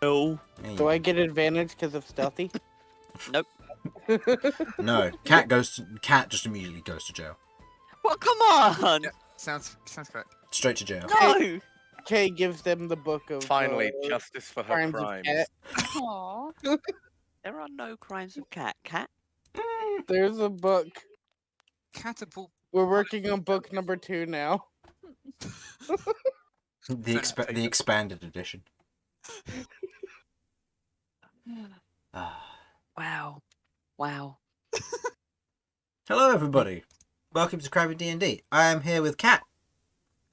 No. Do I get advantage because of stealthy? Nope. No. Cat just immediately goes to jail. Well, come on. Yeah, sounds correct. Straight to jail. No. Kay gives them the book of Finally, justice for her crimes of crimes. cat. Aww. There are no crimes of cat. Cat. There's a book. Catapult. We're working on book number 2 now. The expanded edition. Wow. Wow. Hello, everybody. Welcome to Crabby D&D. I am here with Cat,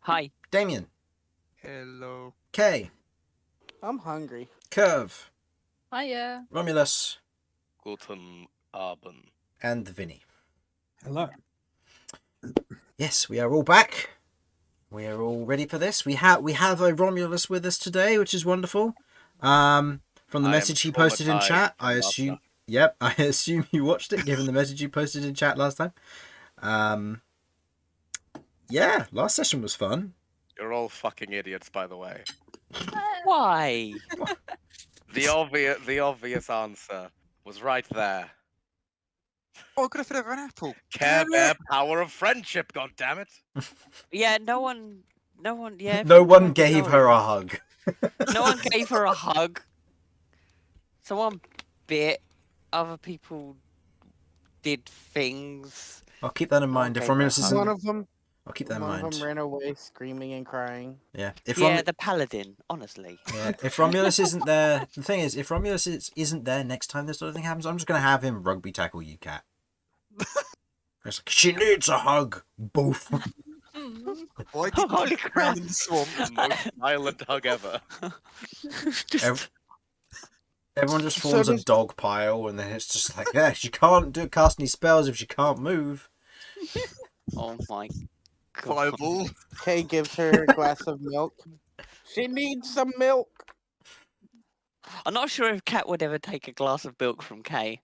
Hi. Damian, Hello. Kay, I'm hungry. Kirv, Hiya. Romulus, Guten Abend. and Vinny. Hello. Yes, we are all back. We are all ready for this. We have a Romulus with us today, which is wonderful. From the message he posted in chat, I assume. Yep, I assume you watched it, given the message you posted in chat last time. Yeah, last session was fun. You're all fucking idiots, by the way. Why? The obvious answer was right there. Oh, I could have fed over an apple. Care Bear power of friendship, goddammit. Yeah, no one. Yeah. No one gave her a hug. No one gave her a hug. Someone bit. Other people did things. I'll keep that in mind. If Romulus isn't, One of them. I'll keep that in One of mind. them ran away screaming and crying. Yeah. The Paladin. Honestly. Yeah, if Romulus isn't there, the thing is, if Romulus isn't there next time this sort of thing happens, I'm just gonna have him rugby tackle you, Cat. It's like, she needs a hug. Boof. Why did Holy you crap. run in the swamp? The most violent hug ever. Everyone just forms a dog pile, and then it's just like, yeah, she can't cast any spells if she can't move. Oh my god. Fireball. Kay gives her a glass of milk. She needs some milk. I'm not sure if Cat would ever take a glass of milk from Kay.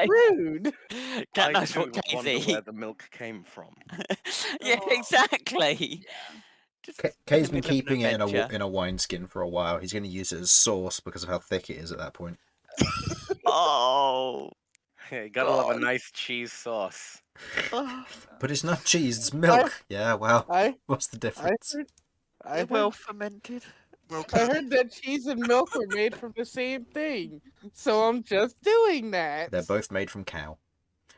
Rude. Cat I knows do what Kay's wonder eat. where the milk came from. Yeah, exactly. Just Kay's in the been middle of an keeping it adventure. in a wineskin for a while. He's going to use it as sauce because of how thick it is at that point. Oh. Yeah, you gotta love a nice cheese sauce. But it's not cheese, it's milk. Yeah, well, what's the difference? I Well fermented. heard that cheese and milk were made from the same thing, so I'm just doing that. They're both made from cow.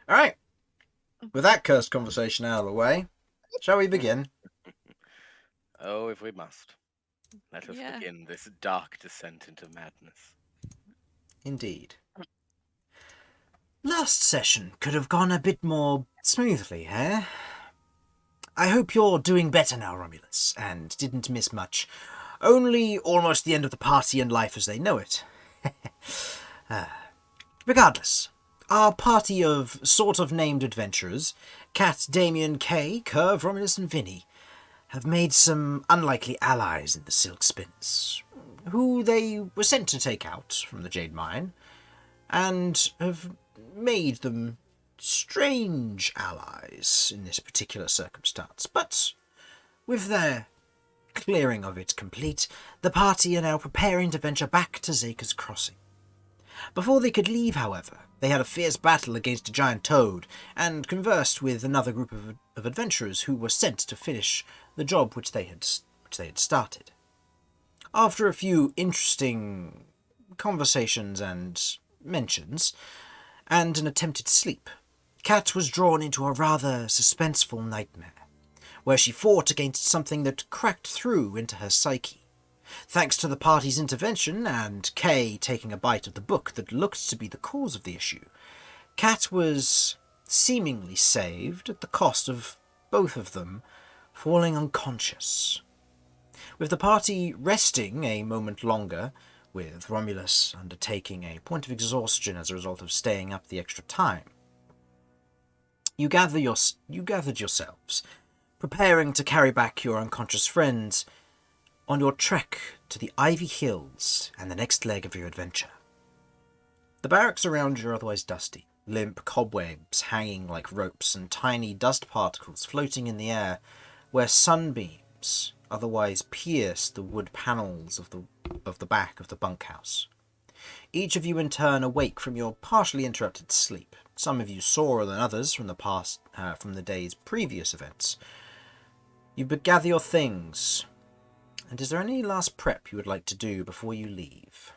All right. With that cursed conversation out of the way, shall we begin? Oh, if we must. Let us begin this dark descent into madness. Indeed. Last session could have gone a bit more smoothly, eh? I hope you're doing better now, Romulus, and didn't miss much. Only almost the end of the party and life as they know it. Regardless, our party of sort-of-named adventurers, Cat, Damian, Kay, Kirv, Romulus, and Vinny, have made some unlikely allies in the Silk Spins, who they were sent to take out from the Jade Mine, and have made them strange allies in this particular circumstance. But with their clearing of it complete, the party are now preparing to venture back to Zaker's Crossing. Before they could leave, however, they had a fierce battle against a giant toad, and conversed with another group of adventurers who were sent to finish the job which they had started. After a few interesting conversations and mentions, and an attempted sleep, Cat was drawn into a rather suspenseful nightmare, where she fought against something that cracked through into her psyche. Thanks to the party's intervention, and Kay taking a bite of the book that looked to be the cause of the issue, Cat was seemingly saved at the cost of both of them falling unconscious. With the party resting a moment longer, with Romulus undertaking a point of exhaustion as a result of staying up the extra time, you gathered yourselves, preparing to carry back your unconscious friends on your trek to the Ivy Hills and the next leg of your adventure. The barracks around you are otherwise dusty, limp cobwebs hanging like ropes and tiny dust particles floating in the air where sunbeams otherwise pierce the wood panels of the back of the bunkhouse. Each of you in turn awake from your partially interrupted sleep. Some of you sorer than others from the day's previous events. You gather your things. And is there any last prep you would like to do before you leave?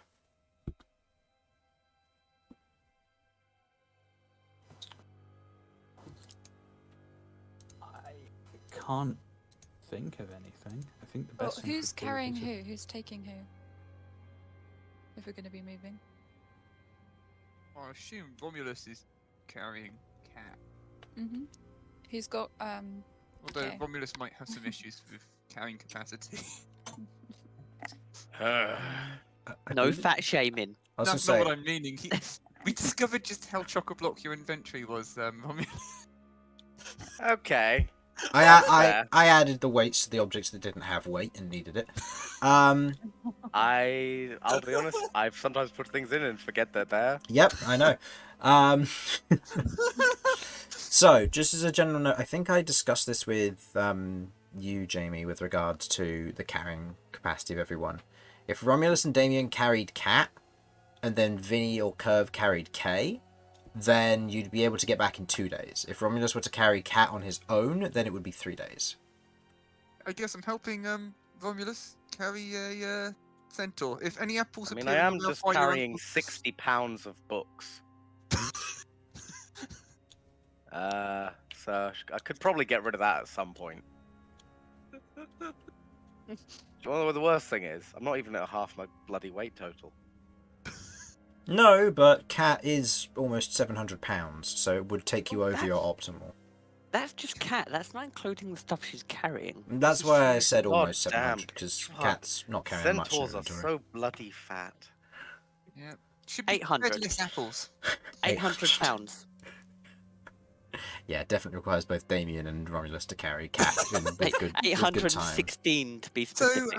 I can't think of anything. I think the Well, best thing who's to do carrying is who? Who's taking who? If we're going to be moving. I assume Romulus is carrying Cat. Mhm. He's got Although Okay. Romulus might have some issues with carrying capacity. No fat shaming. I was That's gonna not say, what I'm meaning. We discovered just how chock-a-block your inventory was, Romulus. Okay. I added the weights to the objects that didn't have weight and needed it. I'll be honest, I've sometimes put things in and forget they're there. Yep, I know. So, just as a general note, I think I discussed this with you, Jamie, with regards to the carrying capacity of everyone. If Romulus and Damian carried Cat, and then Vinny or Kirv carried K, then you'd be able to get back in 2 days. If Romulus were to carry Cat on his own, then it would be 3 days. I guess I'm helping Romulus carry a Centaur. If any apples I mean, appear I in am your mouth just while you're carrying unconscious- 60 pounds of books. So I could probably get rid of that at some point. Do you know what the worst thing is? I'm not even at half my bloody weight total. No, but Cat is almost 700 pounds, so it would take you over your optimal. That's just Cat. That's not including the stuff she's carrying. And that's is why I true. said God almost damn. 700, because God. Cat's not carrying much Centaurs are inventory. so bloody fat. Yeah. Should be 800. less apples. 800 pounds. Yeah, it definitely requires both Damian and Romulus to carry Cat with good time. 816 to be So, specific.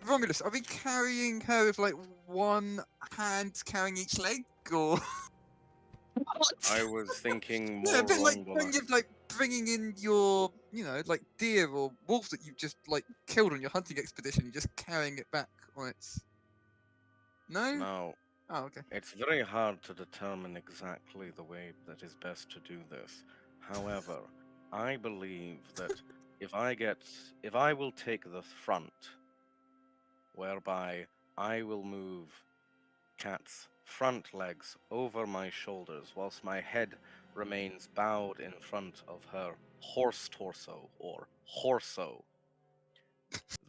Romulus, are we carrying her with like one hand carrying each leg, or? I was thinking more Yeah, a bit like along the when line. you're like bringing in your, like deer or wolf that you've just like killed on your hunting expedition. You're just carrying it back on its. No. No, Oh, okay. it's very hard to determine exactly the way that is best to do this. However, I believe that if I will take the front, whereby I will move Cat's front legs over my shoulders whilst my head remains bowed in front of her horse torso or horso,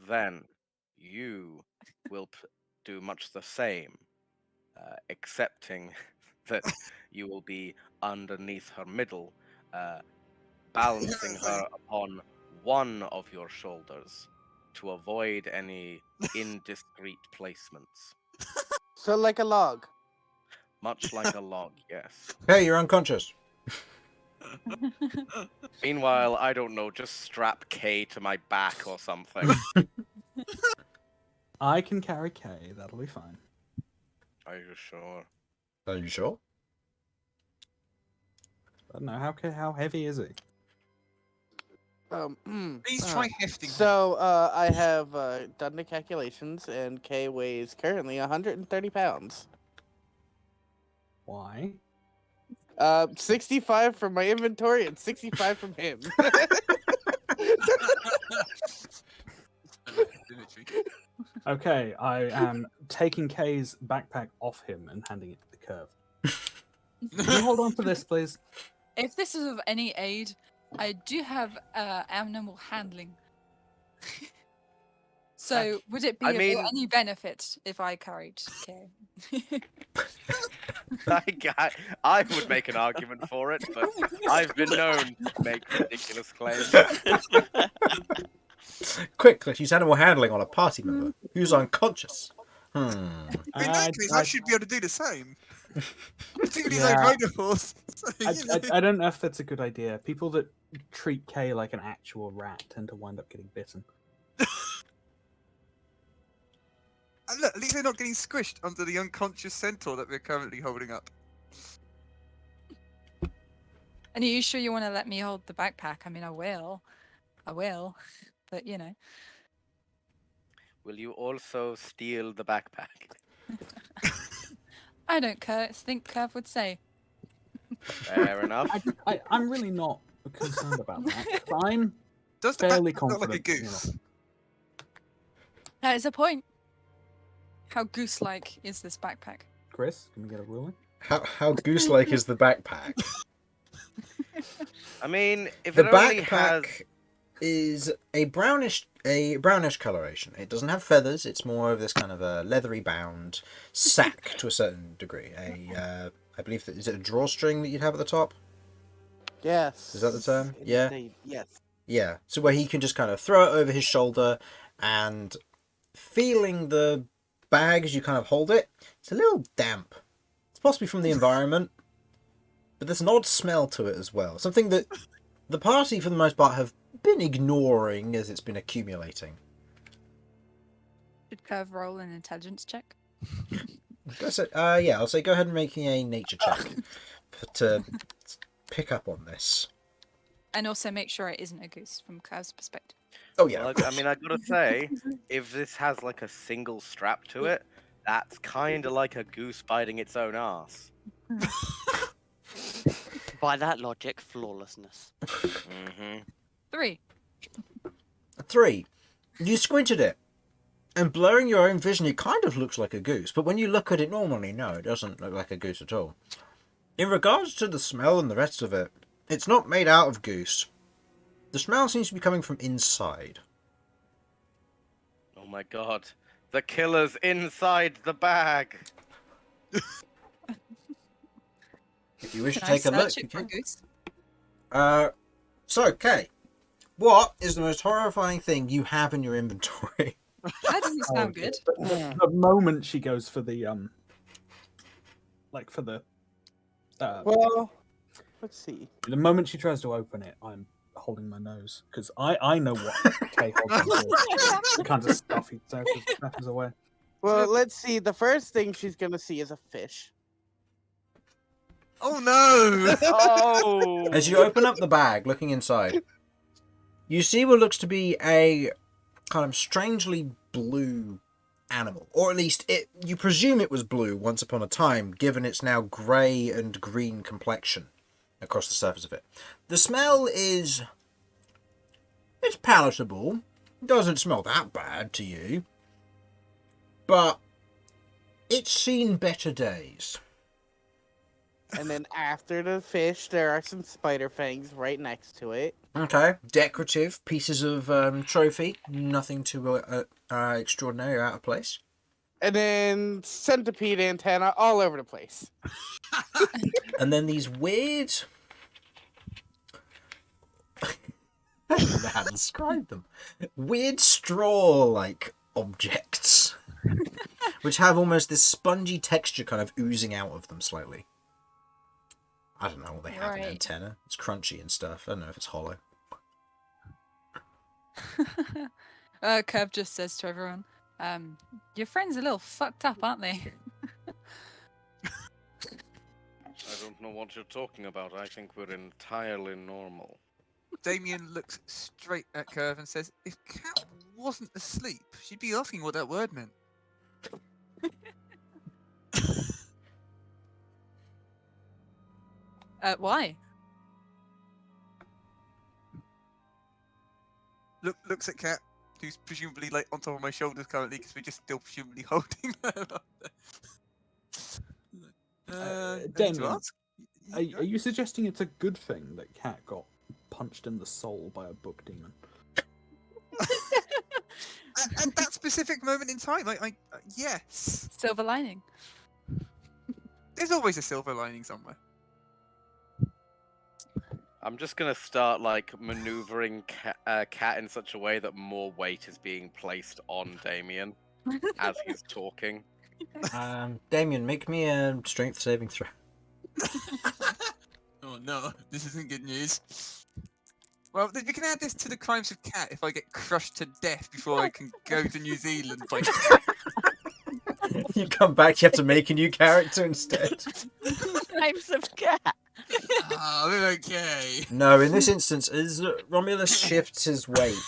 then you will do much the same, excepting that you will be underneath her middle, balancing her upon one of your shoulders to avoid any indiscreet placements. So like a log. Much like a log, yes. Hey, you're unconscious. Meanwhile, I don't know, just strap K to my back or something. I can carry K. That'll be fine. Are you sure? Are you sure? I don't know how heavy is he? Please try hefting. him. So I have done the calculations, and K weighs currently 130 pounds. Why? 65 from my inventory and 65 from him. Okay, I am taking K's backpack off him and handing it to the Kirv. Can you hold on to this, please? If this is of any aid, I do have animal handling. So would it be I of mean- any benefit if I carried K? I would make an argument for it, but I've been known to make ridiculous claims. Quick, let's use animal handling on a party member who's unconscious. In that case, I should be able to do the same. Particularly as I Yeah. ride a horse. So, I don't know if that's a good idea. People that treat K like an actual rat tend to wind up getting bitten. And look, at least they're not getting squished under the unconscious centaur that we're currently holding up. And are you sure you want to let me hold the backpack? I mean, I will. But you know. will you also steal the backpack? I don't think Kirv would say. Fair enough. I'm really not concerned about that. I'm Does the fairly backpack look like a confident. goose? That is a point. How goose-like is this backpack? Chris, can we get a ruling? How goose-like is the backpack? I mean, if The it only backpack has... is a brownish coloration. It doesn't have feathers. It's more of this kind of a leathery bound sack to a certain degree. I believe that is it a drawstring that you'd have at the top? Yes. Is that the term? Yeah. Indeed, yes. Yeah. So where he can just kind of throw it over his shoulder and feeling the bag as you kind of hold it, it's a little damp. It's possibly from the environment, but there's an odd smell to it as well. Something that the party, for the most part, have been ignoring as it's been accumulating. Should Kirv roll an intelligence check? I'll say go ahead and make a nature check to pick up on this. And also make sure it isn't a goose from Kirv's perspective. Oh yeah. Well, I mean, I gotta say, if this has like a single strap to it, that's kind of like a goose biting its own ass. By that logic, flawlessness. Mm-hmm. 3. 3. You squinted it, and blurring your own vision, it kind of looks like a goose. But when you look at it normally, no, it doesn't look like a goose at all. In regards to the smell and the rest of it, it's not made out of goose. The smell seems to be coming from inside. Oh my god. The killer's inside the bag! If you wish Can to take a I look, search you it for a can. goose? So, Kay, what is the most horrifying thing you have in your inventory? That doesn't sound good. The moment she goes for the Well, let's see. the moment she tries to open it, I'm holding my nose because I know what Kay holds on to. The kinds of stuff he snatches away. Well, let's see. The first thing she's gonna see is a fish. Oh no! Oh! As you open up the bag, looking inside, you see what looks to be a kind of strangely blue animal. Or at least, you presume it was blue once upon a time, given its now grey and green complexion across the surface of it. The smell is... it's palatable. It doesn't smell that bad to you. But it's seen better days. And then after the fish, there are some spider fangs right next to it. Okay, decorative pieces of trophy. Nothing too extraordinary or out of place. And then centipede antenna all over the place. And then these weird... I don't know how to describe them. Weird straw-like objects. Which have almost this spongy texture kind of oozing out of them slightly. I don't know what they have in Right. antenna. It's crunchy and stuff. I don't know if it's hollow. Kirv just says to everyone, your friends are a little fucked up, aren't they? I don't know what you're talking about. I think we're entirely normal. Damian looks straight at Kirv and says, if Cat wasn't asleep, she'd be asking what that word meant. Why? Looks at Cat, who's presumably like on top of my shoulders currently, because we're just still presumably holding her up there. Anything to Damian, ask? Are you suggesting it's a good thing that Cat got punched in the soul by a book demon? At that specific moment in time, yes. Silver lining. There's always a silver lining somewhere. I'm just gonna start like maneuvering Cat in such a way that more weight is being placed on Damian as he's talking. Damian, make me a strength saving throw. Oh no, this isn't good news. Well, we can add this to the crimes of Cat if I get crushed to death before I can go to New Zealand. By You come back, you have to make a new character instead. Names of cat. oh, okay. No, in this instance, as Romulus shifts his weight,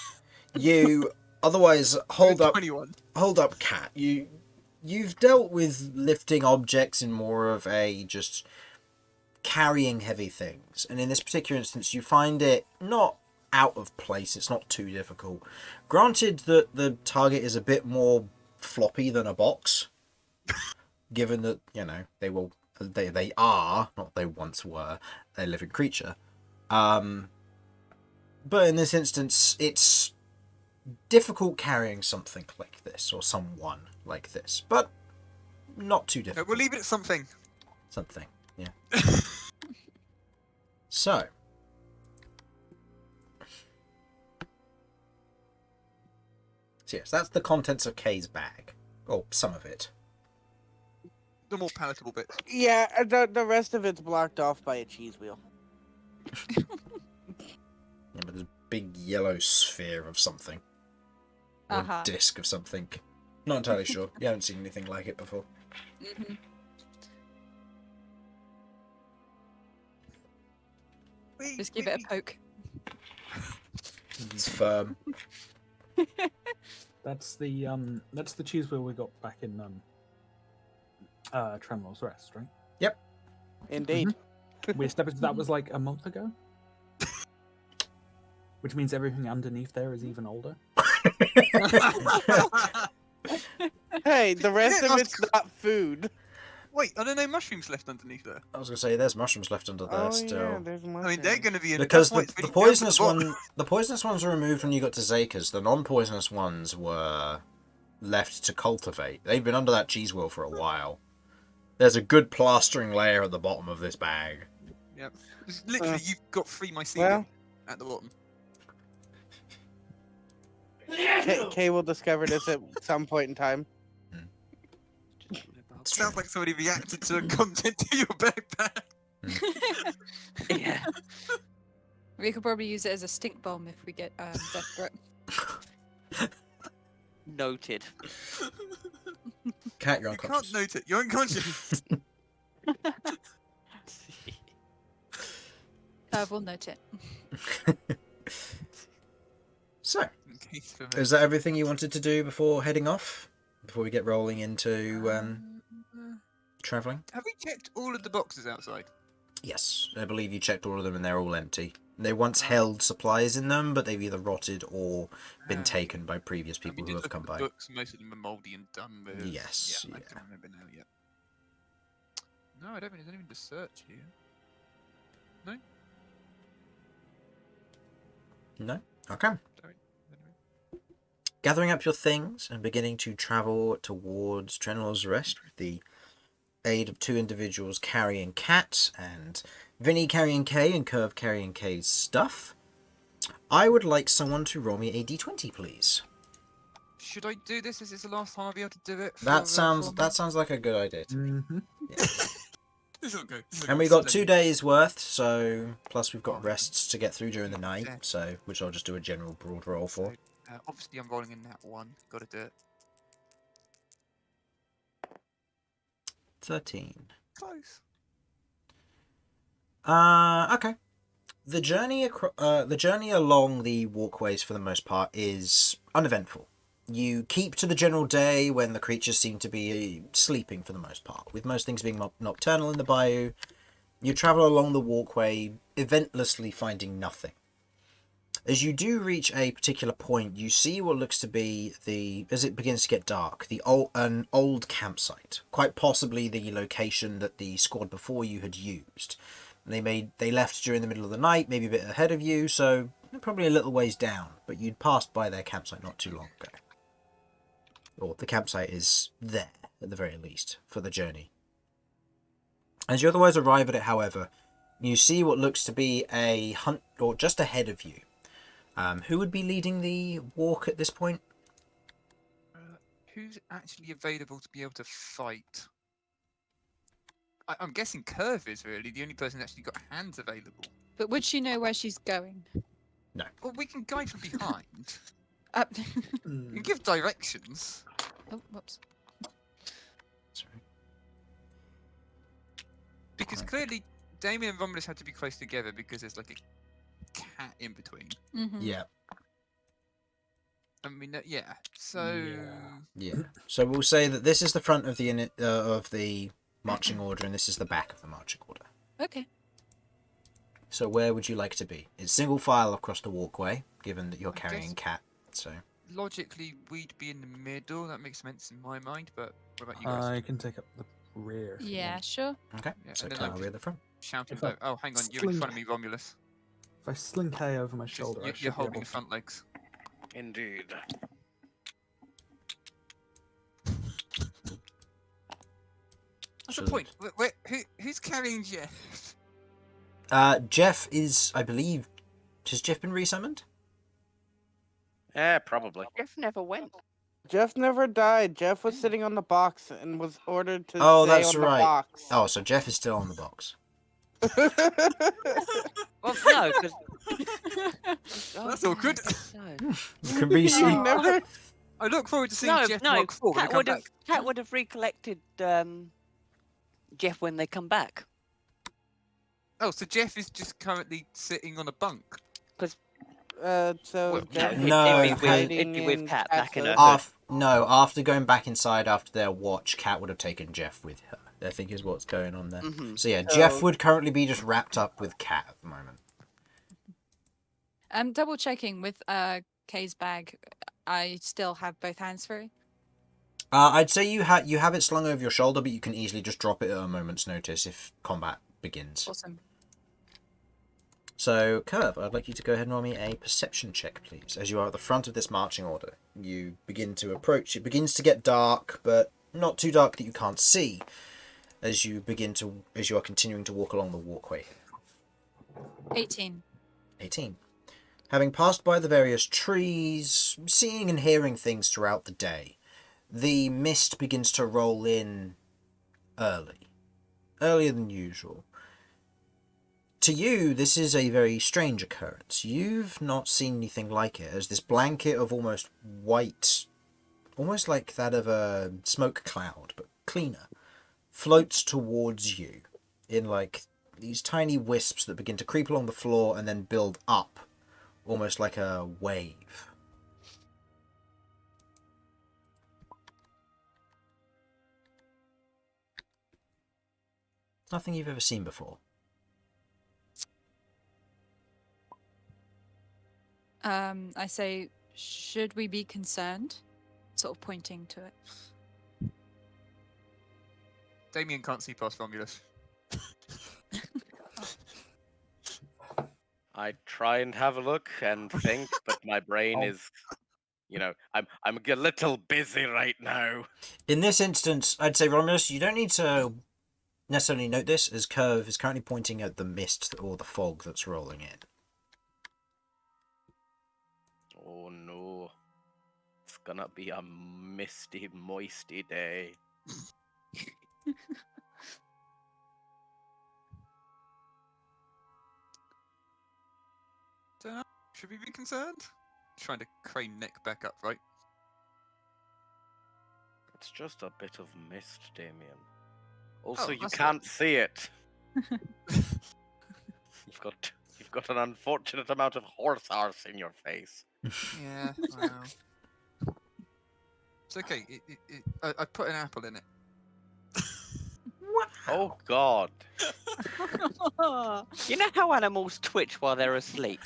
you otherwise hold up 21. hold up, Cat. You've dealt with lifting objects in more of a just carrying heavy things, and in this particular instance, you find it not out of place. It's not too difficult. Granted that the target is a bit more floppy than a box, given that they are, not they once were, a living creature. But in this instance, it's difficult carrying something like this, or someone like this, but not too No, difficult. we'll leave it at something. Something, yeah. So. So yes, that's the contents of Kay's bag. Or some of it. The more palatable bits. Yeah, the rest of it's blocked off by a cheese wheel. Yeah, but there's a big yellow sphere of something. Or a disc of something. Not entirely sure. You haven't seen anything like it before. Mm-hmm. Just give it a poke. It's firm. That's the cheese wheel we got back in Tremor's Rest, right? Yep. Indeed. We established that was like a month ago. Which means everything underneath there is even older. Hey, the rest Yeah, of it's not food. Wait, are there no mushrooms left underneath there? I was going to say, there's mushrooms left under there still. Yeah, there's I mean, mushrooms. they're going to be in Because that's why the it's really poisonous down to the bottom. the poisonous ones were removed when you got to Zaker's. The non-poisonous ones were left to cultivate. They've been under that cheese wheel for a while. There's a good plastering layer at the bottom of this bag. Yep. Just literally, you've got 3 mycelium well. at the bottom. Kay will discover this at some point in time. Sounds like somebody reacted to the content of your backpack. Yeah. We could probably use it as a stink bomb if we get desperate. Noted. Cat, you're You can't unconscious. note it. You're unconscious. We'll note it. So, In case for is that everything you wanted to do before heading off? Before we get rolling into travelling? Have we checked all of the boxes outside? Yes, I believe you checked all of them and they're all empty. They once held supplies in them, but they've either rotted or been taken by previous And we people did who have look come at the by. books, most of them are mouldy and done with. Yes, Yeah, I yeah. can remember now, yet. No, I don't think there's anything to search here. No? No? Okay. Sorry. Gathering up your things and beginning to travel towards Trenlor's Rest with the aid of 2 individuals carrying Cat and Vinny carrying Kay and Kirv carrying Kay's stuff. I would like someone to roll me a d20, please. Should I do this? Is this the last time I'll be able to do it? That sounds like a good idea. To me. Mm-hmm. This will go. And we got 2 days worth, so plus we've got rests to get through during the night, so which I'll just do a general broad roll for. Obviously, I'm rolling in that one. Got to do it. 13. Close. Okay. The journey along the walkways for the most part is uneventful. You keep to the general day when the creatures seem to be sleeping for the most part, with most things being nocturnal in the bayou. You travel along the walkway, eventlessly finding nothing. As you do reach a particular point, you see what looks to be as it begins to get dark, an old campsite, quite possibly the location that the squad before you had used. They left during the middle of the night, maybe a bit ahead of you, so probably a little ways down, but you'd passed by their campsite not too long ago. Or the campsite is there, at the very least, for the journey. As you otherwise arrive at it, however, you see what looks to be a hunt, or just ahead of you. Who would be leading the walk at this point? Who's actually available to be able to fight? I'm guessing Kirv is really the only person that's actually got hands available. But would she know where she's going? Well, we can guide from behind. Uh, We can give directions. oh, whoops. Sorry. Because clearly, Damian and Romulus had to be close together because there's like a cat in between. Mm-hmm. Yeah. I mean, yeah. So. Yeah. So we'll say that this is the front of the marching order, and this is the back of the marching order. Okay. So where would you like to be? It's single file across the walkway, given that you're I carrying guess- Cat. So Logically, we'd be in the middle. That makes sense in my mind. But what about you guys? I can take up the rear. if you Yeah, want. sure. okay. Yeah, So and then Cat I'm will be at the front. Shouting If I about. Oh, hang on, you're in sling- front of me, Romulus. If I sling K over my Just, shoulder, I you're should be holding able the front legs. Indeed. What's So the point? Who's carrying Jeff? Jeff is, I believe, has Jeff been resummoned? Probably. Jeff never went. Jeff never died. Jeff was sitting on the box and was ordered to Oh, stay that's on right. the box. Oh, so Jeff is still on the box. Well, no, because That's awkward. You can You resleep. never. I look forward to seeing No, Jeff no. Mark 4 when they Cat come would have. back. Cat would have recollected Jeff when they come back. Oh, so Jeff is just currently sitting on a bunk. So Well, Jeff no, is No, it'd be with, hiding it'd be with in Cat back in her Cat's hood. No, after going back inside after their watch, Cat would have taken Jeff with her. I think is what's going on there. Mhm. So yeah, So- Jeff would currently be just wrapped up with Cat at the moment. Double checking with Kay's bag. I still have both hands free. I'd say you have it slung over your shoulder, but you can easily just drop it at a moment's notice if combat begins. Awesome. So, Kirv, I'd like you to go ahead and roll me a perception check, please. As you are at the front of this marching order, you begin to approach. It begins to get dark, but not too dark that you can't see. As you are continuing to walk along the walkway. 18. 18. Having passed by the various trees, seeing and hearing things throughout the day, the mist begins to roll in earlier than usual. To you, this is a very strange occurrence. You've not seen anything like it, as this blanket of almost white, almost like that of a smoke cloud, but cleaner, floats towards you in like these tiny wisps that begin to creep along the floor and then build up, almost like a wave. Nothing you've ever seen before. I say, should we be concerned? Sort of pointing to it. Damian can't see past Romulus. I try and have a look and think, but my brain is, I'm a little busy right now. In this instance, I'd say, Romulus, you don't need to necessarily note this, as Kirv is currently pointing at the mist or the fog that's rolling in. Oh no. It's gonna be a misty, moisty day. Don't know. Should we be concerned? Trying to crane neck back up, right? It's just a bit of mist, Damian. Also, Oh, you that's can't see it. You've got an unfortunate amount of horse arse in your face. Yeah. Well. It's okay. I put an apple in it. Oh God. You know how animals twitch while they're asleep?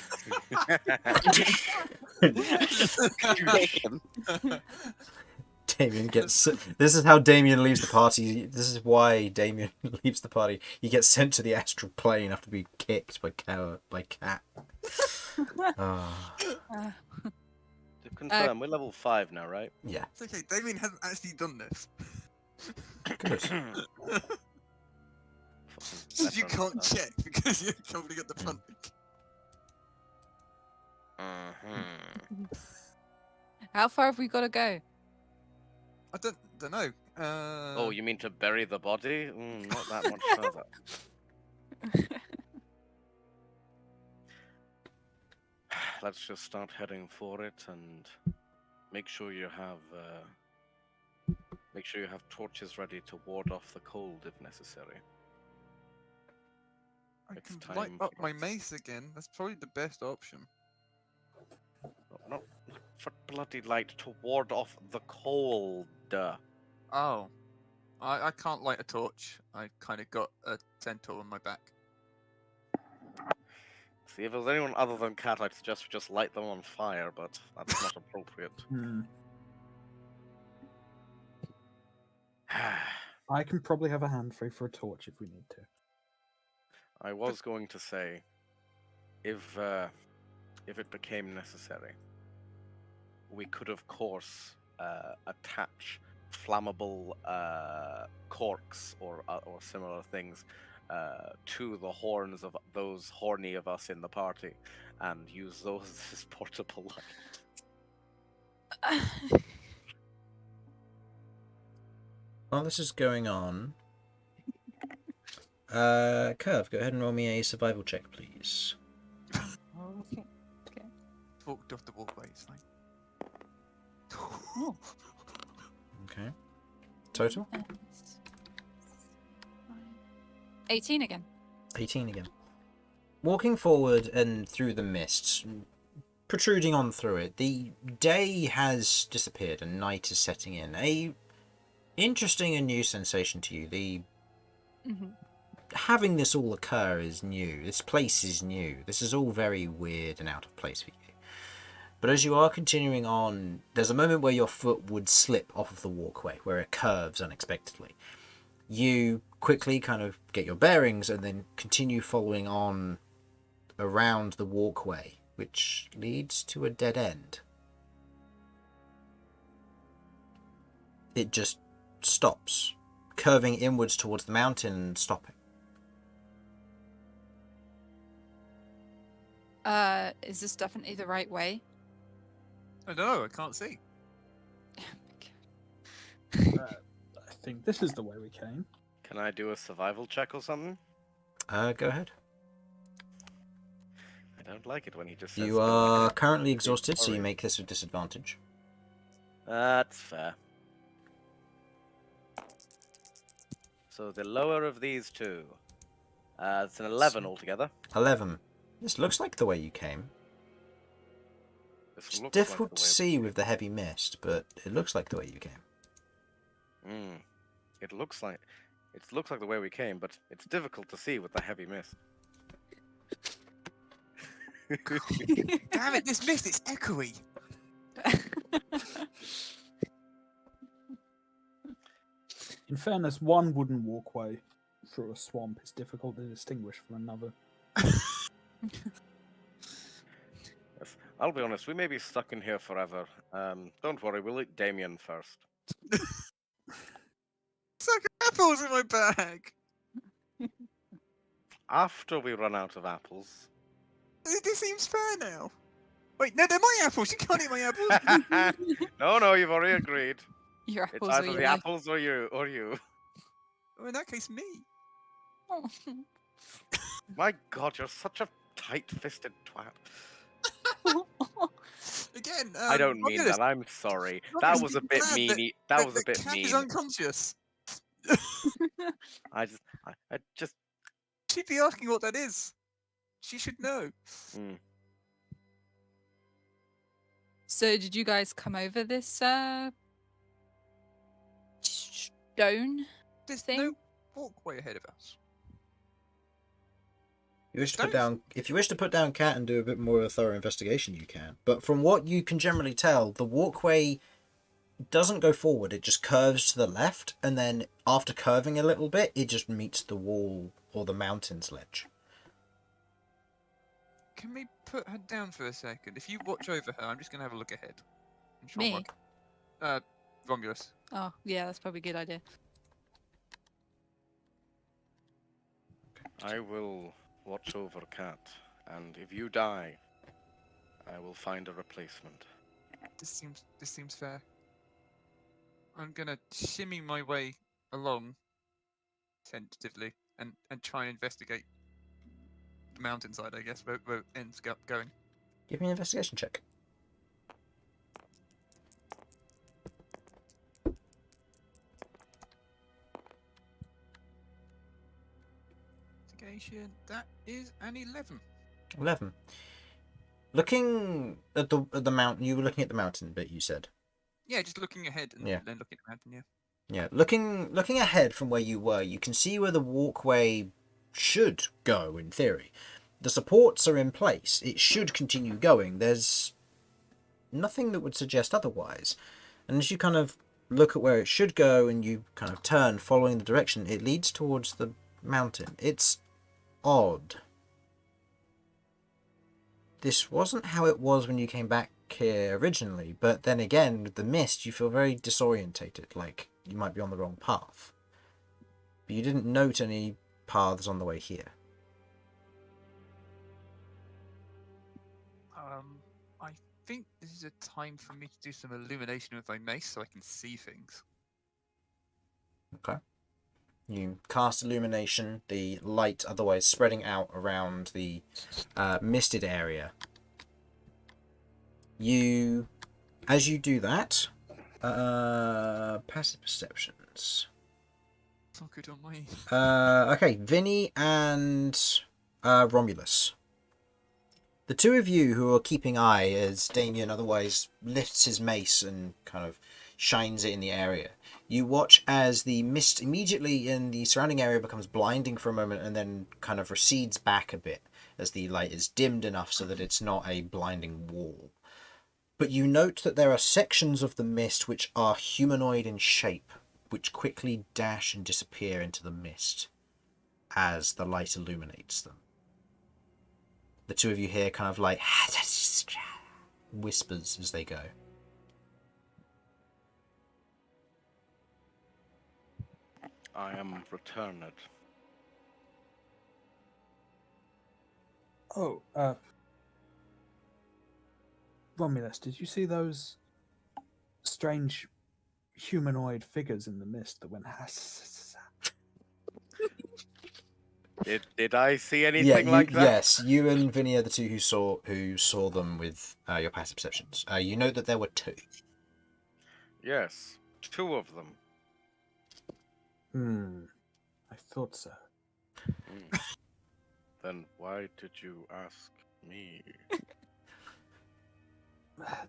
Kick 'em. Damien gets. This is how Damien leaves the party. This is why Damien leaves the party. He gets sent to the astral plane after being kicked by Cat. Ah, To confirm, we're level 5 now, right? yeah, It's okay. Damien hasn't actually done this. good. Just you can't check because you're covering up the front. How far have we got to go? I don't know. Oh, you mean to bury the body? Not that much further. Let's just start heading for it and make sure you have torches ready to ward off the cold if necessary. I It's can time light up for my us. mace again. That's probably the best option. Not for bloody light to ward off the cold. Oh. I can't light a torch. I kind of got a centaur on my back. See, if there's anyone other than Cat, I'd suggest we just light them on fire, but that's not appropriate. Hmm. I can probably have a hand free for a torch if we need to. I was going to say, if it became necessary, we could, of course, attach flammable corks or similar things to the horns of those horny of us in the party, and use those as portable lights. While this is going on, Kirv, go ahead and roll me a survival check, please. Okay. Walked off the walkway. It's fine. Oh. Okay. Total? 18 again. 18 again. Walking forward and through the mist, protruding on through it, the day has disappeared and night is setting in. A interesting and new sensation to you. The having this all occur is new. This place is new. This is all very weird and out of place for you. But as you are continuing on, there's a moment where your foot would slip off of the walkway, where it curves unexpectedly. You quickly kind of get your bearings and then continue following on around the walkway, which leads to a dead end. It just stops, curving inwards towards the mountain and stopping. Is this definitely the right way? I don't know. I can't see. I think this is the way we came. Can I do a survival check or something? Go ahead. I don't like it when he just says You go are ahead. currently exhausted, so you Sorry. make this a disadvantage. That's fair. So the lower of these two. It's an 11 altogether. 11. This looks like the way you came. This It's looks difficult like to the way see with the heavy mist, but it looks like the way you came. It looks like the way we came, but it's difficult to see with the heavy mist. Damn it! This mist, it's echoey. In fairness, one wooden walkway through a swamp is difficult to distinguish from another. Yes, I'll be honest, we may be stuck in here forever. Don't worry, we'll eat Damian first. Sack of apples in my bag. After we run out of apples. This seems fair now. Wait, no, they're my apples. You can't eat my apples. No, you've already agreed. Your It's apples or either your the life. apples or you. Well, in that case, me. My God, you're such a tight-fisted twat. Again, I don't mean Romulus, that. I'm sorry. Romulus, That was a be bit glad meany. That was a the bit cat mean. is unconscious. I just. She'd be asking what that is. She should know. So did you guys come over this stone There's thing? no walkway ahead of us. You wish to put down, if you wish to put down Cat and do a bit more of a thorough investigation, you can. But from what you can generally tell, the walkway doesn't go forward. It just curves to the left, and then after curving a little bit, it just meets the wall or the mountain's ledge. Can we put her down for a second? If you watch over her, I'm just gonna have a look ahead. I'm sure Me? Romulus. Oh, yeah, that's probably a good idea. I will watch over Cat, and if you die, I will find a replacement. This seems fair. I'm gonna shimmy my way along tentatively and try and investigate the mountainside, I guess, where it ends up going. Give me an investigation check. Investigation. That is an 11. 11. Looking at the mountain, you were looking at the mountain bit. You said. Yeah, just looking ahead and Yeah. then looking around. Yeah. Yeah, looking ahead from where you were, you can see where the walkway should go. In theory, the supports are in place. It should continue going. There's nothing that would suggest otherwise. And as you kind of look at where it should go, and you kind of turn, following the direction, it leads towards the mountain. It's odd. This wasn't how it was when you came back here originally, but then again, with the mist, you feel very disorientated, like you might be on the wrong path. But you didn't note any paths on the way here. I think this is a time for me to do some illumination with my mace so I can see things. Okay. You cast illumination, the light otherwise spreading out around the misted area. As you do that, passive perceptions. It's not good on my. Okay, Vinny and Romulus. The two of you who are keeping eye as Damian otherwise lifts his mace and kind of shines it in the area. You watch as the mist immediately in the surrounding area becomes blinding for a moment and then kind of recedes back a bit as the light is dimmed enough so that it's not a blinding wall. But you note that there are sections of the mist which are humanoid in shape, which quickly dash and disappear into the mist as the light illuminates them. The two of you hear kind of like whispers as they go. I am returned. Oh, Romulus, did you see those strange humanoid figures in the mist that went? Did I see anything like that? Yes, you and Vinny are the two who saw them with your passive perceptions. You know that there were two. Yes, 2 of them. I thought so. Then why did you ask me?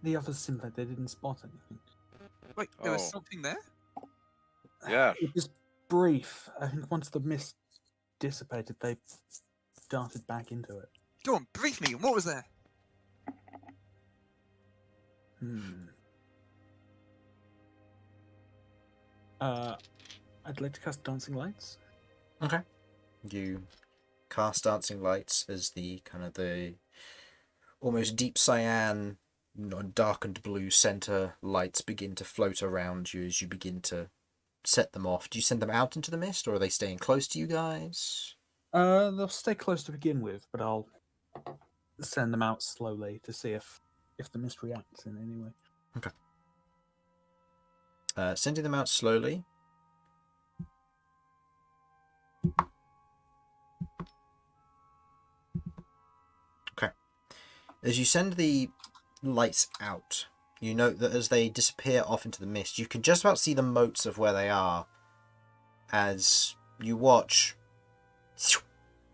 The others seemed like they didn't spot anything. Wait, there was Oh. something there? Yeah. It was brief. I think once the mist dissipated, they darted back into it. Go on, brief me. What was there? I'd like to cast Dancing Lights. Okay. You cast dancing lights as the kind of the almost deep cyan, darkened blue center lights begin to float around you as you begin to set them off. Do you send them out into the mist, or are they staying close to you guys? They'll stay close to begin with, but I'll send them out slowly to see if the mist reacts in any way. Okay. Sending them out slowly. Okay. As you send the lights out, you note that as they disappear off into the mist, you can just about see the motes of where they are as you watch.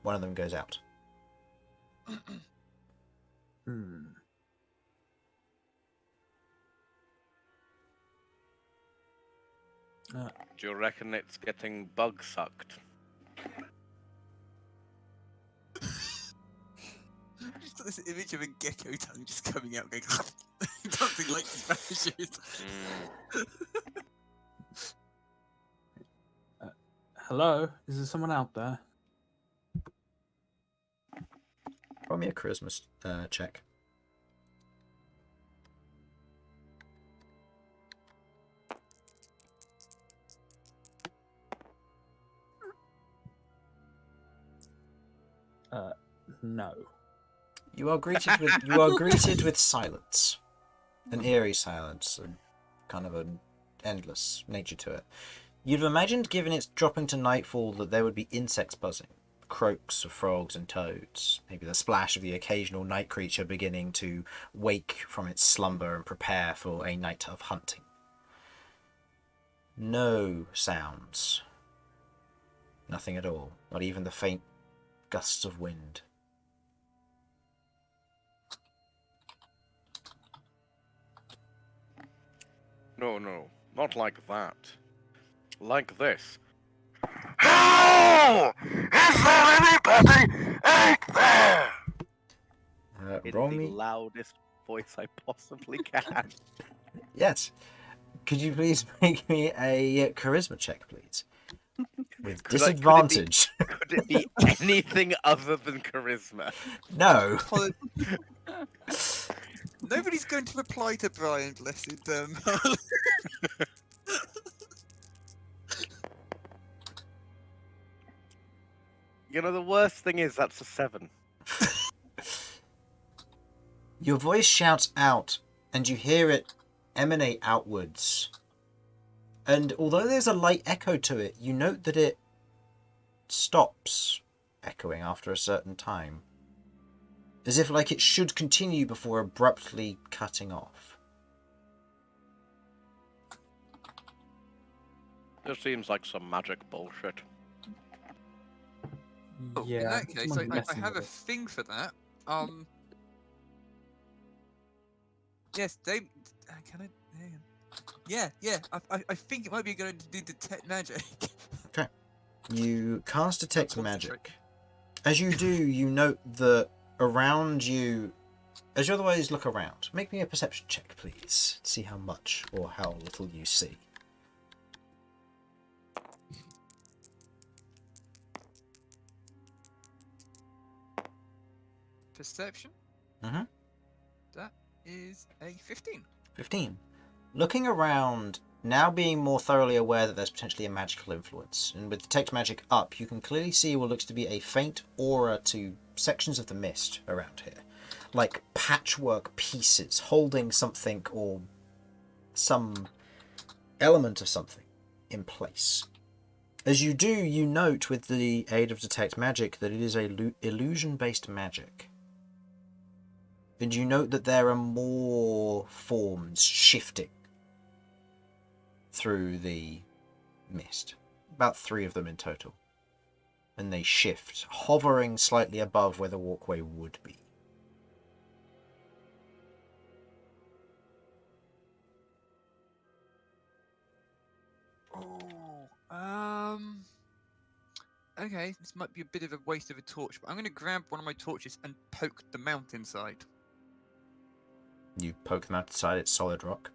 One of them goes out. Do you reckon it's getting bug sucked? I just got this image of a gecko tongue just coming out, going dancing like vanishes. Hello? Is there someone out there? Roll me a charisma check. No. You are greeted with silence, an eerie silence, and kind of an endless nature to it. You'd have imagined, given its dropping to nightfall, that there would be insects buzzing, croaks of frogs and toads, maybe the splash of the occasional night creature beginning to wake from its slumber and prepare for a night of hunting. No sounds. Nothing at all, not even the faint gusts of wind. No, not like that. Like this. Hello! Is there anybody out there? In Roll the me. loudest voice I possibly can. Yes. Could you please make me a charisma check, please? With disadvantage. Could it be anything other than charisma? No. Nobody's going to reply to Brian, blessed. You know, the worst thing is that's a 7. Your voice shouts out, and you hear it emanate outwards. And although there's a light echo to it, you note that it stops echoing after a certain time. As if like it should continue before abruptly cutting off. This seems like some magic bullshit. Oh, Yeah. in that case, someone's I messing have a with it. thing for that. Yes, Dave. Can I? Hang on. Yeah. I think it might be going to do detect magic. You cast Detect Concentrate. Magic. As you do, you note that around you, as you otherwise look around, make me a perception check, please. See how much or how little you see. Perception. Mhm. That is a 15. 15. Looking around, now being more thoroughly aware that there's potentially a magical influence, and with Detect Magic up, you can clearly see what looks to be a faint aura to sections of the mist around here. Like patchwork pieces holding something or some element of something in place. As you do, you note with the aid of Detect Magic that it is a illusion-based magic. And you note that there are more forms shifting through the mist. About 3 of them in total. And they shift, hovering slightly above where the walkway would be. Oh, okay, this might be a bit of a waste of a torch, but I'm going to grab one of my torches and poke the mountainside. You poke them outside, it's solid rock.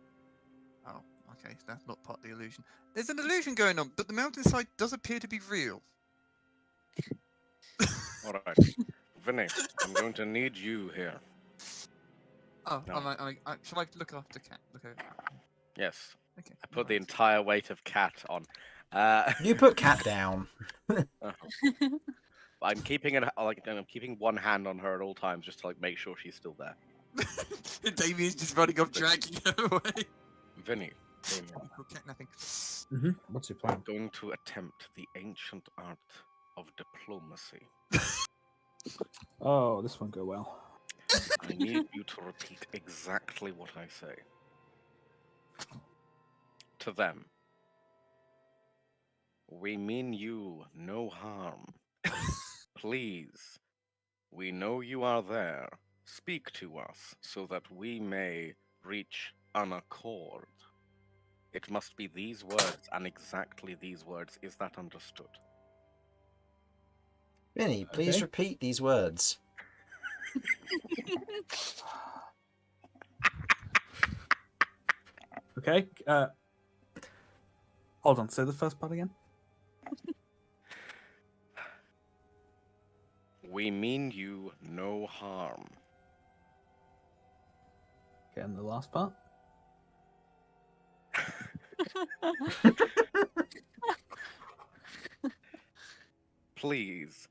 Oh, okay, so that's not part of the illusion. There's an illusion going on, but the mountainside does appear to be real. Alright. Vinny, I'm going to need you here. Oh, No. shall I look after Cat? Look over. Yes. Okay. I put the right. entire weight of Cat on. You put Cat down. I'm keeping one hand on her at all times just to like make sure she's still there. Damian's just running off, dragging her away. Vinny, Damian, Okay, nothing. What's your plan? I'm going to attempt the ancient art of diplomacy. Oh, this won't go well. I need you to repeat exactly what I say. To them. We mean you no harm. Please, we know you are there. Speak to us so that we may reach an accord. It must be these words and exactly these words. Is that understood? Vinny, please Okay. repeat these words. Okay. Hold on. Say the first part again. We mean you no harm. Okay, and the last part. Please,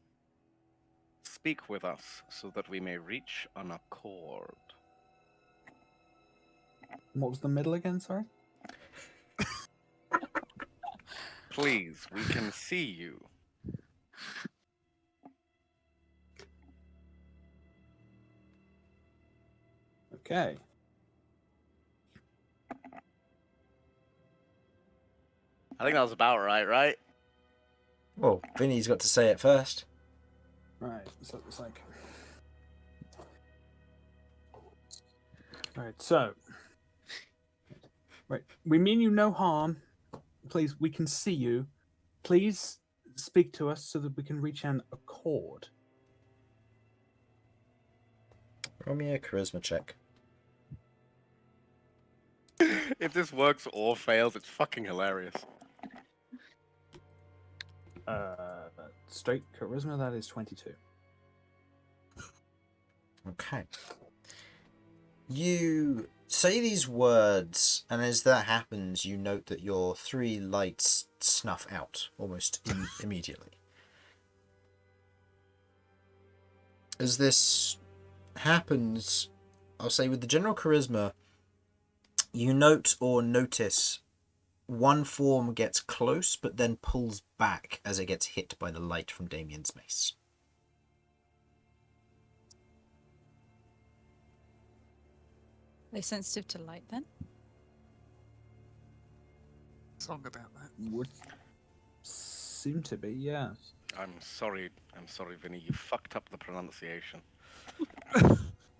speak with us so that we may reach an accord. And what was the middle again? Sorry. Please, we can see you. Okay. I think that was about right? Well, Vinny's got to say it first. Right. So it's like. Right. So. Right. We mean you no harm. Please, we can see you. Please speak to us so that we can reach an accord. Roll me a charisma check. If this works or fails, it's fucking hilarious. Straight charisma, that is 22. Okay. You say these words, and as that happens, you note that your 3 lights snuff out almost immediately. As this happens, I'll say with the general charisma, you note or notice one form gets close, but then pulls back as it gets hit by the light from Damian's mace. Are they sensitive to light then? Song about that. Would seem to be, yeah. I'm sorry, Vinny. You fucked up the pronunciation.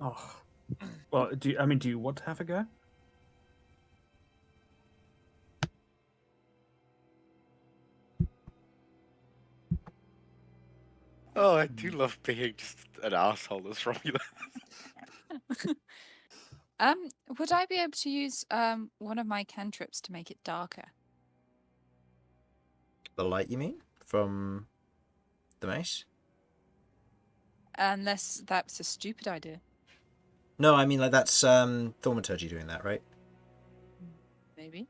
Oh. Well, do you want to have a go? Oh, I do love being just an asshole as Romulus. Would I be able to use one of my cantrips to make it darker? The light, you mean? From the mace? Unless that's a stupid idea. No, I mean, like, that's Thaumaturgy doing that, right? Maybe.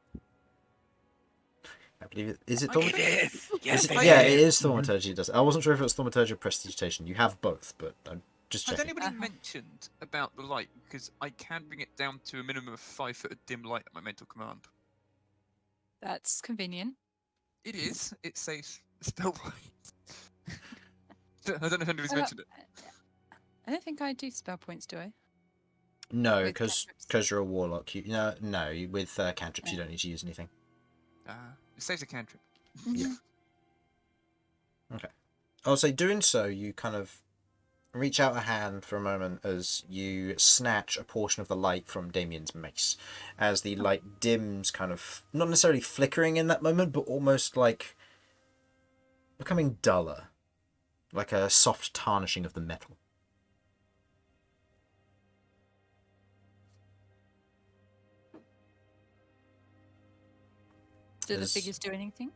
I believe it. Is it It Thaumaturgy? is. Yes, Is it- I yeah, guess. it is Thaumaturgy. Does. I wasn't sure if it was Thaumaturgy or Prestidigitation. You have both, but I'm just Has checking. anybody Uh-huh. mentioned about the light? Because I can bring it down to a minimum of 5 foot of dim light at my mental command. That's convenient. It is. It saves spell points. I don't know if anybody's Uh, mentioned it. I don't think I do spell points, do I? No, With because cantrips. you're a warlock. With cantrips you don't need to use anything. It saves a cantrip. Yeah. Okay. I'll say doing so, you kind of reach out a hand for a moment as you snatch a portion of the light from Damian's mace. As the light dims, kind of, not necessarily flickering in that moment, but almost like becoming duller. Like a soft tarnishing of the metal. Do the Is- figures do anything?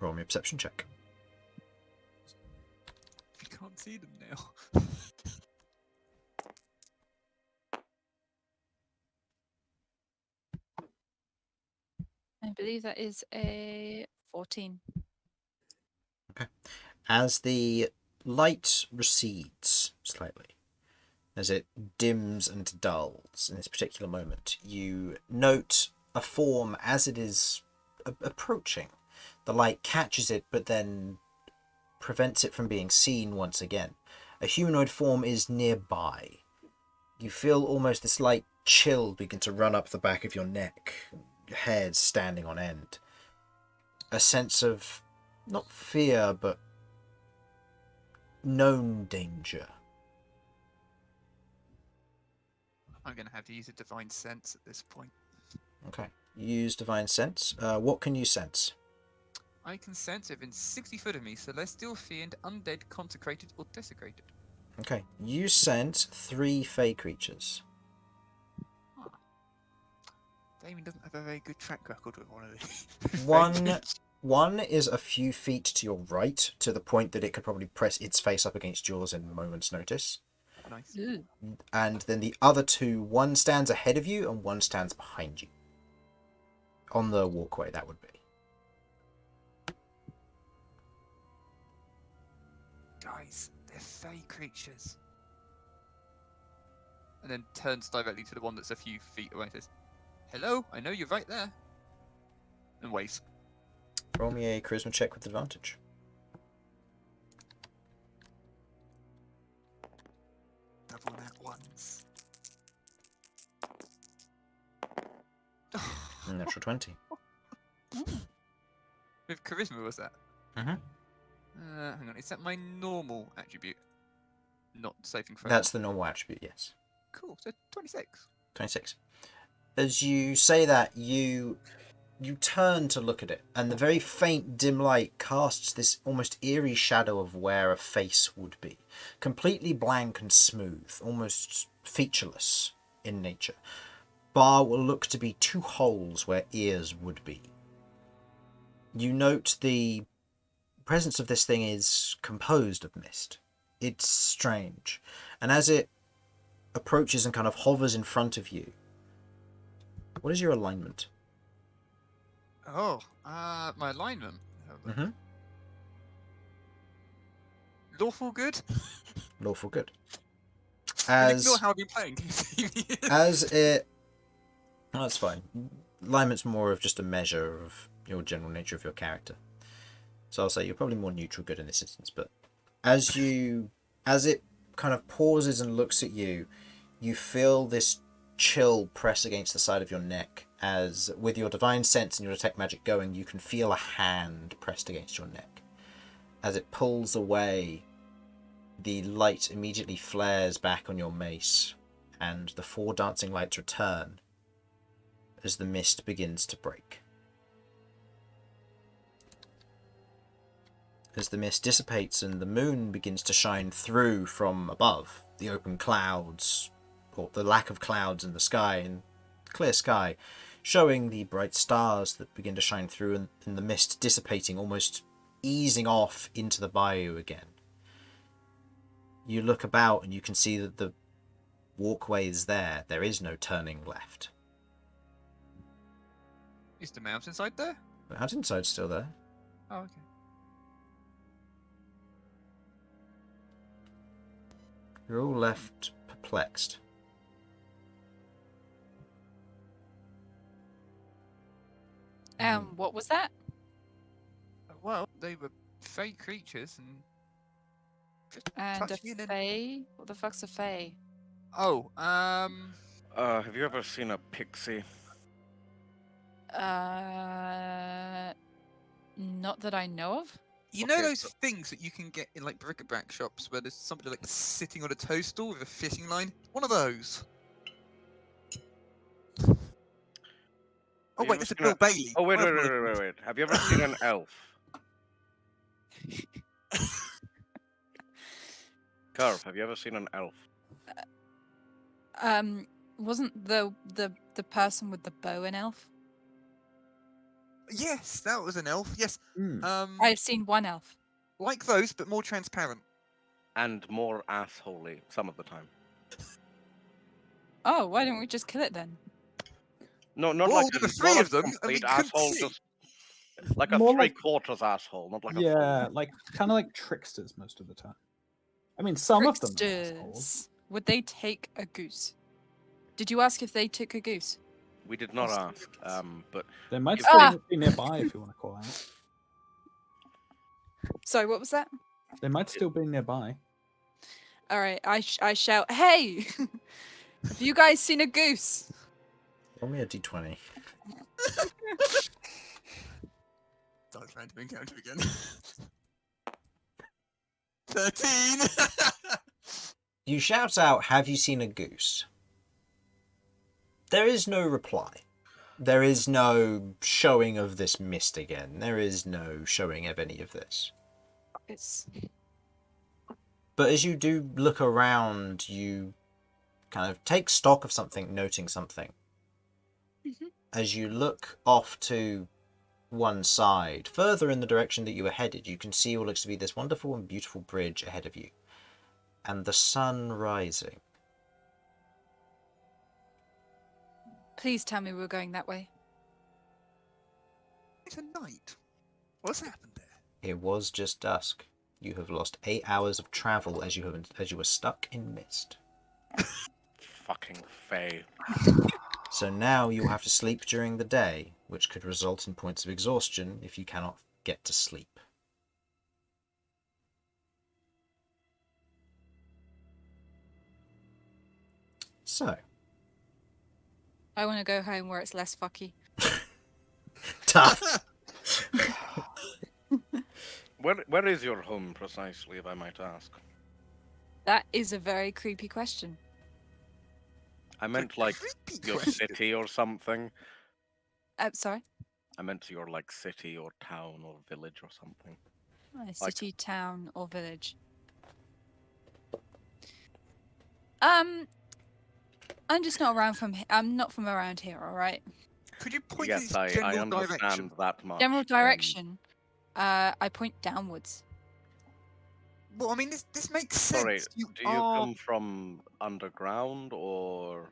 Roll me a perception check. You can't see them now. I believe that is a 14. As the light recedes slightly, as it dims and dulls in this particular moment, you note a form as it is approaching. The light catches it, but then prevents it from being seen once again. A humanoid form is nearby. You feel almost this light chill begin to run up the back of your neck, your hair standing on end. A sense of, not fear, but known danger. I'm going to have to use a divine sense at this point. Okay. Use divine sense. What can you sense? I can sense within 60 foot of me celestial fiend, undead, consecrated, or desecrated. Okay. You sense 3 fey creatures. Damian doesn't have a very good track record with one of these. One is a few feet to your right, to the point that it could probably press its face up against yours in a moment's notice. Nice. Ooh. And then the other 2, one stands ahead of you and one stands behind you. On the walkway, that would be. Guys, they're fey creatures. And then turns directly to the one that's a few feet away and says, "Hello, I know you're right there." And waves. Roll me a charisma check with advantage. Double that once. Natural 20. With charisma, was that? Mhm. Hang on, is that my normal attribute? Not saving throw. That's the normal attribute, yes. Cool, so 26. 26. As you say that, you turn to look at it, and the very faint dim light casts this almost eerie shadow of where a face would be. Completely blank and smooth, almost featureless in nature. Bar will look to be 2 holes where ears would be. You note the presence of this thing is composed of mist. It's strange. And as it approaches and kind of hovers in front of you, what is your alignment? Oh, my alignment. Mm-hmm. Lawful good. Lawful good. And As ignore how I've been playing. as it, oh, that's fine. Alignment's more of just a measure of your general nature of your character. So I'll say you're probably more neutral good in this instance. But as it kind of pauses and looks at you, you feel this chill press against the side of your neck. As with your divine sense and your detect magic going, you can feel a hand pressed against your neck. As it pulls away, the light immediately flares back on your mace, and the 4 dancing lights return as the mist begins to break. As the mist dissipates and the moon begins to shine through from above, the open clouds, or the lack of clouds in the sky, and clear sky, showing the bright stars that begin to shine through, and the mist dissipating, almost easing off into the bayou again. You look about and you can see that the walkway is there. There is no turning left. Is the mountainside there? The mountainside's still there. Oh, okay. You're all left perplexed. What was that? Well, they were fey creatures and just And a touched me and then... fae? What the fuck's a fae? Oh, Have you ever seen a pixie? Not that I know of. you know Okay, those so- things that you can get in like bric-a-brac shops where there's somebody like sitting on a toadstool with a fishing line? One of those. Oh You wait, ever it's a seen Bill Bailey. Oh wait, Whatever wait, they're wait, wait, called. wait. Have you ever seen an elf? Kirv, have you ever seen an elf? Wasn't the person with the bow an elf? Yes, that was an elf. Yes. Hmm. I've seen one elf. Like those, but more transparent. And more assholey some of the time. Oh, why don't we just kill it then? No, not Well, like there were a, 3 not of a them, and we complete couldn't asshole, see. just like a More like- 3/4 asshole, not like a Yeah, full. like kind of like tricksters most of the time. I mean, some of them are assholes. Tricksters. Would they take a goose? Did you ask if they took a goose? We did not Yes. ask, but They might You- still Ah! be nearby if you want to call out. Sorry, what was that? They might still be nearby. All right, I shout, "Hey! Have you guys seen a goose?" Roll me a d20. Starts random encounter again. 13. You shout out, "Have you seen a goose?" There is no reply. There is no showing of this mist again. There is no showing of any of this. It's But as you do look around, you kind of take stock of something, noting something. Mhm. As you look off to one side, further in the direction that you were headed, you can see what looks to be this wonderful and beautiful bridge ahead of you. And the sun rising. Please tell me we're going that way. It's a night. What's happened there? It was just dusk. You have lost 8 hours of travel as you were stuck in mist. fucking Fae. So now you'll have to sleep during the day, which could result in points of exhaustion if you cannot get to sleep. So, I want to go home where it's less fucky. tough. Where is your home precisely, if I might ask? That is a very creepy question. I meant like creepy your question. city or something. Sorry. I meant your like city or town or village or something. City, town, or village. I'm just not around I'm not from around here. All right. Could you point Yes, in I general understand direction? that much. General direction. I point downwards. Well, I mean, this makes Sorry, sense. do you come from underground or?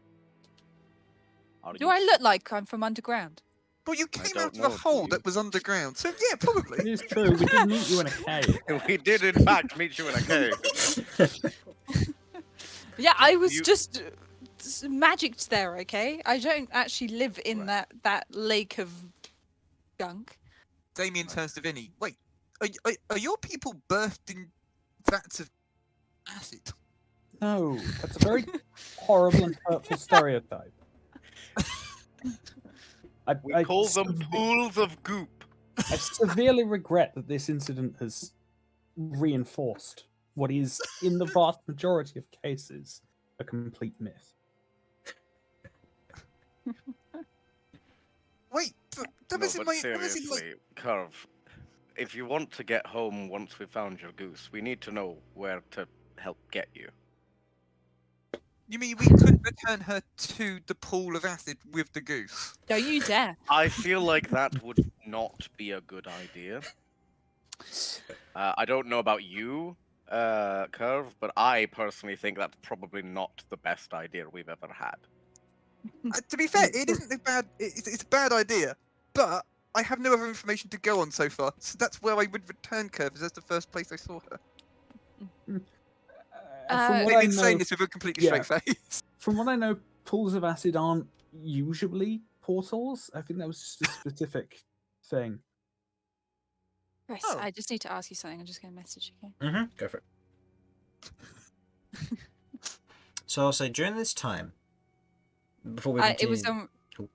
Are Do you I look like I'm from underground? Well, you I came don't out of a know, do hole you? that was underground, so yeah, It probably. is true. We did meet you in a cave. We did in fact meet you in a cave. Yeah, I was You- just magicked there. Okay, I don't actually live in Right. that lake of gunk. Damian turns to Vinny. Wait, are your people birthed in vats of acid? No, that's a very horrible and hurtful stereotype. We call them pools of goop. I severely regret that this incident has reinforced what is, in the vast majority of cases, a complete myth. Wait, that No, was in but my. That was in seriously, Kirv, if you want to get home once we found your goose, we need to know where to help get you. You mean we couldn't return her to the pool of acid with the goose? Don't you dare! I feel like that would not be a good idea. I don't know about you, Kirv, but I personally think that's probably not the best idea we've ever had. To be fair, it isn't a bad. It's a bad idea, but I have no other information to go on so far, so that's where I would return Kirv, as that's the first place I saw her. From what They've I been saying know, this with a completely yeah. straight face. from what I know, pools of acid aren't usually portals. I think that was just a specific thing. Chris, Oh. I just need to ask you something. I'm just going to message you. Mm-hmm. Go for it. So I'll say during this time, before we Okay? continue, It was. Cool.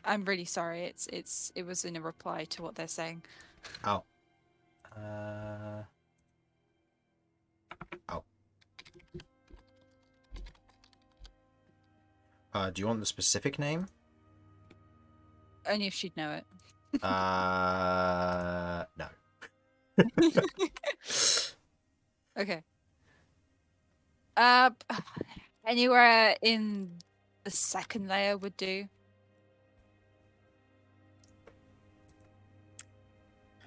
I'm really sorry. It was in a reply to what they're saying. oh. Do you want the specific name? Only if she'd know it. No. Okay. Anywhere in the second layer would do.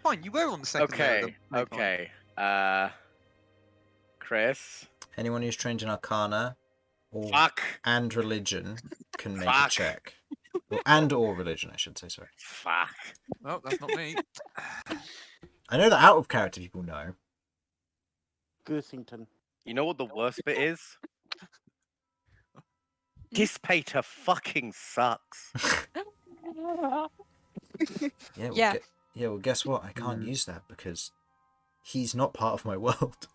Fine, you were on the second layer. Okay, okay. Chris. Anyone who's trained in Arcana or Fuck. and religion can make a Fuck. check. Or religion, I should say. Sorry. Fuck. Well, that's not me. I know that out of character people know. Goosington. You know what the worst bit is? Dissipator fucking sucks. Yeah. Well, Yeah. Well, guess what? I can't use that because he's not part of my world.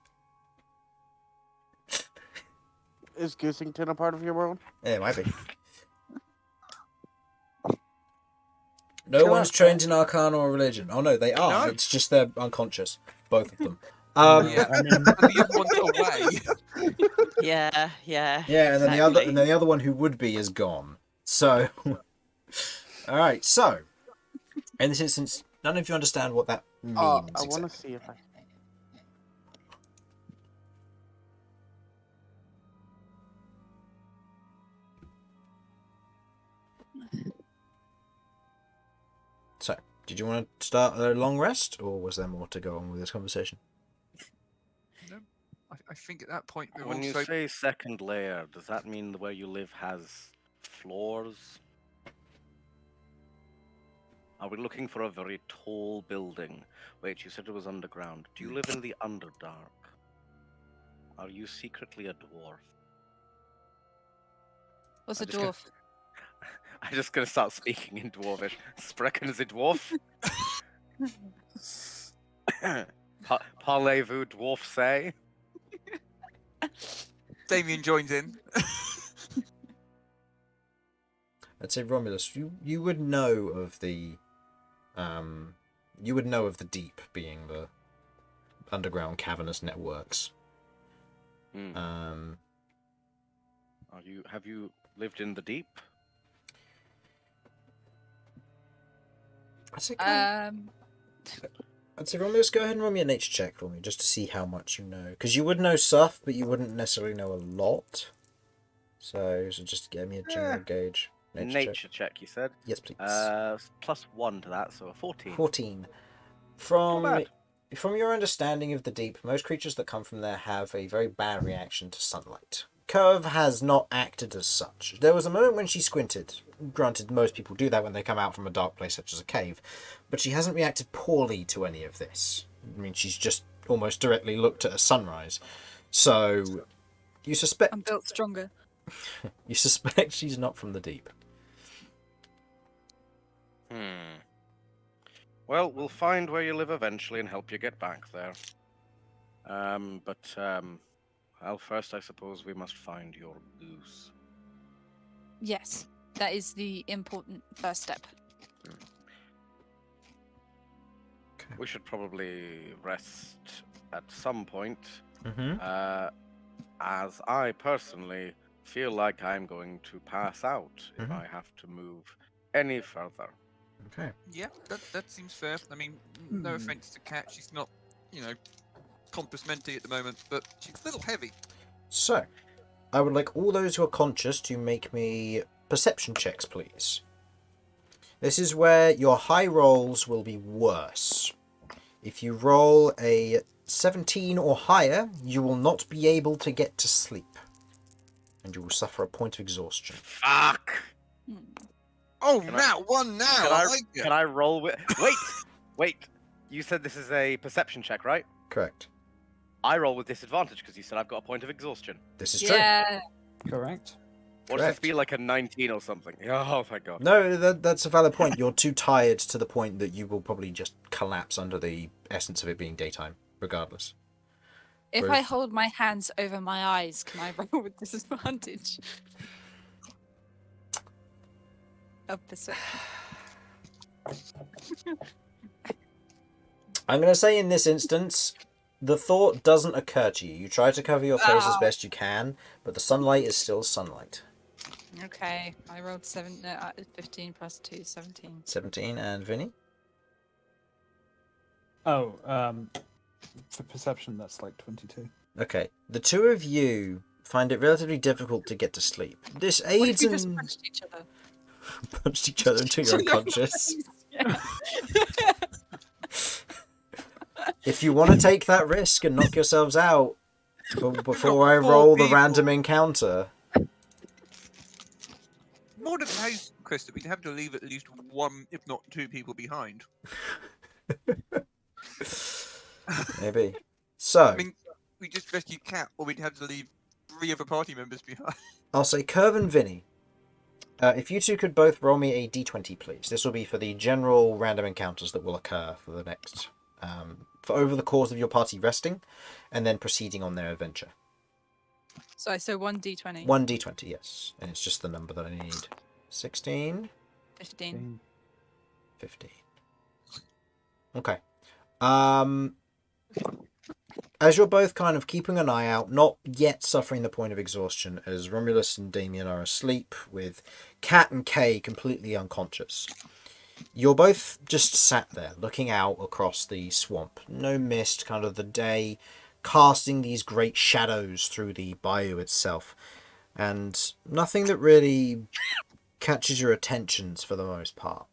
Is Goosington a part of your world? Yeah, it might be. No Sure. one's trained in Arcana or religion. Oh no, they are. No. It's just they're unconscious, both of them. Yeah, I mean, and the other one's away. Yeah. Yeah, and then exactly. the other one who would be is gone. So, all right. So, in this instance, none of you understand what that means. I want exactly. to see if I. So, did you want to start a long rest, or was there more to go on with this conversation? No, I think at that point we're When you also. say second layer, does that mean where you live has floors? Are we looking for a very tall building? Wait, you said it was underground. Do you live in the Underdark? Are you secretly a dwarf? What's I a just got- dwarf? I'm just gonna start speaking in Dwarvish. Sprechen is a dwarf? Parlez-vous dwarf say? Damian joins in. I'd say Romulus, you would know of the deep being the underground cavernous networks. Hmm. Have you lived in the deep? I'd say, Um, Romulus, go ahead and roll me a nature check for me, just to see how much you know. Because you would know stuff, but you wouldn't necessarily know a lot. So just give me a general gauge. Nature check, you said? Yes, please. +1 to that, so a 14. 14. Not From bad. your understanding of the deep, most creatures that come from there have a very bad reaction to sunlight. Kirv has not acted as such. There was a moment when she squinted. Granted, most people do that when they come out from a dark place such as a cave. But she hasn't reacted poorly to any of this. I mean, she's just almost directly looked at a sunrise. So, you suspect... I'm built stronger. You suspect she's not from the deep. Well, we'll find where you live eventually and help you get back there. Well, first I suppose we must find your goose. Yes, that is the important first step. We should probably rest at some point, Mm-hmm. as I personally feel like I'm going to pass out if Mhm. I have to move any further. Okay. Yeah, that seems fair. I mean, no offense to Cat, she's not, compass menti at the moment, but she's a little heavy. So, I would like all those who are conscious to make me perception checks, please. This is where your high rolls will be worse. If you roll a 17 or higher, you will not be able to get to sleep. And you will suffer a point of exhaustion. Fuck! Hmm. Oh, Can I- now one now. Can I roll with... Wait! You said this is a perception check, right? Correct. I roll with disadvantage because you said I've got a point of exhaustion. This is true. Yeah. Correct. What does this Correct. be, like a 19 or something? Oh, thank God. No, that's a valid point. You're too tired to the point that you will probably just collapse under the essence of it being daytime, regardless. If I Whereas- hold my hands over my eyes, can I roll with disadvantage? Of perception. I'm going to say in this instance, the thought doesn't occur to you. You try to cover your face as Ah. best you can, but the sunlight is still sunlight. Okay, I rolled 15 plus 2, 17. 17, and Vinny? Oh, for perception, that's like 22. Okay. The two of you find it relatively difficult to get to sleep. This What if aids we just in... punched each other? punched each other until you're unconscious. Yeah. If you want to take that risk and knock yourselves out before I roll the random encounter... More than case, Chris, that we'd have to leave at least one, if not two people behind. Maybe. So, I mean, we just rescued Cat, or we'd have to leave 3 other party members behind. I'll say Kirv and Vinny. If you two could both roll me a d20, please. This will be for the general random encounters that will occur for the next... for over the course of your party resting, and then proceeding on their adventure. So 1d20. 1d20, yes. And it's just the number that I need. 16, 15. 15. Okay. As you're both kind of keeping an eye out, not yet suffering the point of exhaustion, as Romulus and Damian are asleep, with Cat and Kay completely unconscious. You're both just sat there, looking out across the swamp. No mist, kind of the day, casting these great shadows through the bayou itself. And nothing that really catches your attentions for the most part.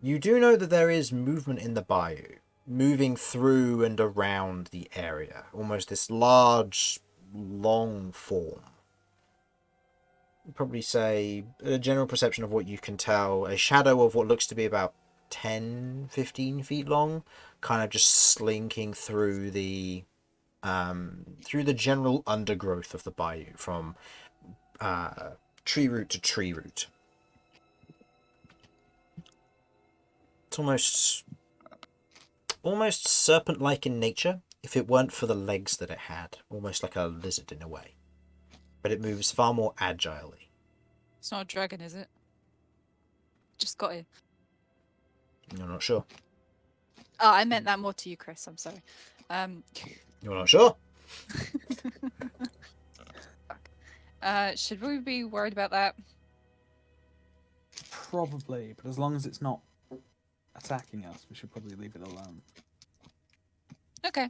You do know that there is movement in the bayou, moving through and around the area. Almost this large, long form. I'd probably say a general perception of what you can tell. A shadow of what looks to be about 10, 15 feet long. Kind of just slinking through the general undergrowth of the bayou. From tree root to tree root. It's almost serpent-like in nature, if it weren't for the legs that it had. Almost like a lizard in a way. But it moves far more agilely. It's not a dragon, is it? Just got it. You're not sure? Oh, I meant that more to you, Chris. I'm sorry. You're not sure? Fuck. Should we be worried about that? Probably, but as long as it's not attacking us, we should probably leave it alone. Okay.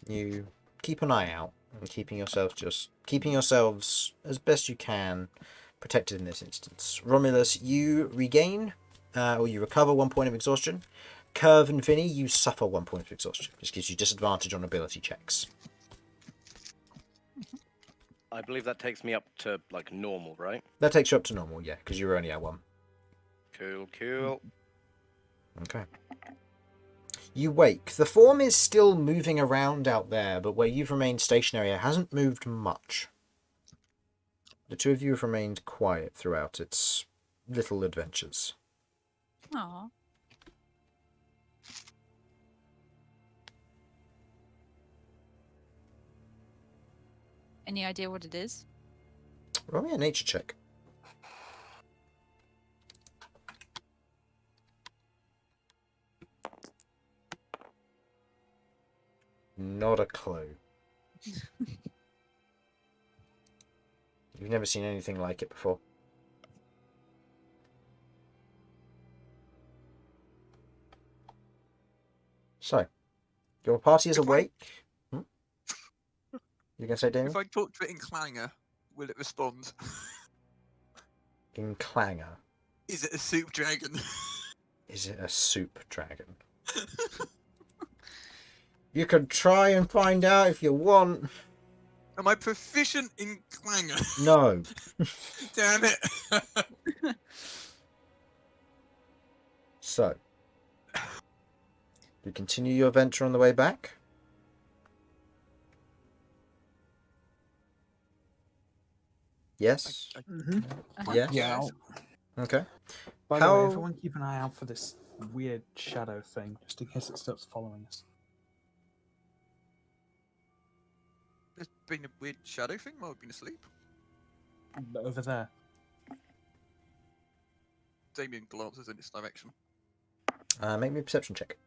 You keep an eye out and keeping yourselves as best you can protected in this instance. Romulus, you regain or you recover 1 point of exhaustion. Kirv and Vinny, you suffer 1 point of exhaustion. This gives you disadvantage on ability checks. I believe that takes me up to like normal, right? That takes you up to normal, yeah, because you were only at 1. Cool. Okay. You wake. The form is still moving around out there, but where you've remained stationary, it hasn't moved much. The two of you have remained quiet throughout its little adventures. Aw. Any idea what it is? Roll me a nature check. Not a clue. You've never seen anything like it before. So, your party is If I- awake. You gonna say, Damian? If I talk to it in clanger, will it respond? In clanger. Is it a soup dragon? Is it a soup dragon? You could try and find out if you want. Am I proficient in clanger? No. Damn it! So, you continue your venture on the way back. Yes. Uh-huh. Yeah. Yeah. Okay. By the way, How- everyone keep an eye out for this weird shadow thing, just in case it stops following us. There's been a weird shadow thing while I've been asleep. Over there. Damian glances in this direction. Make me a perception check.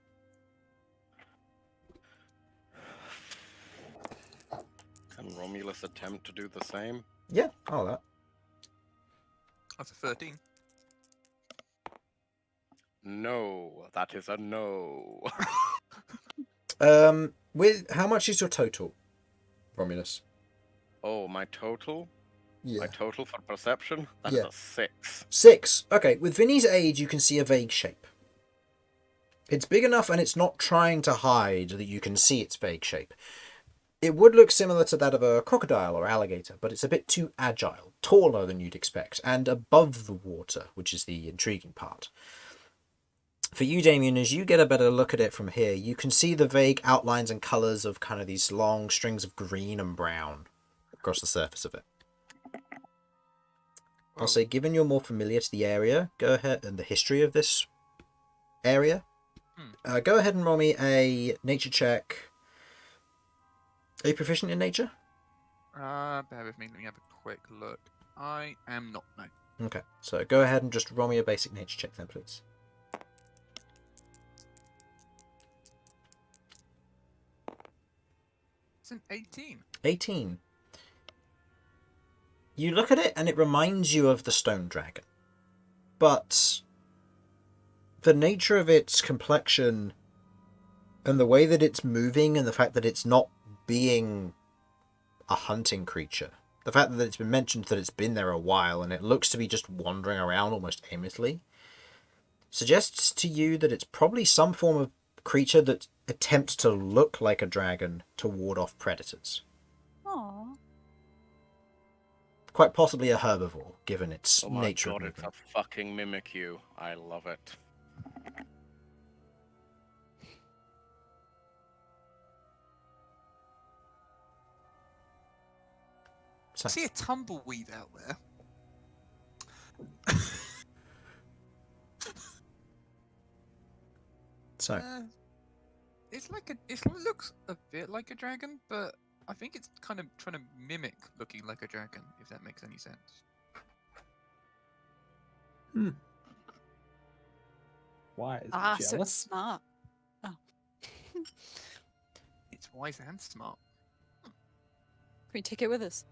Can Romulus attempt to do the same? Yeah, all that. That's a 13. No, that is a no. With how much is your total, Romulus? Oh, my total? Yeah. My total for perception? That is Yeah. a 6. 6. Okay, with Vinny's aid, you can see a vague shape. It's big enough and it's not trying to hide that you can see its vague shape. It would look similar to that of a crocodile or alligator, but it's a bit too agile, taller than you'd expect, and above the water, which is the intriguing part. For you, Damian, as you get a better look at it from here, you can see the vague outlines and colours of kind of these long strings of green and brown across the surface of it. I'll say, given you're more familiar to the area, go ahead, and the history of this area, go ahead and roll me a nature check. Are you proficient in nature? Bear with me, let me have a quick look. I am not, no. Okay, so go ahead and just roll me a basic nature check then, please. It's an 18. 18. You look at it and it reminds you of the stone dragon. But the nature of its complexion and the way that it's moving and the fact that it's not being a hunting creature, the fact that it's been mentioned that it's been there a while and it looks to be just wandering around almost aimlessly, suggests to you that it's probably some form of creature that attempts to look like a dragon to ward off predators. Aww. Quite possibly a herbivore, given its Oh my nature god, of it's movement. a fucking Mimikyu. I love it. So, I see a tumbleweed out there. so It's like a. It looks a bit like a dragon, but I think it's kind of trying to mimic looking like a dragon, if that makes any sense. Why? Is it Ah, so it's jealous? smart. It's wise and smart. Can we take it with us?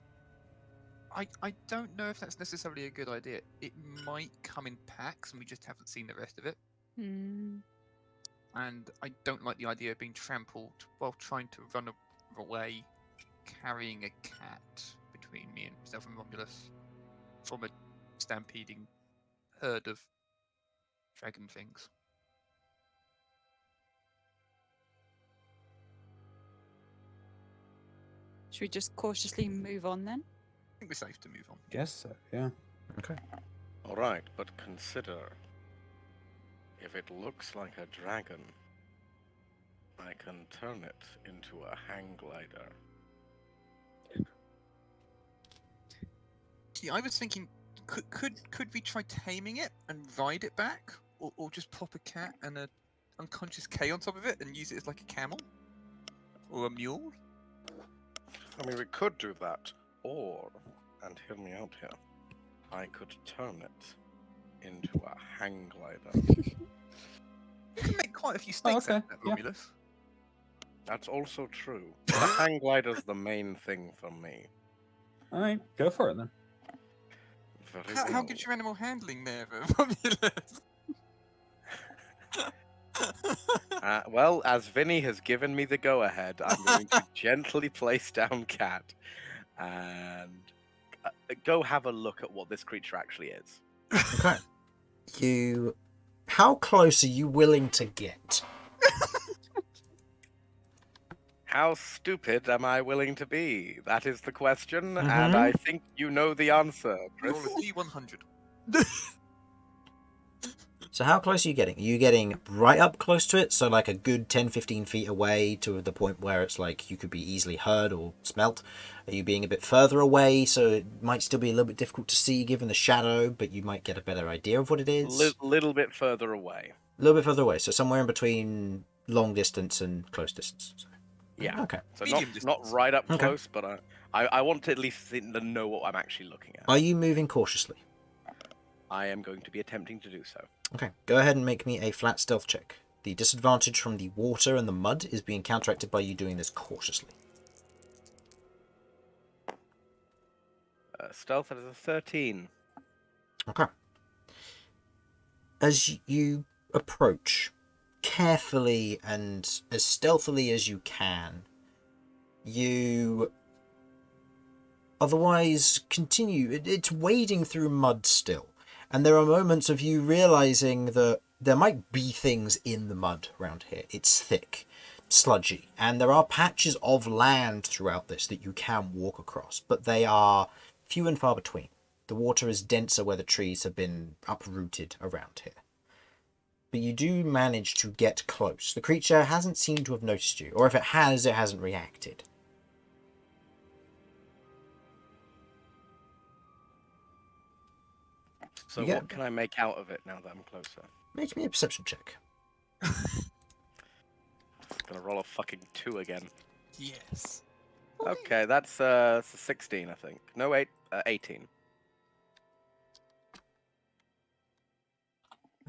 I don't know if that's necessarily a good idea. It might come in packs and we just haven't seen the rest of it. Hmm. And I don't like the idea of being trampled while trying to run away carrying a cat between me and myself and Romulus from a stampeding herd of dragon things. Should we just cautiously move on then? I think we're safe to move on. Guess so, yeah. Okay. All right, but consider if it looks like a dragon, I can turn it into a hang glider. Yeah, I was thinking, could we try taming it and ride it back, or just pop a cat and a unconscious K on top of it and use it as like a camel or a mule? I mean, we could do that, or, and hear me out here, I could turn it into a hang glider. You can make quite a few stakes okay, out of that, yeah. Romulus. That's also true. The hang glider's the main thing for me. Alright, go for it then. Very How well. good's your animal handling there, Romulus? Well, as Vinny has given me the go-ahead, I'm going to gently place down Cat and go have a look at what this creature actually is. Okay. How close are you willing to get? How stupid am I willing to be? That is the question, Mhm. and I think you know the answer, Chris. Roll a D100. So how close are you getting? Are you getting right up close to it? So like a good 10-15 feet away to the point where it's like you could be easily heard or smelt? Are you being a bit further away so it might still be a little bit difficult to see given the shadow, but you might get a better idea of what it is? Little bit further away. A little bit further away. So somewhere in between long distance and close distance. So, Yeah. okay. So Medium not distance. right up Okay. close, but I want to at least know what I'm actually looking at. Are you moving cautiously? I am going to be attempting to do so. Okay, go ahead and make me a flat stealth check. The disadvantage from the water and the mud is being counteracted by you doing this cautiously. Stealth, that is a 13. Okay. As you approach, carefully and as stealthily as you can, you otherwise continue. It's wading through mud still. And there are moments of you realizing that there might be things in the mud around here. It's thick, sludgy, and there are patches of land throughout this that you can walk across, but they are few and far between. The water is denser where the trees have been uprooted around here. But you do manage to get close. The creature hasn't seemed to have noticed you, or if it has, it hasn't reacted. So Yeah. what can I make out of it now that I'm closer? Make me a perception check. Gonna roll a fucking 2 again. Yes. Okay, that's a 16, I think. No, 18.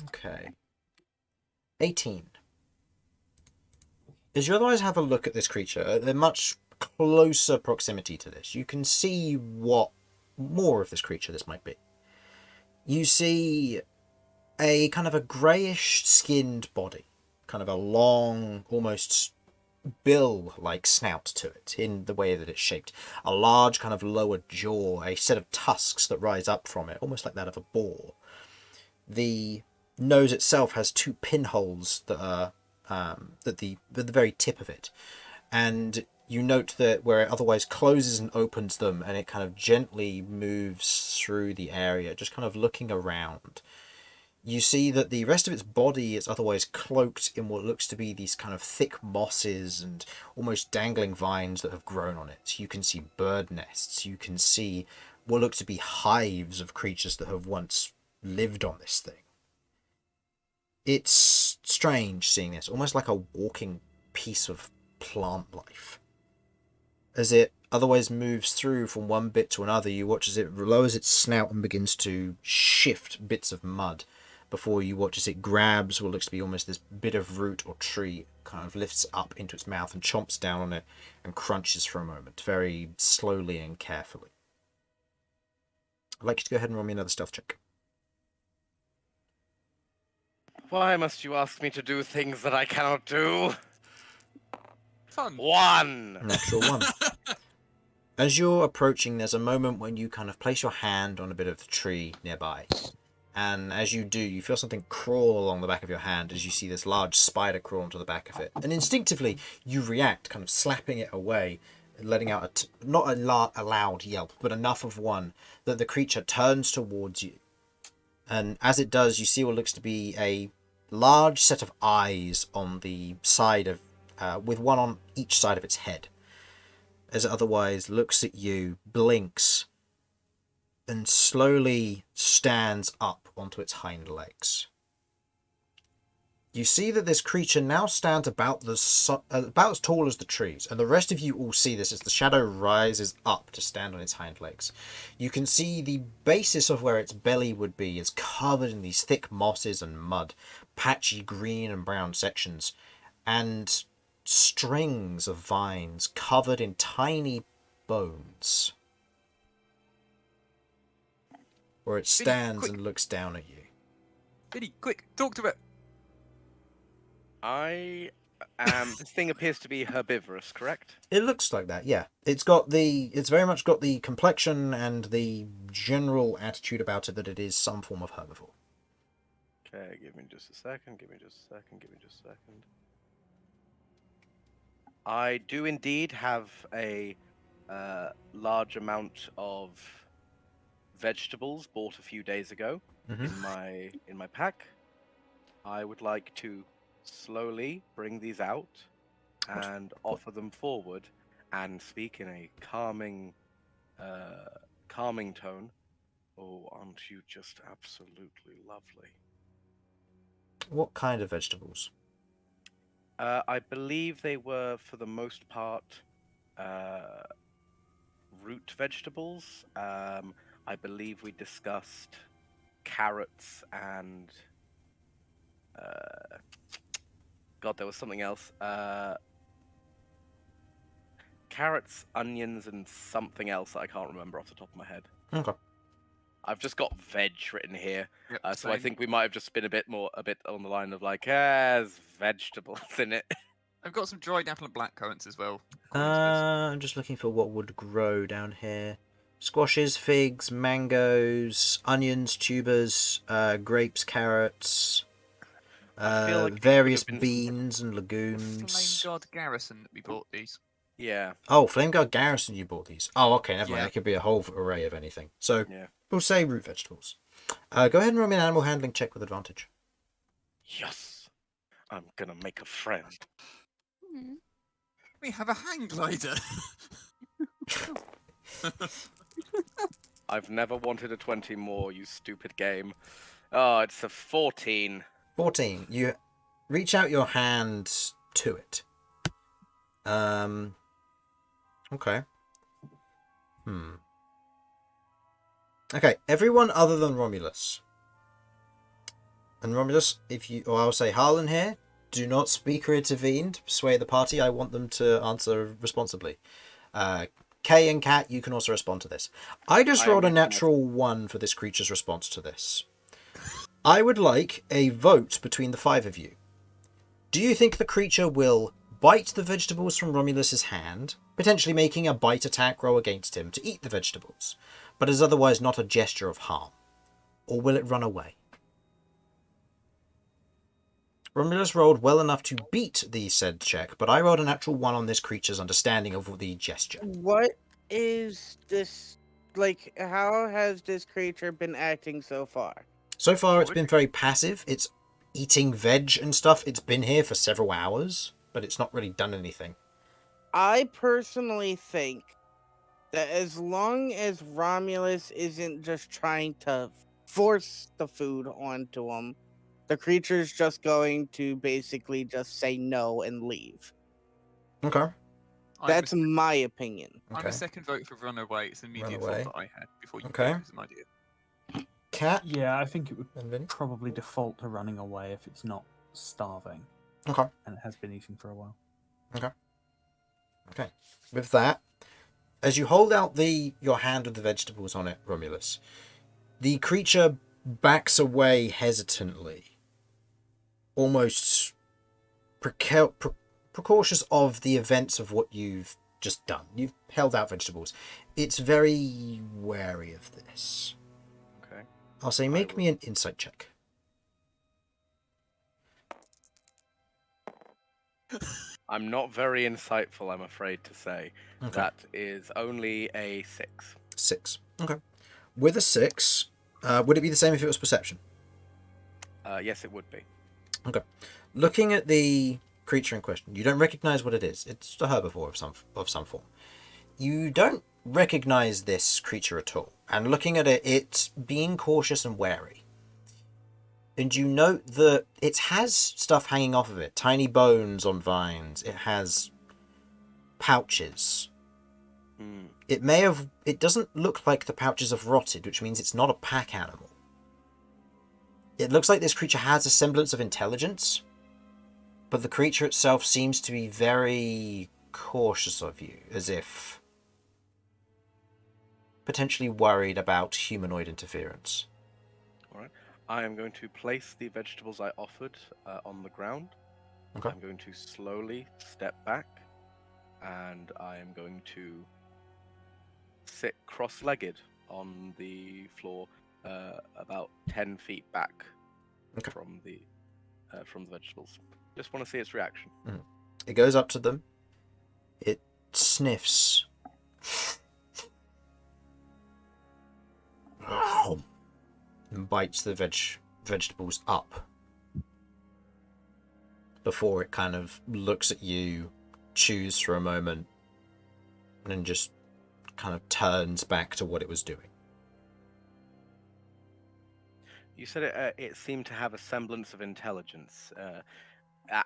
Okay. 18. As you otherwise have a look at this creature, at a much closer proximity to this, you can see what more of this creature this might be. You see a kind of a greyish skinned body, kind of a long, almost bill-like snout to it in the way that it's shaped. A large kind of lower jaw, a set of tusks that rise up from it, almost like that of a boar. The nose itself has 2 pinholes that are at the very tip of it, and you note that where it otherwise closes and opens them, and it kind of gently moves through the area, just kind of looking around. You see that the rest of its body is otherwise cloaked in what looks to be these kind of thick mosses and almost dangling vines that have grown on it. You can see bird nests. You can see what look to be hives of creatures that have once lived on this thing. It's strange seeing this, almost like a walking piece of plant life. As it otherwise moves through from one bit to another, you watch as it lowers its snout and begins to shift bits of mud before you watch as it grabs what looks to be almost this bit of root or tree, kind of lifts up into its mouth and chomps down on it and crunches for a moment, very slowly and carefully. I'd like you to go ahead and roll me another stealth check. Why must you ask me to do things that I cannot do? Fun. 1! Natural 1. As you're approaching, there's a moment when you kind of place your hand on a bit of the tree nearby. And as you do, you feel something crawl along the back of your hand as you see this large spider crawl onto the back of it. And instinctively, you react, kind of slapping it away, letting out not a loud yelp, but enough of one that the creature turns towards you. And as it does, you see what looks to be a large set of eyes on the side of, with one on each side of its head. As it otherwise looks at you, blinks, and slowly stands up onto its hind legs. You see that this creature now stands about as tall as the trees, and the rest of you all see this as the shadow rises up to stand on its hind legs. You can see the basis of where its belly would be is covered in these thick mosses and mud, patchy green and brown sections, and strings of vines covered in tiny bones. Where it Vinny, stands quick. and looks down at you. Vinny, quick, talk to it. This thing appears to be herbivorous, correct? It looks like that, yeah. It's very much got the complexion and the general attitude about it that it is some form of herbivore. Okay, give me just a second. I do indeed have a large amount of vegetables bought a few days ago in my pack. I would like to slowly bring these out and offer them forward and speak in a calming tone. Oh, aren't you just absolutely lovely? What kind of vegetables? I believe they were, for the most part, root vegetables. I believe we discussed carrots and... God, there was something else. Carrots, onions, and something else that I can't remember off the top of my head. Okay. I've just got veg written here, Yep, so I same. think we might have just been a bit on the line of like, there's vegetables in it. I've got some dried apple and blackcurrants as well. I'm just looking for what would grow down here. Squashes, figs, mangoes, onions, tubers, grapes, carrots, I feel like it would various have been some- beans and Flame legumes. Guard Garrison that we bought these. Yeah. Oh, Flame Guard Garrison, you bought these. Oh, okay, never mind. Yeah. There could be a whole array of anything. So, Yeah. we'll say root vegetables. Go ahead and roll me an animal handling check with advantage. Yes. I'm gonna make a friend. We have a hang glider. I've never wanted a 20 more, you stupid game. Oh, it's a 14. 14. You reach out your hand to it. Okay. Okay, everyone other than Romulus. And Romulus, I'll say Harlan here, do not speak or intervene to persuade the party. I want them to answer responsibly. Kay and Kat, you can also respond to this. I just rolled a natural 1 for this creature's response to this. I would like a vote between the 5 of you. Do you think the creature will bite the vegetables from Romulus's hand, potentially making a bite attack roll against him to eat the vegetables, but is otherwise not a gesture of harm? Or will it run away? Romulus rolled well enough to beat the said check, but I rolled a natural 1 on this creature's understanding of the gesture. What is this, like, how has this creature been acting so far? So far, it's been very passive. It's eating veg and stuff. It's been here for several hours, but it's not really done anything. I personally think that as long as Romulus isn't just trying to force the food onto him, the creature's just going to basically just say no and leave. Okay. That's my opinion. I'm Okay. a second vote for run away. It's an immediate Run away. thought that I had before you Okay. gave us an idea. Cat Yeah, I think it would and Vinny. probably default to running away if it's not starving, Okay. and it has been eating for a while. Okay. With that, as you hold out your hand with the vegetables on it, Romulus, the creature backs away hesitantly, almost precautious of the events of what you've just done. You've held out vegetables. It's very wary of this. Okay. I'll say make me an insight check. I'm not very insightful, I'm afraid to say. Okay. That is only a 6. 6. Okay. With a 6, would it be the same if it was perception? Yes, it would be. Okay. Looking at the creature in question, you don't recognize what it is. It's a herbivore of some form. You don't recognize this creature at all. And looking at it, it's being cautious and wary. And you note that it has stuff hanging off of it. Tiny bones on vines. It has pouches. It doesn't look like the pouches have rotted, which means it's not a pack animal. It looks like this creature has a semblance of intelligence, but the creature itself seems to be very cautious of you, as if potentially worried about humanoid interference. Alright. I am going to place the vegetables I offered on the ground. Okay. I'm going to slowly step back, and I am going to sit cross-legged on the floor, about 10 feet back from the vegetables. Just want to see its reaction. It goes up to them. It sniffs. And bites the vegetables up before it kind of looks at you, chews for a moment, and then just kind of turns back to what it was doing. You said it seemed to have a semblance of intelligence.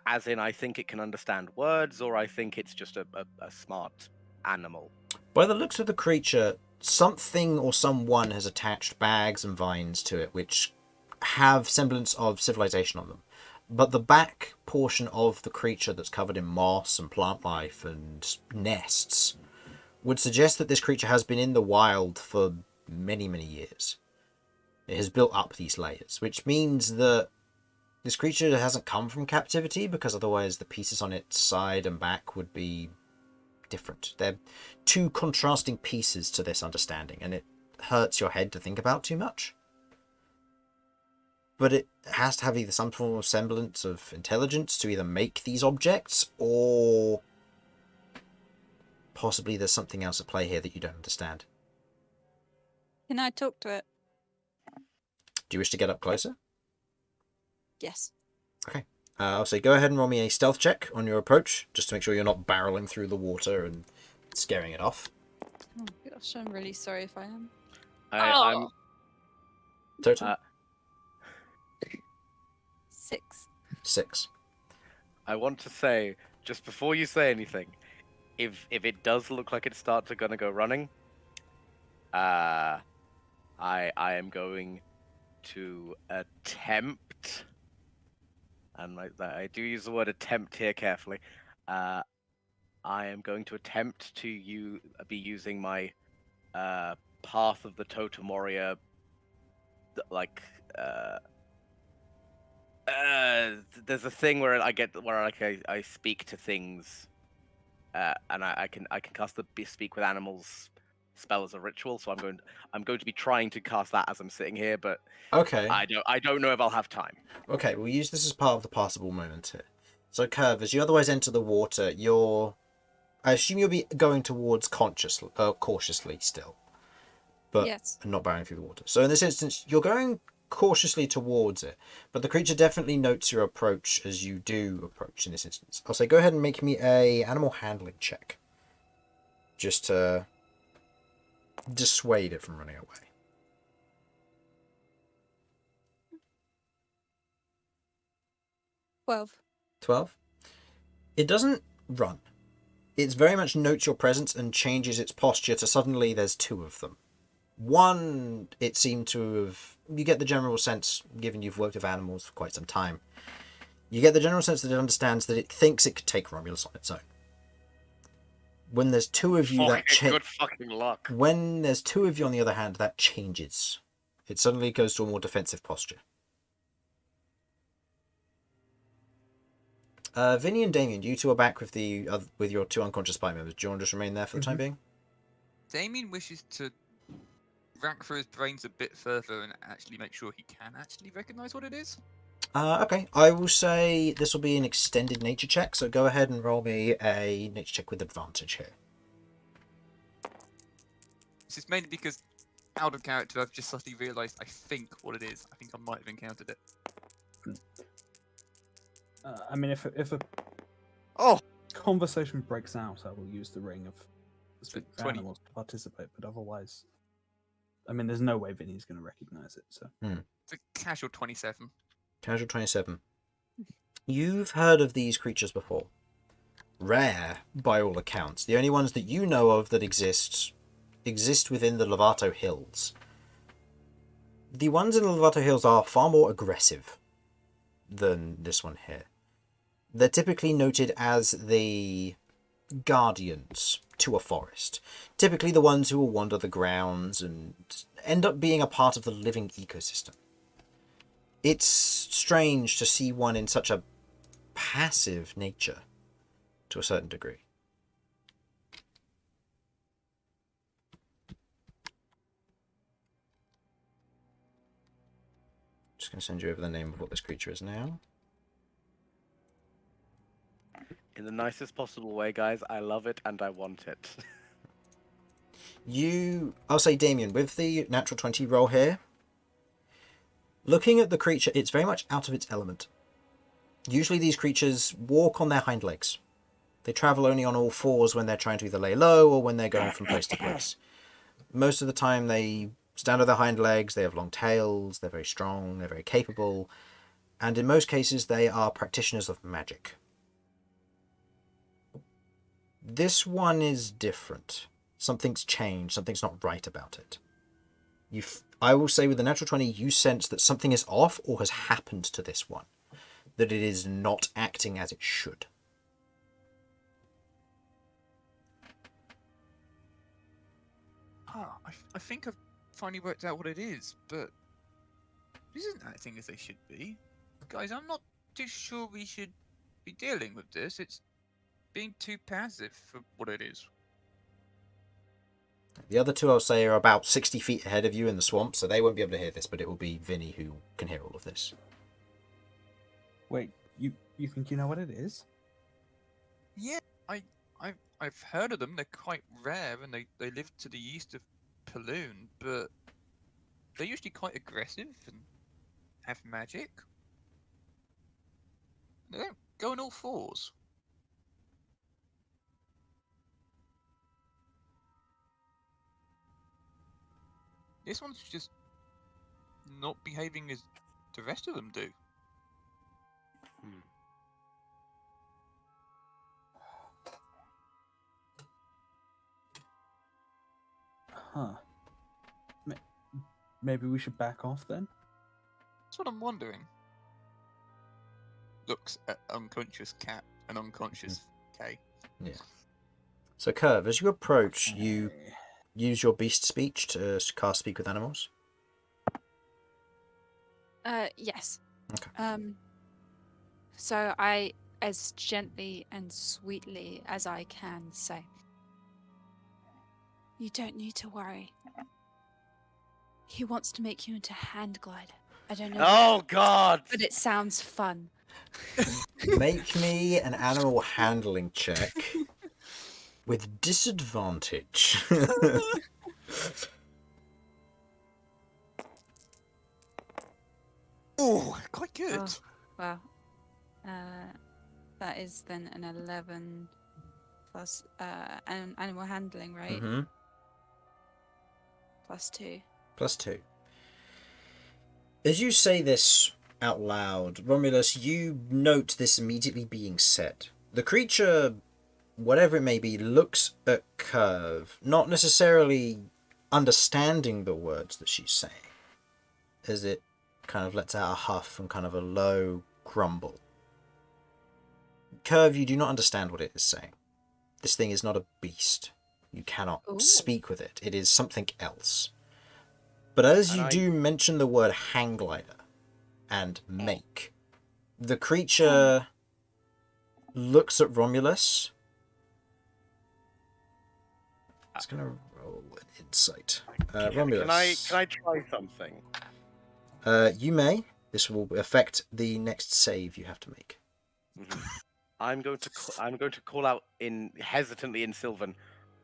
As in, I think it can understand words, or I think it's just a smart animal. By the looks of the creature, something or someone has attached bags and vines to it which have semblance of civilization on them. But the back portion of the creature that's covered in moss and plant life and nests would suggest that this creature has been in the wild for many, many years. It has built up these layers, which means that this creature hasn't come from captivity, because otherwise the pieces on its side and back would be different. They're two contrasting pieces to this understanding, and it hurts your head to think about too much. But it has to have either some form of semblance of intelligence to either make these objects, or possibly there's something else at play here that you don't understand. Can I talk to it? Do you wish to get up closer? Yes. Okay. I'll say go ahead and roll me a stealth check on your approach, just to make sure you're not barreling through the water and scaring it off. Oh gosh, I'm really sorry if I am. I'm Total? 6. 6. I want to say, just before you say anything, if it does look like it's gonna go running, I am going to attempt, and I do use the word attempt here carefully. I am going to attempt to be using my Path of the Totem Warrior, there's a thing where I speak to things, and I can cast the speak with animals spell as a ritual. So I'm going to be trying to cast that as I'm sitting here, but Okay. I don't know if I'll have time. Okay, we'll use this as part of the passable moment here. So, Kirv, as you otherwise enter the water, I assume you'll be going towards cautiously still, but Yes. not barreling through the water. So in this instance, you're going cautiously towards it, but the creature definitely notes your approach as you do approach in this instance. I'll say go ahead and make me a animal handling check, just to dissuade it from running away. 12. 12. It doesn't run. It very much notes your presence and changes its posture to suddenly there's two of them. One, it seemed to have... You get the general sense, given you've worked with animals for quite some time, you get the general sense that it understands that it thinks it could take Romulus on its own. When there's two of you, Good fucking luck. When there's two of you, on the other hand, that changes. It suddenly goes to a more defensive posture. Vinny and Damian, you two are back with with your two unconscious party members. Do you want to just remain there for the time being? Damian wishes to rack through his brains a bit further and actually make sure he can actually recognise what it is. Okay, I will say this will be an extended nature check, so go ahead and roll me a nature check with advantage here. This is mainly because, out of character, I've just suddenly realised I think what it is. I think I might have encountered it. I mean, if a conversation breaks out, I will use the ring of speak for 20. animals to participate. But otherwise, I mean, there's no way Vinny's going to recognise it. So It's a casual 27. Casual 27. You've heard of these creatures before. Rare, by all accounts. The only ones that you know of that exist within the Lovato Hills. The ones in the Lovato Hills are far more aggressive than this one here. They're typically noted as the guardians to a forest. Typically the ones who will wander the grounds and end up being a part of the living ecosystem. It's strange to see one in such a passive nature, to a certain degree. Just going to send you over the name of what this creature is now. In the nicest possible way, guys. I love it and I want it. I'll say Damian, with the natural 20 roll here, looking at the creature, it's very much out of its element. Usually these creatures walk on their hind legs. They travel only on all fours when they're trying to either lay low or when they're going from place to place. Most of the time they stand on their hind legs, they have long tails, they're very strong, they're very capable, and in most cases they are practitioners of magic. This one is different. Something's changed, something's not right about it. I will say with the natural 20, you sense that something is off or has happened to this one. That it is not acting as it should. I think I've finally worked out what it is, but it isn't acting as they should be. Guys, I'm not too sure we should be dealing with this. It's being too passive for what it is. The other two, I'll say, are about 60 feet ahead of you in the swamp, so they won't be able to hear this, but it will be Vinny who can hear all of this. wait, you think you know what it is? Yeah, I've heard of them. They're quite rare, and they live to the east of Paloon, but they're usually quite aggressive and have magic. They don't go on all fours. This one's just not behaving as the rest of them do. Huh. Maybe we should back off then? That's what I'm wondering. Looks at unconscious Cat and unconscious K. Yeah. So, Kirv, as you approach, you use your beast speech to cast Speak with Animals? Yes. Okay. So I, as gently and sweetly as I can, say, you don't need to worry. He wants to make you into a hand glider. I don't know. Oh, God! But it sounds fun. Make me an animal handling check with disadvantage. Oh, quite good. Oh, wow. That is then an 11 plus animal handling, right? Mm-hmm. Plus 2. Plus 2. As you say this out loud, Romulus, you note this immediately being said. The creature, whatever it may be, looks at Kirv, not necessarily understanding the words that she's saying as it kind of lets out a huff and kind of a low grumble. Kirv, you do not understand what it is saying. This thing is not a beast. You cannot Ooh. speak with it. It is something else. But as And you I- do mention the word hang glider and make, the creature looks at Romulus. It's going to roll an insight. Romulus. Can I try something? You may. This will affect the next save you have to make. Mhm. I'm going to call out hesitantly in Sylvan.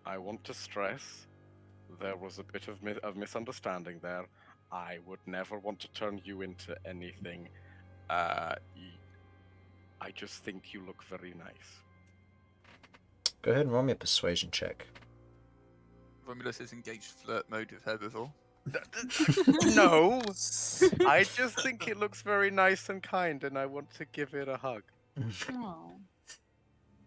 I want to stress there was a bit of misunderstanding there. I would never want to turn you into anything. I just think you look very nice. Go ahead and roll me a persuasion check. Romulus has engaged flirt mode with her before. No, I just think it looks very nice and kind, and I want to give it a hug. Oh.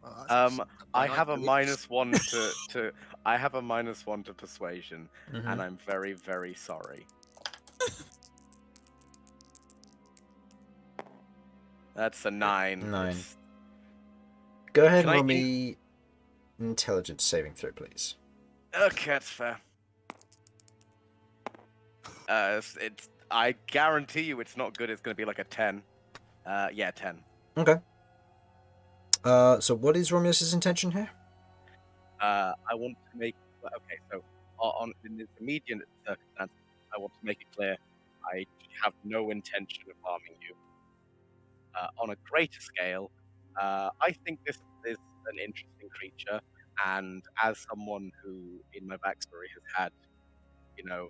Well, that's I quite have a nice. -1 to I have a -1 to persuasion, Mhm. and I'm very, very sorry. That's a 9. 9. It's- Go ahead and Can I roll me intelligence saving throw, please. Okay, that's fair. It's. I guarantee you, it's not good. It's going to be like a 10. Yeah, 10. Okay. So what is Romulus's intention here? I want to make. Okay, so in this immediate circumstance, I want to make it clear I have no intention of harming you. On a greater scale, I think this is an interesting creature, and as someone who, in my backstory, has had, a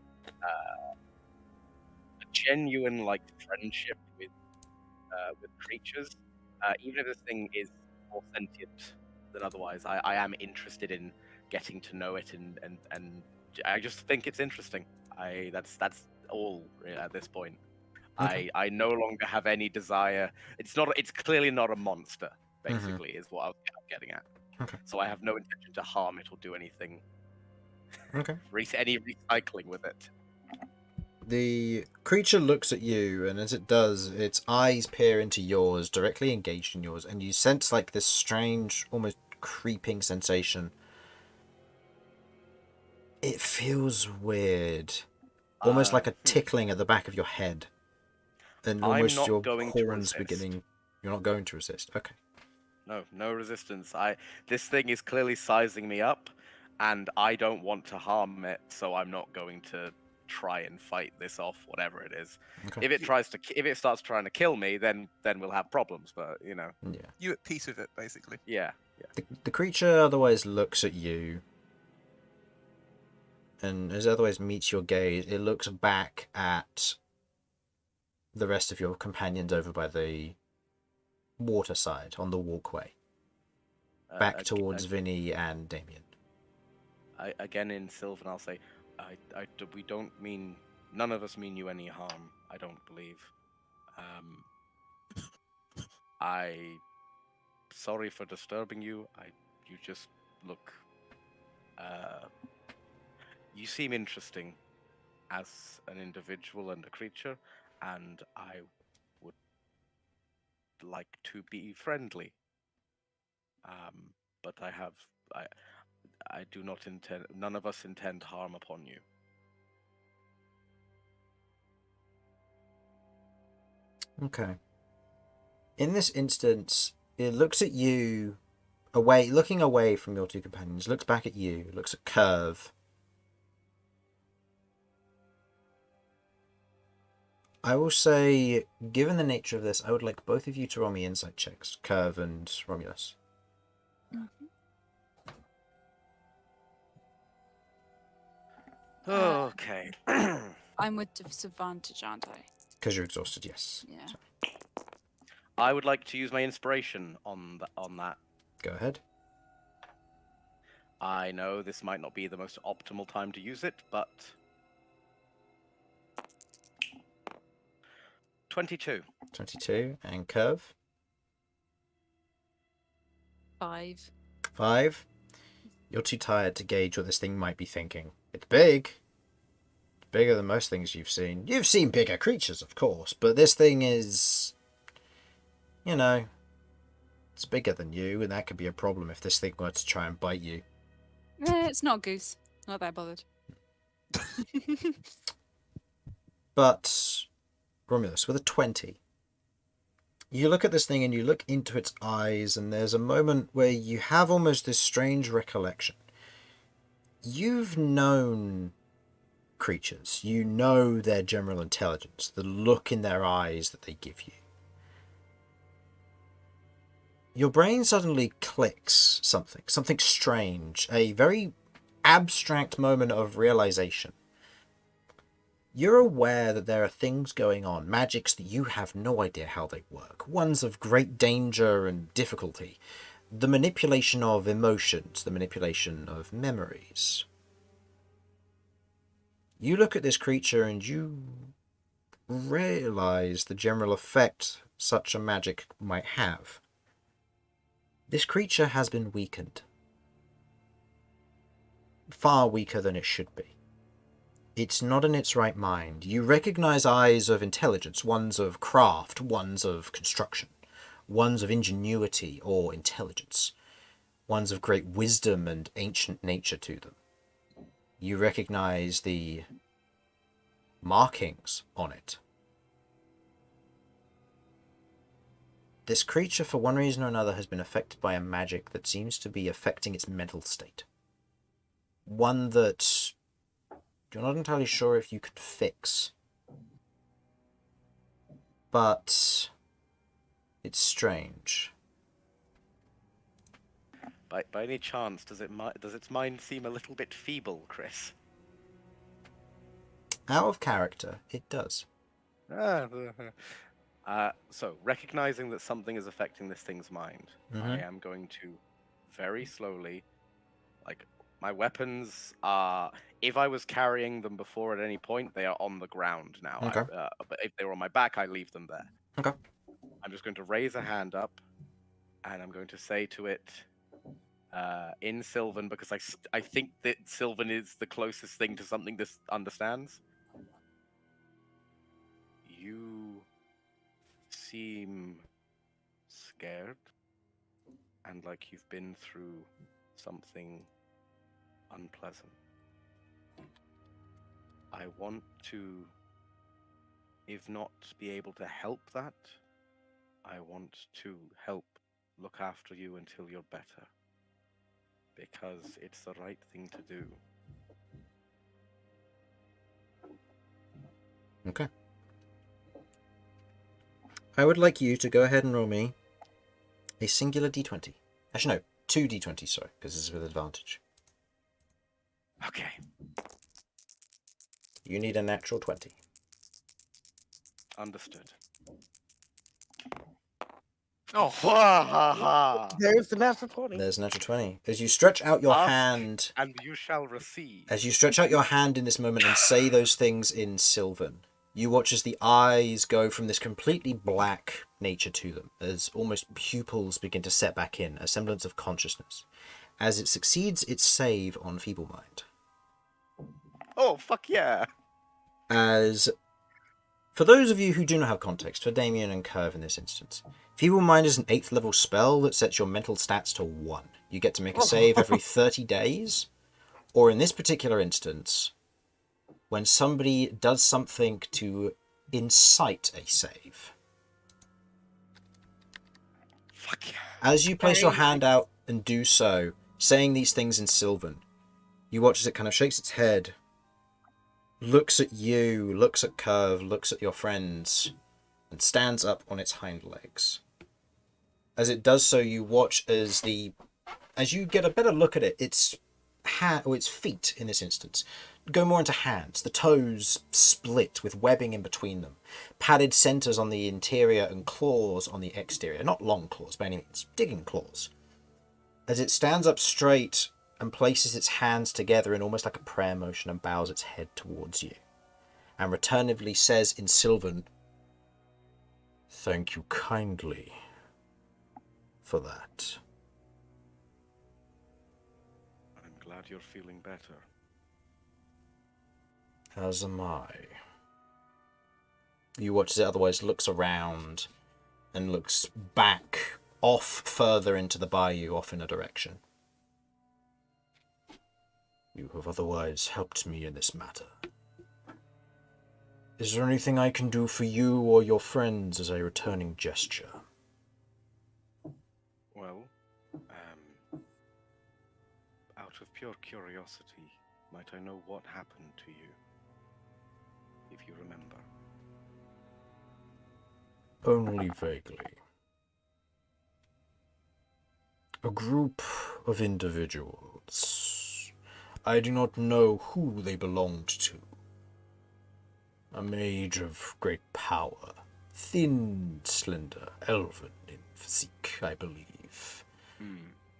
genuine friendship with creatures, even if this thing is more sentient than otherwise, I am interested in getting to know it, and I just think it's interesting. That's all at this point. Okay. I no longer have any desire. It's clearly not a monster, basically, is what I'm getting at. Okay. So I have no intention to harm it or do anything. Okay. Any recycling with it. The creature looks at you, and as it does, its eyes peer into yours, directly engaged in yours, and you sense this strange, almost creeping sensation. It feels weird. Almost like a tickling at the back of your head. And I'm almost not your going to horns resist. beginning... You're not going to resist. Okay. No resistance. This thing is clearly sizing me up, and I don't want to harm it, so I'm not going to try and fight this off, whatever it is. Okay. If it starts trying to kill me, then we'll have problems. But Yeah. You at peace with it, basically. yeah. The creature otherwise looks at you, and as it otherwise meets your gaze, it looks back at the rest of your companions over by the water side on the walkway, back towards Vinny and Damian. Again in Sylvan, I'll say, we don't mean, none of us mean you any harm. I don't believe. Sorry for disturbing you. You just look. You seem interesting as an individual and a creature, and I would like to be friendly. But I do not intend. None of us intend harm upon you. Okay. In this instance, it looks at you, looking away from your two companions, looks back at you, looks at Kirv. I will say, given the nature of this, I would like both of you to roll me insight checks, Kirv and Romulus. Okay. I'm with disadvantage, aren't I? Because you're exhausted, yes. Yeah. So, I would like to use my inspiration on that. go ahead. I know this might not be the most optimal time to use it, but 22. 22. And Kirv? 5. 5. You're too tired to gauge what this thing might be thinking. It's big. bigger than most things you've seen. You've seen bigger creatures, of course, but this thing is, you know, it's bigger than you, and that could be a problem if this thing were to try and bite you. It's not a goose. Not that bothered. But, Romulus, with a 20, you look at this thing and you look into its eyes, and there's a moment where you have almost this strange recollection. You've known creatures. You know their general intelligence, the look in their eyes that they give you. Your brain suddenly clicks something strange, a very abstract moment of realization. You're aware that there are things going on, magics that you have no idea how they work, ones of great danger and difficulty, the manipulation of emotions, the manipulation of memories. You look at this creature and you realize the general effect such a magic might have. This creature has been weakened. Far weaker than it should be. It's not in its right mind. You recognize eyes of intelligence, ones of craft, ones of construction, ones of ingenuity or intelligence, ones of great wisdom and ancient nature to them. You recognize the markings on it. This creature, for one reason or another, has been affected by a magic that seems to be affecting its mental state. One that you're not entirely sure if you could fix. But it's strange. By any chance, does its mind seem a little bit feeble, Chris? Out of character, it does. So, recognizing that something is affecting this thing's mind, I am going to very slowly, like, my weapons are, if I was carrying them before at any point, they are on the ground now. Okay. But if they were on my back, I leave them there. Okay. I'm just going to raise a hand up, and I'm going to say to it, in Sylvan, because I think that Sylvan is the closest thing to something this understands. You seem scared and like you've been through something unpleasant. I want to, if not be able to help that, I want to help look after you until you're better. Because it's the right thing to do. Okay. I would like you to go ahead and roll me a singular d20. Actually, no, 2 d20, sorry, because this is with advantage. Okay. You need a natural 20. Understood. Oh, There's the natural 20. There's a natural 20. As you stretch out your Ask, hand... and you shall receive. As you stretch out your hand in this moment and say those things in Sylvan, you watch as the eyes go from this completely black nature to them, as almost pupils begin to set back in, a semblance of consciousness, as it succeeds its save on Feeble Mind. Oh, fuck yeah! As, for those of you who do not have context, for Damian and Kirv in this instance, Feeble Mind is an 8th level spell that sets your mental stats to 1. You get to make a save every 30 days, or in this particular instance, when somebody does something to incite a save. Fuck yeah. As you place your Very hand out and do so, saying these things in Sylvan, you watch as it kind of shakes its head, looks at you, looks at Kirv, looks at your friends, and stands up on its hind legs. As it does so, you watch as you get a better look at it, its feet in this instance go more into hands. The toes split with webbing in between them, padded centers on the interior and claws on the exterior. Not long claws by any means, digging claws. As it stands up straight and places its hands together in almost like a prayer motion and bows its head towards you, and returnatively says in Sylvan, "Thank you kindly for that." I'm glad you're feeling better. As am I. You watch as it otherwise looks around and looks back, off further into the bayou, off in a direction. You have otherwise helped me in this matter. Is there anything I can do for you or your friends as a returning gesture? Well, out of pure curiosity, might I know what happened to you? If you remember. Only vaguely. A group of individuals. I do not know who they belonged to. A mage of great power. Thin, slender, elven in physique, I believe.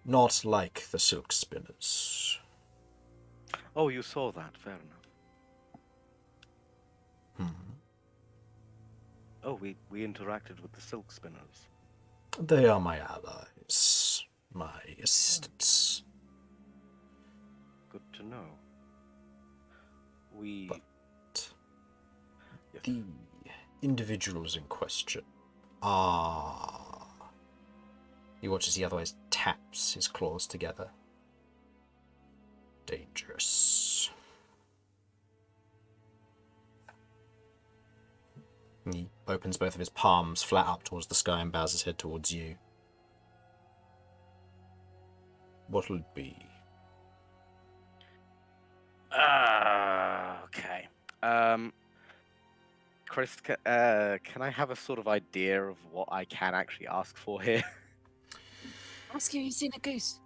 Not like the silk spinners. Oh, you saw that. Fair enough. Oh, we interacted with the silk spinners. They are my allies. My assistants. Good to know. We... But the individuals in question are... You watch as he otherwise taps his claws together. Dangerous. He opens both of his palms flat up towards the sky and bows his head towards you. What'll it be? Okay. Chris, can I have a sort of idea of what I can actually ask for here? Ask you, you seen a goose?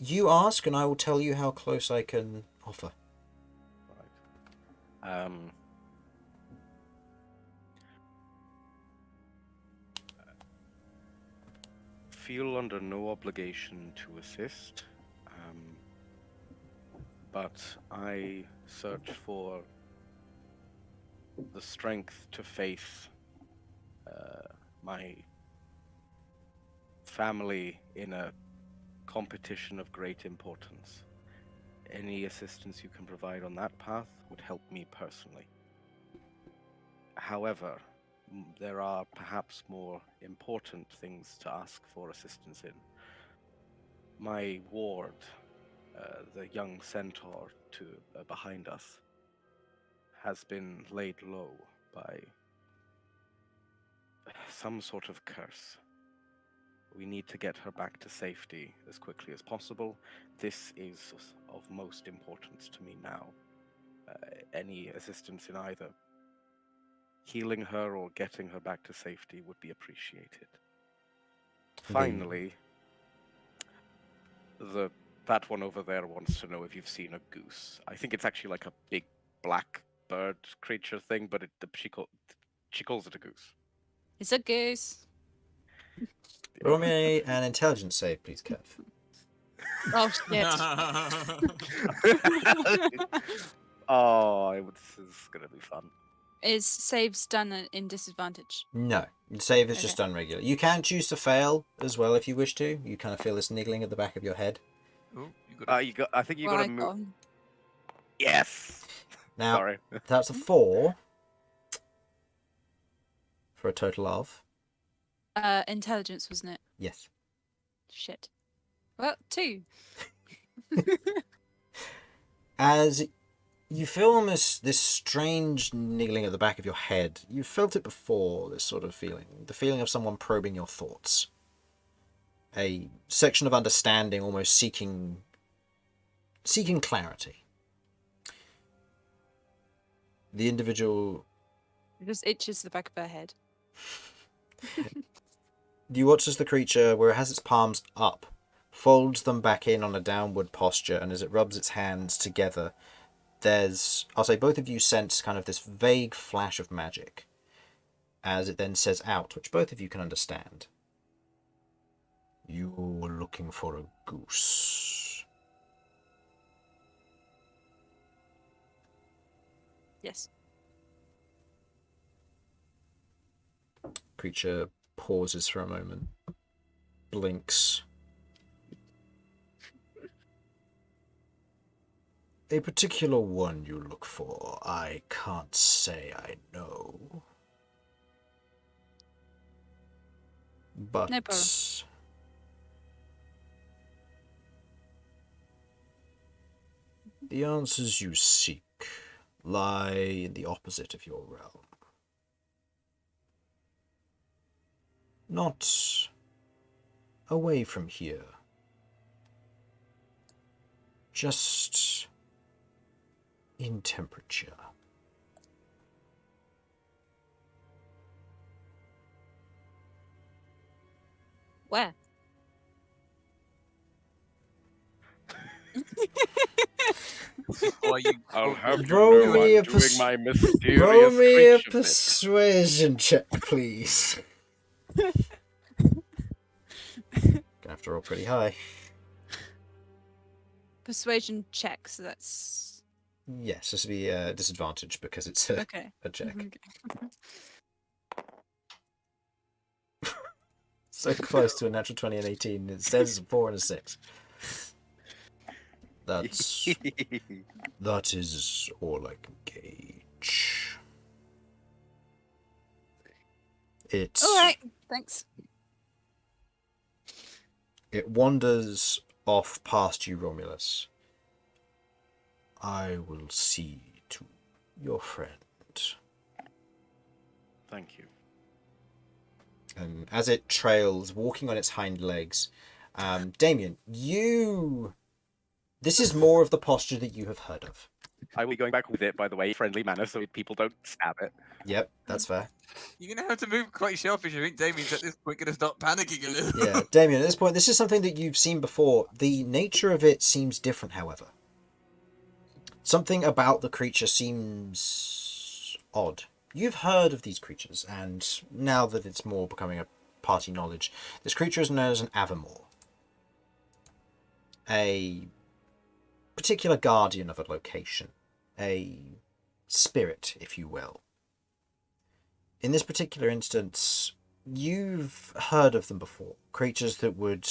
You ask and I will tell you how close I can offer. Right. Feel under no obligation to assist, but I search for the strength to face my family in a competition of great importance. Any assistance you can provide on that path would help me personally. However, there are perhaps more important things to ask for assistance in. My ward, the young Centaur behind us, has been laid low by some sort of curse. We need to get her back to safety as quickly as possible. This is of most importance to me now. Any assistance in either healing her or getting her back to safety would be appreciated. Finally, that one over there wants to know if you've seen a goose. I think it's actually like a big black bird creature thing, but she calls it a goose. It's a goose. Roll me an intelligence save, please, Kev. Oh shit. This is gonna be fun. Is saves done in disadvantage? No, save is just Okay. done regular. You can choose to fail as well if you wish to. You kind of feel this niggling at the back of your head. Oh, you got. I think you Well, gotta I move. got 'em. Yes. Now, Sorry. that's a 4 for a total of... Intelligence, wasn't it? Yes. Shit. Well, 2. As you feel almost this strange niggling at the back of your head. You've felt it before, this sort of feeling. The feeling of someone probing your thoughts. A section of understanding, almost seeking clarity. The individual... It just itches the back of her head. You watch as the creature, where it has its palms up, folds them back in on a downward posture, and as it rubs its hands together, there's, I'll say both of you sense kind of this vague flash of magic, as it then says out, which both of you can understand. You were looking for a goose. Yes. Creature pauses for a moment, blinks. a particular one you look for, I can't say I know. But No problem. the answers you seek lie in the opposite of your realm. Not away from here. Just in temperature. Where? Why you I'll told have me you Roll know me I'm a doing my roll mysterious me a creature bit. persuasion check, please. Gonna have to roll pretty high. Persuasion check, so that's Yes, this would be a disadvantage because it's a, okay. a check. Okay. So close to a natural 20 and 18. It says it's a 4 and a 6. That is all I can gauge. It's All right. Thanks. It wanders off past you, Romulus. I will see to your friend. Thank you. And as it trails, walking on its hind legs, Damian, this is more of the posture that you have heard of. I will be going back with it, by the way, friendly manner, so people don't stab it. Yep, that's fair. You're gonna have to move quite sharpish. I think Damien's at this point gonna start panicking a little. Yeah, Damian, at this point, this is something that you've seen before. The nature of it seems different, however. Something about the creature seems odd. You've heard of these creatures, and now that it's more becoming a party knowledge, this creature is known as an Avi'n'mor. A particular guardian of a location. A spirit, if you will. In this particular instance, you've heard of them before. Creatures that would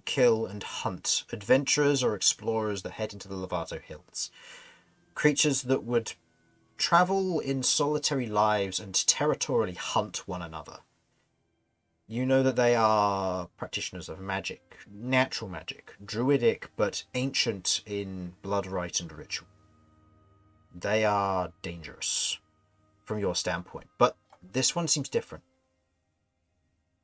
kill and hunt adventurers or explorers that head into the Lovato Hills. Creatures that would travel in solitary lives and territorially hunt one another. You know that they are practitioners of magic, natural magic, druidic but ancient in blood rite and ritual. They are dangerous from your standpoint, but this one seems different.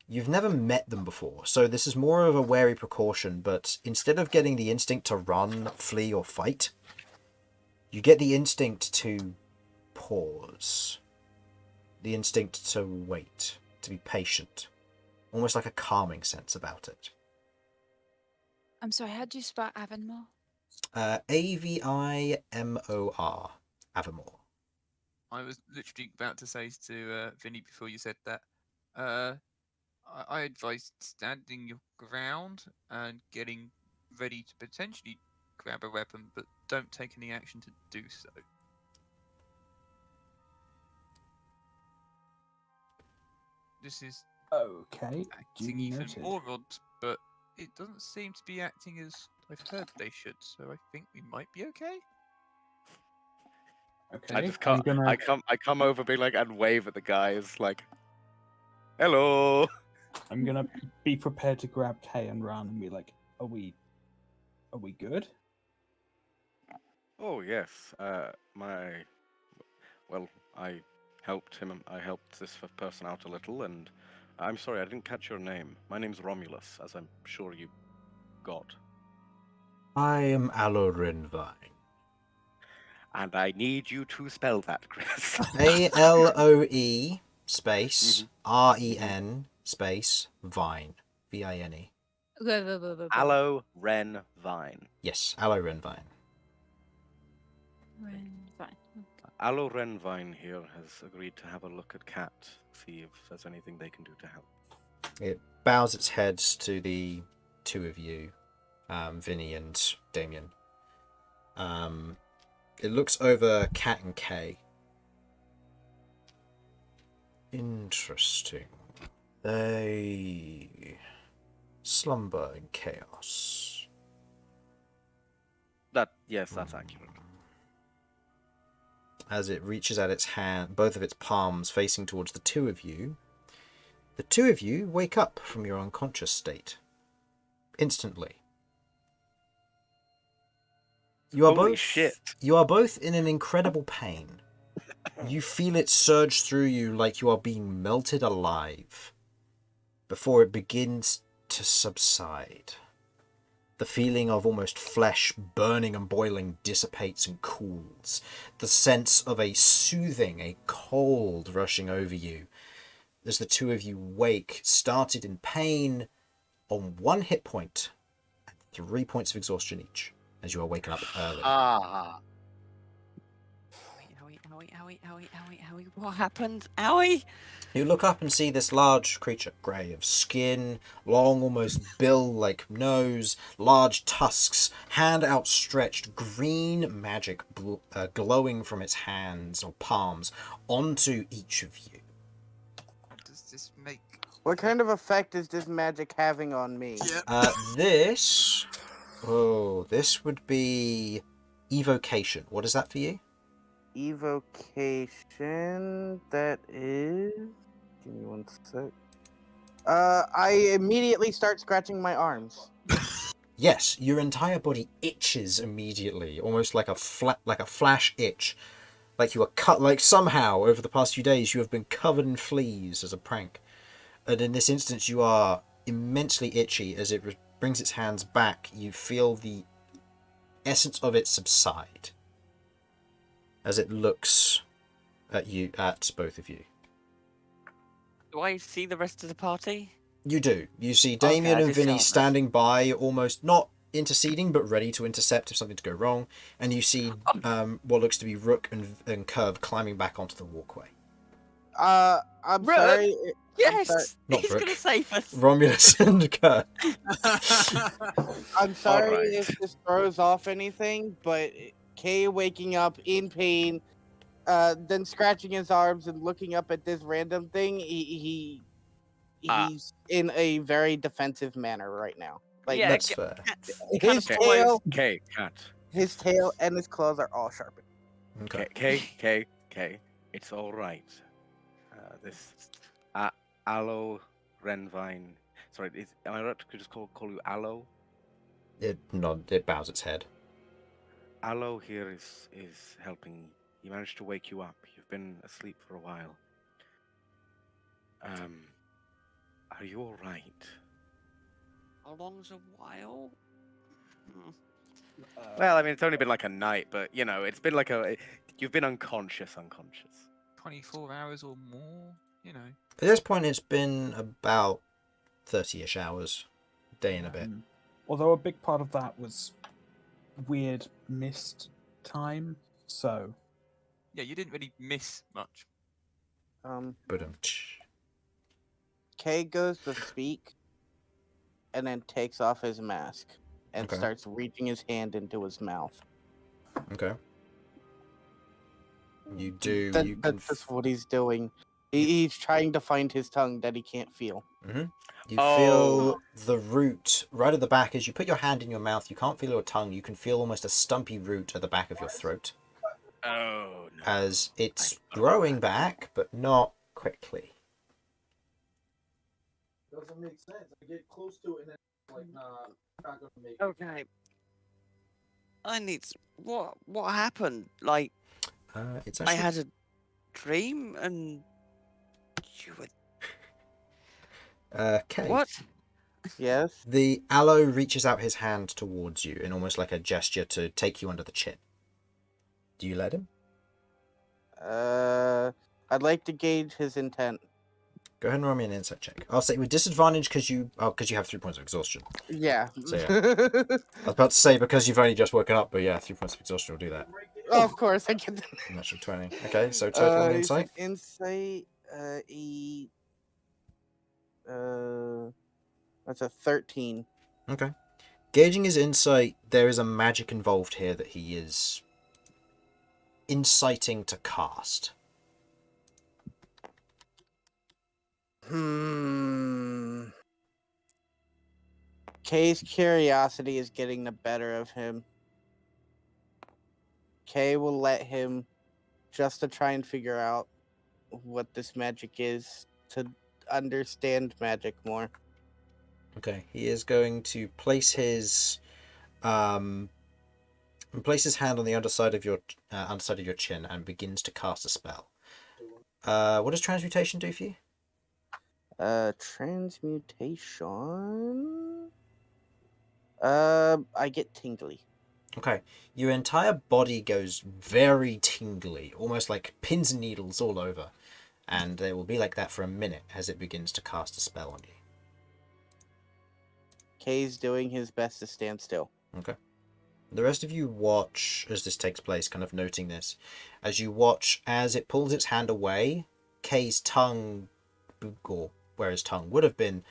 You've never met them before, so this is more of a wary precaution, but instead of getting the instinct to run, flee, or fight, you get the instinct to pause. The instinct to wait, to be patient. Almost like a calming sense about it. I'm sorry. How do you spell Avi'n'mor? Avi'mor. Avi'nmor. I was literally about to say to Vinny before you said that. I advise standing your ground and getting ready to potentially grab a weapon, but don't take any action to do so. This is Okay. acting duly even noted. more odd, but it doesn't seem to be acting as I've heard they should, so I think we might be okay. Okay. I just I'm come, gonna. I come over, be like, and wave at the guys, like, hello. I'm gonna be prepared to grab Kay and run and be like, "Are we good?" Oh yes, well, I helped him. I helped this person out a little, and I'm sorry I didn't catch your name. My name's Romulus, as I'm sure you got. I am Alorinvine. And I need you to spell that, Chris. ALOE space REN space Vine. VINE. Aloe Ren Vine. Yes, Alorinvine. Fine. Aloe Ren Vine here has agreed to have a look at Cat, see if there's anything they can do to help. It bows its head to the two of you, Vinny and Damian. It looks over Cat and Kay. Interesting. They slumber in chaos. That Yes, that's accurate. As it reaches out its hand, both of its palms facing towards the two of you wake up from your unconscious state. Instantly. Holy shit. You are both in an incredible pain. You feel it surge through you like you are being melted alive before it begins to subside. The feeling of almost flesh burning and boiling dissipates and cools. The sense of a soothing, a cold rushing over you as the two of you wake, started in pain on 1 hit point and 3 points of exhaustion each as you are waking up early. Owie. What happened? Owie! You look up and see this large creature, grey of skin, long, almost bill-like nose, large tusks, hand outstretched, green magic glowing from its hands or palms onto each of you. What does this make? What kind of effect is this magic having on me? This would be evocation. What is that for you? Evocation, that is... Give me 1 sec. I immediately start scratching my arms. Yes, your entire body itches immediately, almost like a flash itch. Like you were cut, like somehow over the past few days you have been covered in fleas as a prank. And in this instance you are immensely itchy. As it brings its hands back, you feel the essence of it subside as it looks at both of you. Do I see the rest of the party? You do. You see Damian I and just Vinny saw this. standing by, almost not interceding, but ready to intercept if something to go wrong. And you see what looks to be Rook and Kirv climbing back onto the walkway. I'm Rook? sorry. Yes! sorry. Not He's Rook. gonna save us! Romulus and Kirv. I'm sorry Alright. if this throws off anything, but Kay waking up in pain, then scratching his arms and looking up at this random thing, he's in a very defensive manner right now. Like, Yeah, That's fair. Cat's his kind of tail, K, cat. his tail and his claws are all sharpened. Okay. K. It's all right. This aloe renvine. Sorry, am I right to just call you aloe? It bows its head. Aloe here is helping. He managed to wake you up. You've been asleep for a while. Are you all right? How long's a while? Well, I mean, it's only been like a night, but it's been like you've been unconscious. 24 hours or more, you know. At this point, it's been about 30-ish hours, day and a bit. Although a big part of that was weird missed time, so... Yeah, you didn't really miss much. But Kay goes to speak and then takes off his mask and Okay. starts reaching his hand into his mouth. okay. You do. That's just what he's doing. He's trying to find his tongue that he can't feel. You feel the root right at the back as you put your hand in your mouth. You can't feel your tongue. You can feel almost a stumpy root at the back of your throat Oh no. as it's growing back, but not quickly. Doesn't make sense. I get close to it and then like, nah, not gonna make it. Okay. I need... What happened? Like, It's I actually had a dream and... You were... okay. What? Yes? The aloe reaches out his hand towards you in almost like a gesture to take you under the chin. Do you let him? I'd like to gauge his intent. Go ahead and roll me an insight check. I'll say with disadvantage because you have 3 points of exhaustion. Yeah. So, yeah. I was about to say because you've only just woken up, but yeah, 3 points of exhaustion will do that. Of course, I get that. Natural 20. Okay, so total You said insight. insight, that's a 13. Okay. Gauging his insight, there is a magic involved here that he is inciting to cast. Kay's curiosity is getting the better of him. Kay will let him just to try and figure out what this magic is, to understand magic more. Okay, he is going to place his hand on the underside of your chin and begins to cast a spell. What does transmutation do for you? Transmutation. I get tingly. Okay, your entire body goes very tingly, almost like pins and needles all over, and it will be like that for a minute as it begins to cast a spell on you. Kay's doing his best to stand still. Okay. The rest of you watch as this takes place, kind of noting this. As you watch, as it pulls its hand away, Kay's tongue, or where his tongue would have been,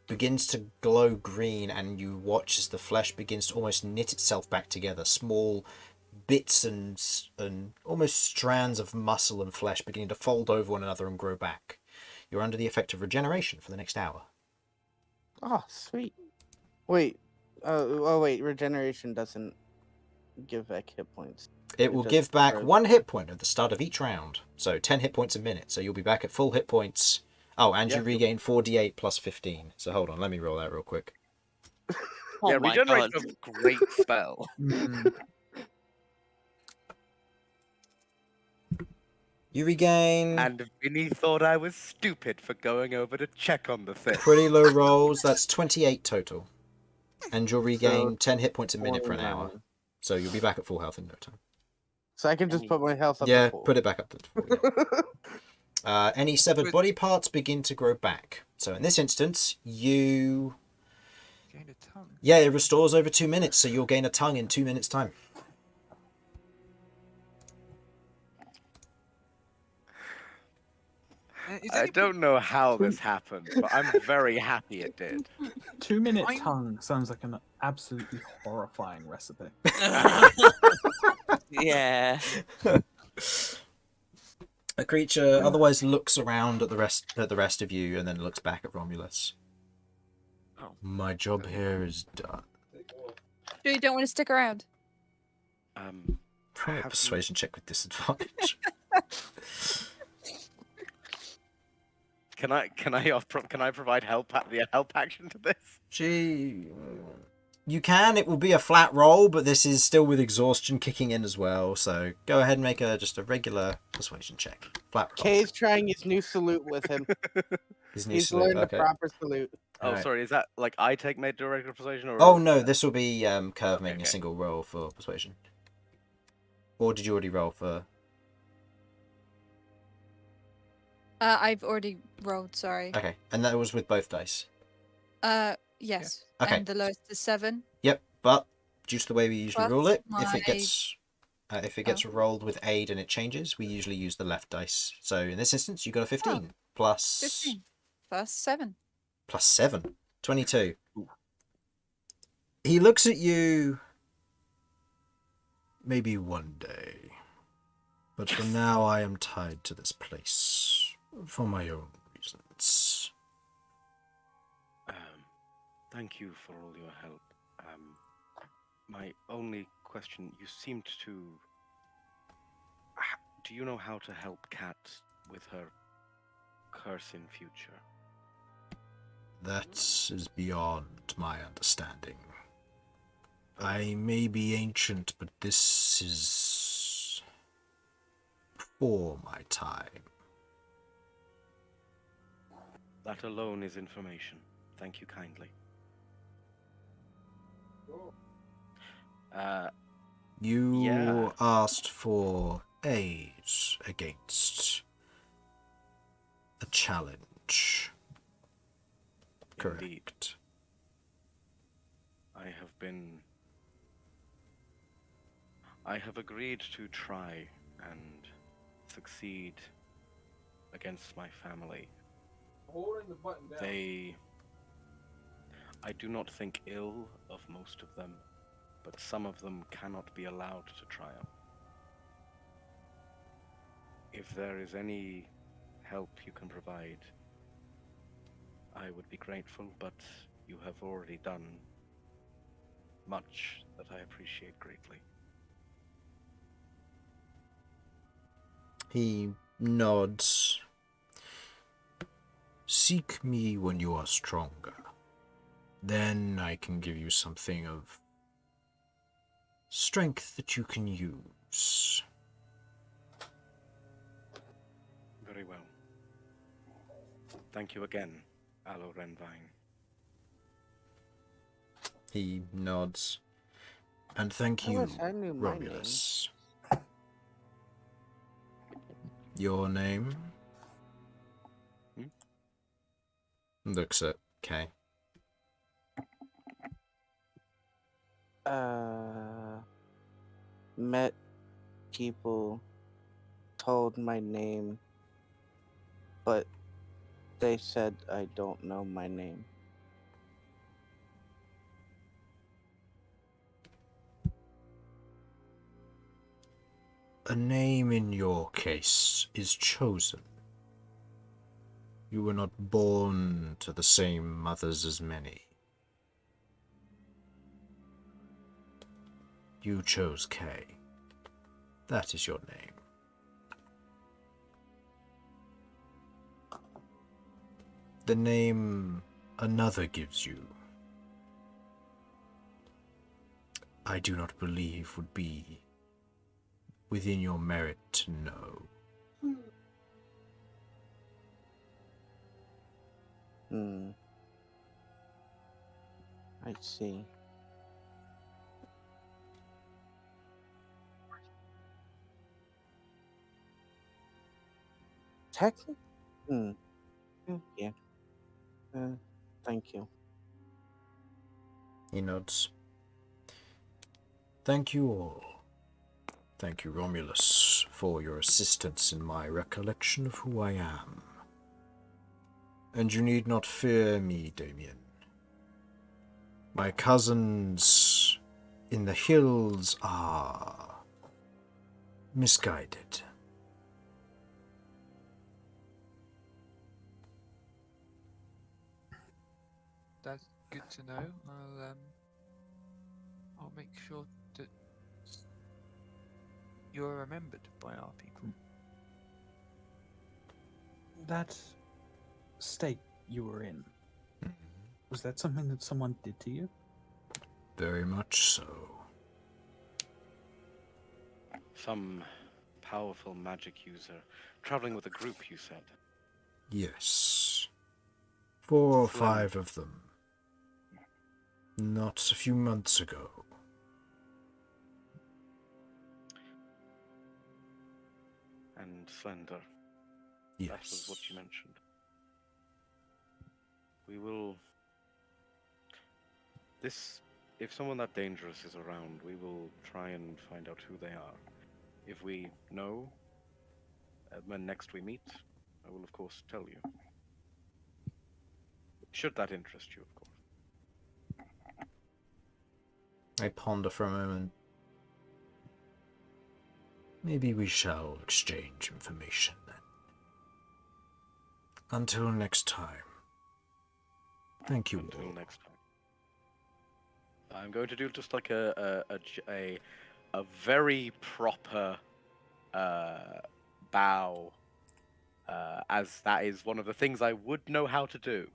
begins to glow green, and you watch as the flesh begins to almost knit itself back together. Small bits and almost strands of muscle and flesh beginning to fold over one another and grow back. You're under the effect of regeneration for the next hour. Oh, sweet. Wait. Wait. Regeneration doesn't give back hit points. It will just give back grows. 1 hit point at the start of each round. So 10 hit points a minute. So you'll be back at full hit points. Oh, and you Yeah. regain 4d8 plus 15. So hold on, let me roll that real quick. Oh yeah, my regenerate god. a great spell. You regain And Vinny thought I was stupid for going over to check on the thing. pretty low rolls. That's 28 total. And you'll regain So, 10 hit points a minute for an 29. hour. So you'll be back at full health in no time. So I can just put my health up Yeah, to full. put it back up to full. Yeah. Any severed body parts begin to grow back. So in this instance, you... Gain a tongue. Yeah, it restores over 2 minutes, so you'll gain a tongue in 2 minutes' time. Is I any- don't know how this happened, but I'm very happy it did. 2-minute I'm- tongue sounds like an absolutely horrifying recipe. Yeah. A creature otherwise looks around at the rest of you and then looks back at Romulus. Oh. My job here is done. Sure you don't want to stick around? Probably a Have persuasion check with disadvantage. Can I provide help the help action to this? You can. It will be a flat roll, but this is still with exhaustion kicking in as well. So go ahead and make just a regular persuasion check. Flat roll. Kay's trying his new salute with him. His new He's salute, learned okay. the proper salute. Oh, Alright. sorry. Is that like I take made direct persuasion or? Oh no, this will be Kirv Okay, making a okay. single roll for persuasion. Or did you already roll for? I've already rolled, sorry. Okay, and that was with both dice. Yes. Okay. And the lowest is 7. Yep, but due to the way we usually Plus rule it, if my- it gets rolled with aid and it changes, we usually use the left dice. So in this instance, you got a 15 plus 15. Plus 7. plus 7, 22. He looks at you. Maybe one day, but for now, I am tied to this place for my own reasons. Thank you for all your help. My only question: you seemed to. Do you know how to help Kat with her curse in future? That is beyond my understanding. I may be ancient, but this is before my time. That alone is information. Thank you kindly. You Yeah. asked for aid against a challenge. Correct. Indeed. I have agreed to try and succeed against my family. Holding the button down. I do not think ill of most of them, but some of them cannot be allowed to triumph. If there is any help you can provide, I would be grateful, but you have already done much that I appreciate greatly. He nods. Seek me when you are stronger. Then I can give you something of strength that you can use. Very well. Thank you again, Aloe Renvine. He nods. And thank I you, wish I knew my name. Romulus. Your name? Looks at Kay. Met people, told my name, but they said I don't know my name. A name in your case is chosen. You were not born to the same mothers as many. You chose Kay. That is your name. The name another gives you, I do not believe would be within your merit to know. I see. Technically? Yeah. Thank you. He nods. Thank you all. Thank you, Romulus, for your assistance in my recollection of who I am. And you need not fear me, Damian. My cousins in the hills are misguided. That's good to know. I'll make sure that you're remembered by our people. That state you were in, was that something that someone did to you? Very much so. Some powerful magic user traveling with a group, you said? Yes. 4 or Slender. 5 of them. Not a few months ago. And slender. Yes. That was what you mentioned. We will... If someone that dangerous is around, we will try and find out who they are. If we know, when next we meet, I will of course tell you. Should that interest you, of course. I ponder for a moment. Maybe we shall exchange information then. Until next time. Thank you Until all. next time. I'm going to do just like a very proper bow, as that is one of the things I would know how to do.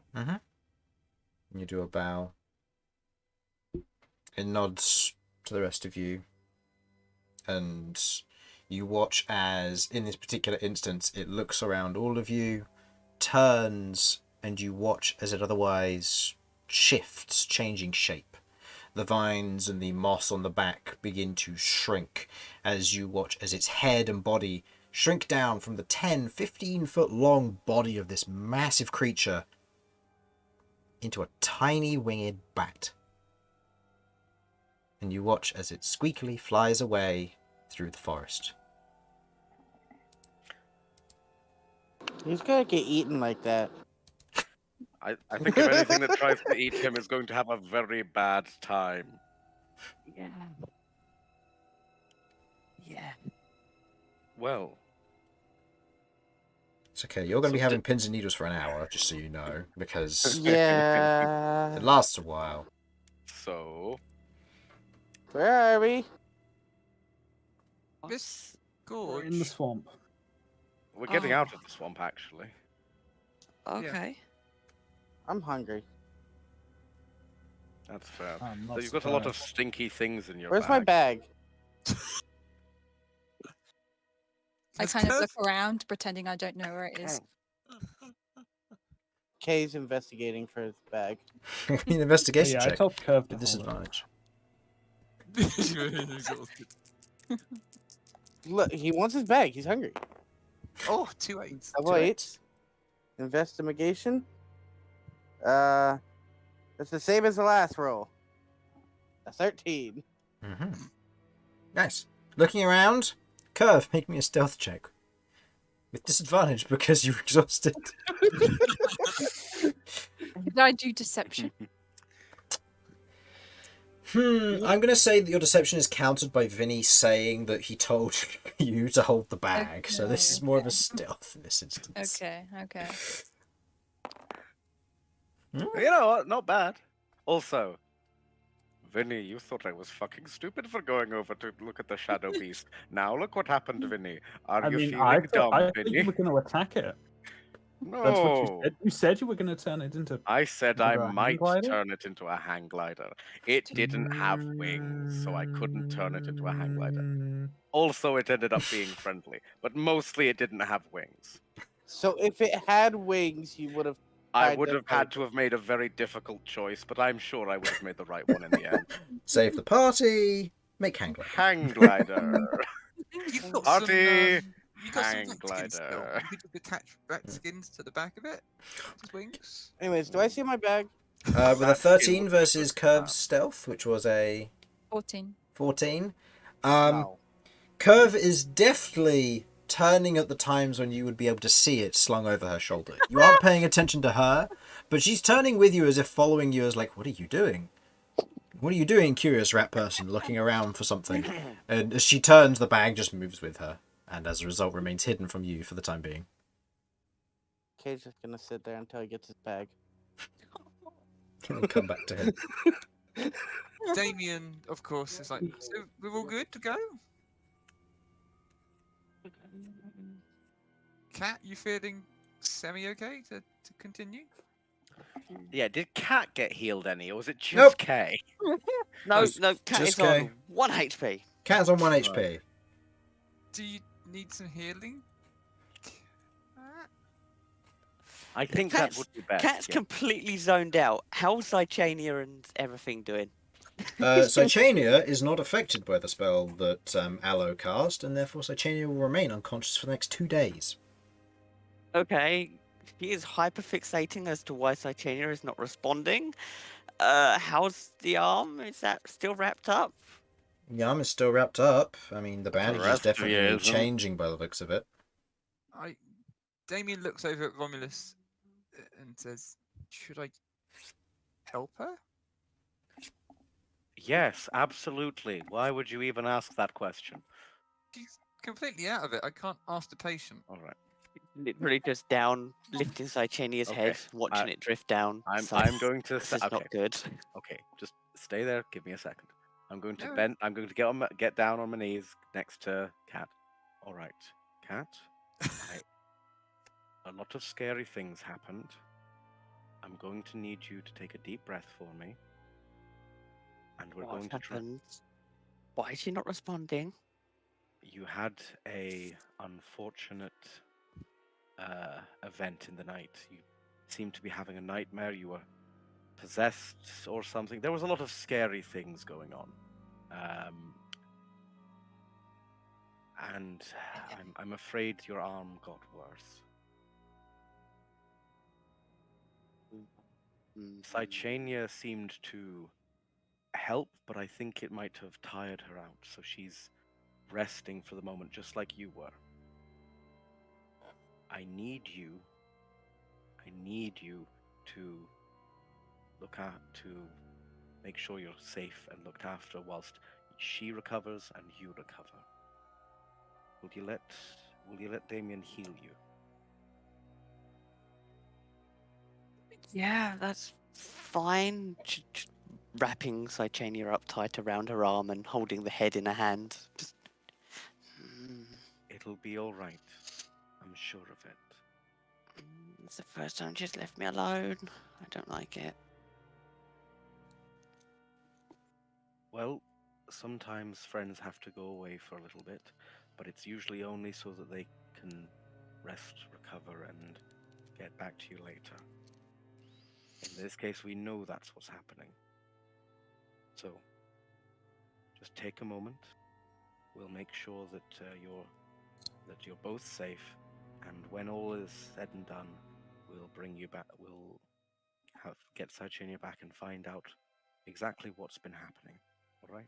You do a bow. It nods to the rest of you. And you watch as, in this particular instance, it looks around all of you, turns, and you watch as it otherwise shifts, changing shape. The vines and the moss on the back begin to shrink as you watch as its head and body shrink down from the 10-15 foot long body of this massive creature into a tiny winged bat. And you watch as it squeakily flies away through the forest. He's gonna get eaten like that. I think if anything that tries to eat him is going to have a very bad time. Yeah. Yeah. Well, It's okay, you're going to be So having pins and needles for an hour, just so you know, because Yeah. it lasts a while. so Where are we? This We're gorge. in the swamp. We're getting out Oh. of the swamp, actually. Okay. I'm hungry. That's fair. I'm So not you've got a lot of surprised. stinky things in your Where's bag. my bag? I Has kind of Kirv- look around, pretending I don't know where it is. Kay's investigating for his bag. An Oh, investigation yeah, I check told Kirv to with hold it. disadvantage. Exhausted. Look, he wants his bag. He's hungry. Oh, 2 8s. Double eights. Investigation. It's the same as the last roll. A 13. Mm-hmm. Nice. Looking around, Kirv, make me a stealth check. With disadvantage because you're exhausted. Did I do deception? I'm going to say that your deception is countered by Vinny saying that he told you to hold the bag. So this is more of a stealth in this instance. Okay. You know what? Not bad. Also, Vinny, you thought I was fucking stupid for going over to look at the Shadow Beast. Now look what happened, Vinny. Are I you mean, feeling dumb, I thought Vinny? you were going to attack it. No. That's what you said. You said you were going to turn it into. I said Into I a hang might glider? turn it into a hang glider. It didn't have wings, so I couldn't turn it into a hang glider. Mm, Also, it ended up being friendly, but mostly it didn't have wings. So if it had wings, you would have. I Tried would to have had make- to have made a very difficult choice, but I'm sure I would have made the right one in the end. Save the party. Make hang glider. Hang glider. You've got Party some, you got some hang rat skin still. glider. You could just attach rat skins to the back of it. His wings. Anyways, do I see my bag? With a That skill 13 would versus be good. Kirv's stealth, which was a 14. 14. No. Kirv is deftly turning at the times when you would be able to see it slung over her shoulder. You aren't paying attention to her, but she's turning with you as if following you as like, what are you doing? What are you doing, curious rat person, looking around for something? And as she turns, the bag just moves with her, and as a result remains hidden from you for the time being. Kay's just gonna sit there until he gets his bag. And we'll come back to him. Damian, of course, is like, so we're all good to go? Cat, you feeling semi-okay to continue? Yeah, did Cat get healed any, or was it just Nope. K? No, Just- Cat just is K. on 1 HP. Cat's on 1 HP. Do you need some healing? I think Cat's- that would be best. Cat's yeah. completely zoned out. How's Zychania and everything doing? Cychania is not affected by the spell that Aloe cast, and therefore Cychania will remain unconscious for the next 2 days. Okay, he is hyperfixating as to why Zychania is not responding. How's the arm? Is that still wrapped up? The arm is still wrapped up. I mean, the bandage is rest of you definitely isn't. changing by the looks of it. Damian looks over at Romulus and says, "Should I help her?" Yes, absolutely. Why would you even ask that question? She's completely out of it. I can't ask the patient. All right. Literally just down, lifting Zychania's Okay, head, watching it drift down. I'm going to This is okay. not good. Okay, just stay there. Give me a second. I'm going to No. bend. I'm going to get down on my knees next to Cat. All right, Cat. A lot of scary things happened. I'm going to need you to take a deep breath for me, and we're What going to try. happened? Why is she not responding? You had a unfortunate event in the night. You seemed to be having a nightmare. You were possessed or something. There was a lot of scary things going on. And I'm afraid your arm got worse. Cychania seemed to help, but I think it might have tired her out, so she's resting for the moment, just like you were. I need you to to make sure you're safe and looked after whilst she recovers and you recover. Will you let Damian heal you? Yeah, that's fine. Wrapping Zychania up tight around her arm and holding the head in her hand. Just... It'll be all right. I'm sure of it. It's the first time she's left me alone. I don't like it. Well, sometimes friends have to go away for a little bit, but it's usually only so that they can rest, recover, and get back to you later. In this case, we know that's what's happening. So, just take a moment. We'll make sure that you're both safe, and when all is said and done, we'll bring you back. We'll get Sarchinia back and find out exactly what's been happening. All right?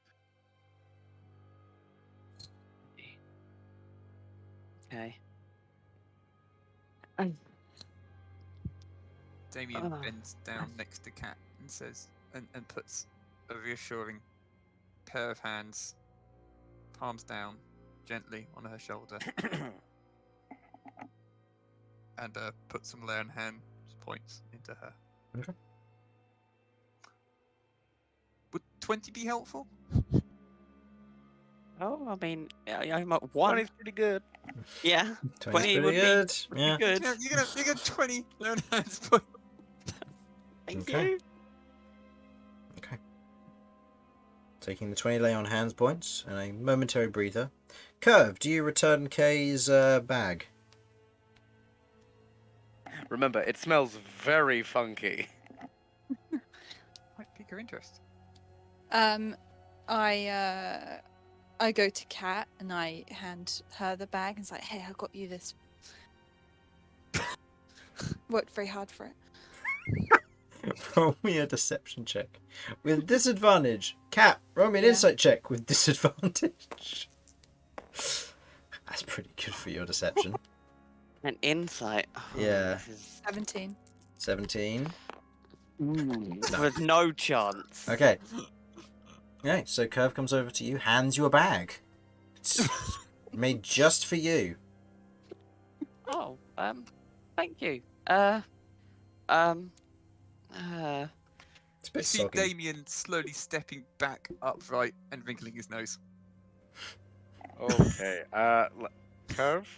Okay. Damian bends down next to Cat and says, and puts a reassuring pair of hands, palms down, gently on her shoulder, and puts some lay on hand points into her. Okay. Would 20 be helpful? Oh, I mean, I'm at 1. 20's pretty good. Yeah. 20's 20 would pretty good. be Yeah. good. You get 20 lay on hands points. Thank Okay. you. Okay. Taking the 20 lay on hands points and a momentary breather. Kirv, do you return Kay's bag? Remember, it smells very funky. Might pique her interest. I go to Kat and I hand her the bag and it's like, hey, I got you this. Worked very hard for it. Roll me a deception check with disadvantage. Cat, roll me an Yeah. insight check with disadvantage. That's pretty good for your deception. An insight. Oh, Yeah. This is... 17. 17. With no chance. Okay. Okay, so Kirv comes over to you, hands you a bag. It's made just for you. Oh, thank you. It's a You bit see soggy. Damian slowly stepping back upright and wrinkling his nose. Okay. Curve.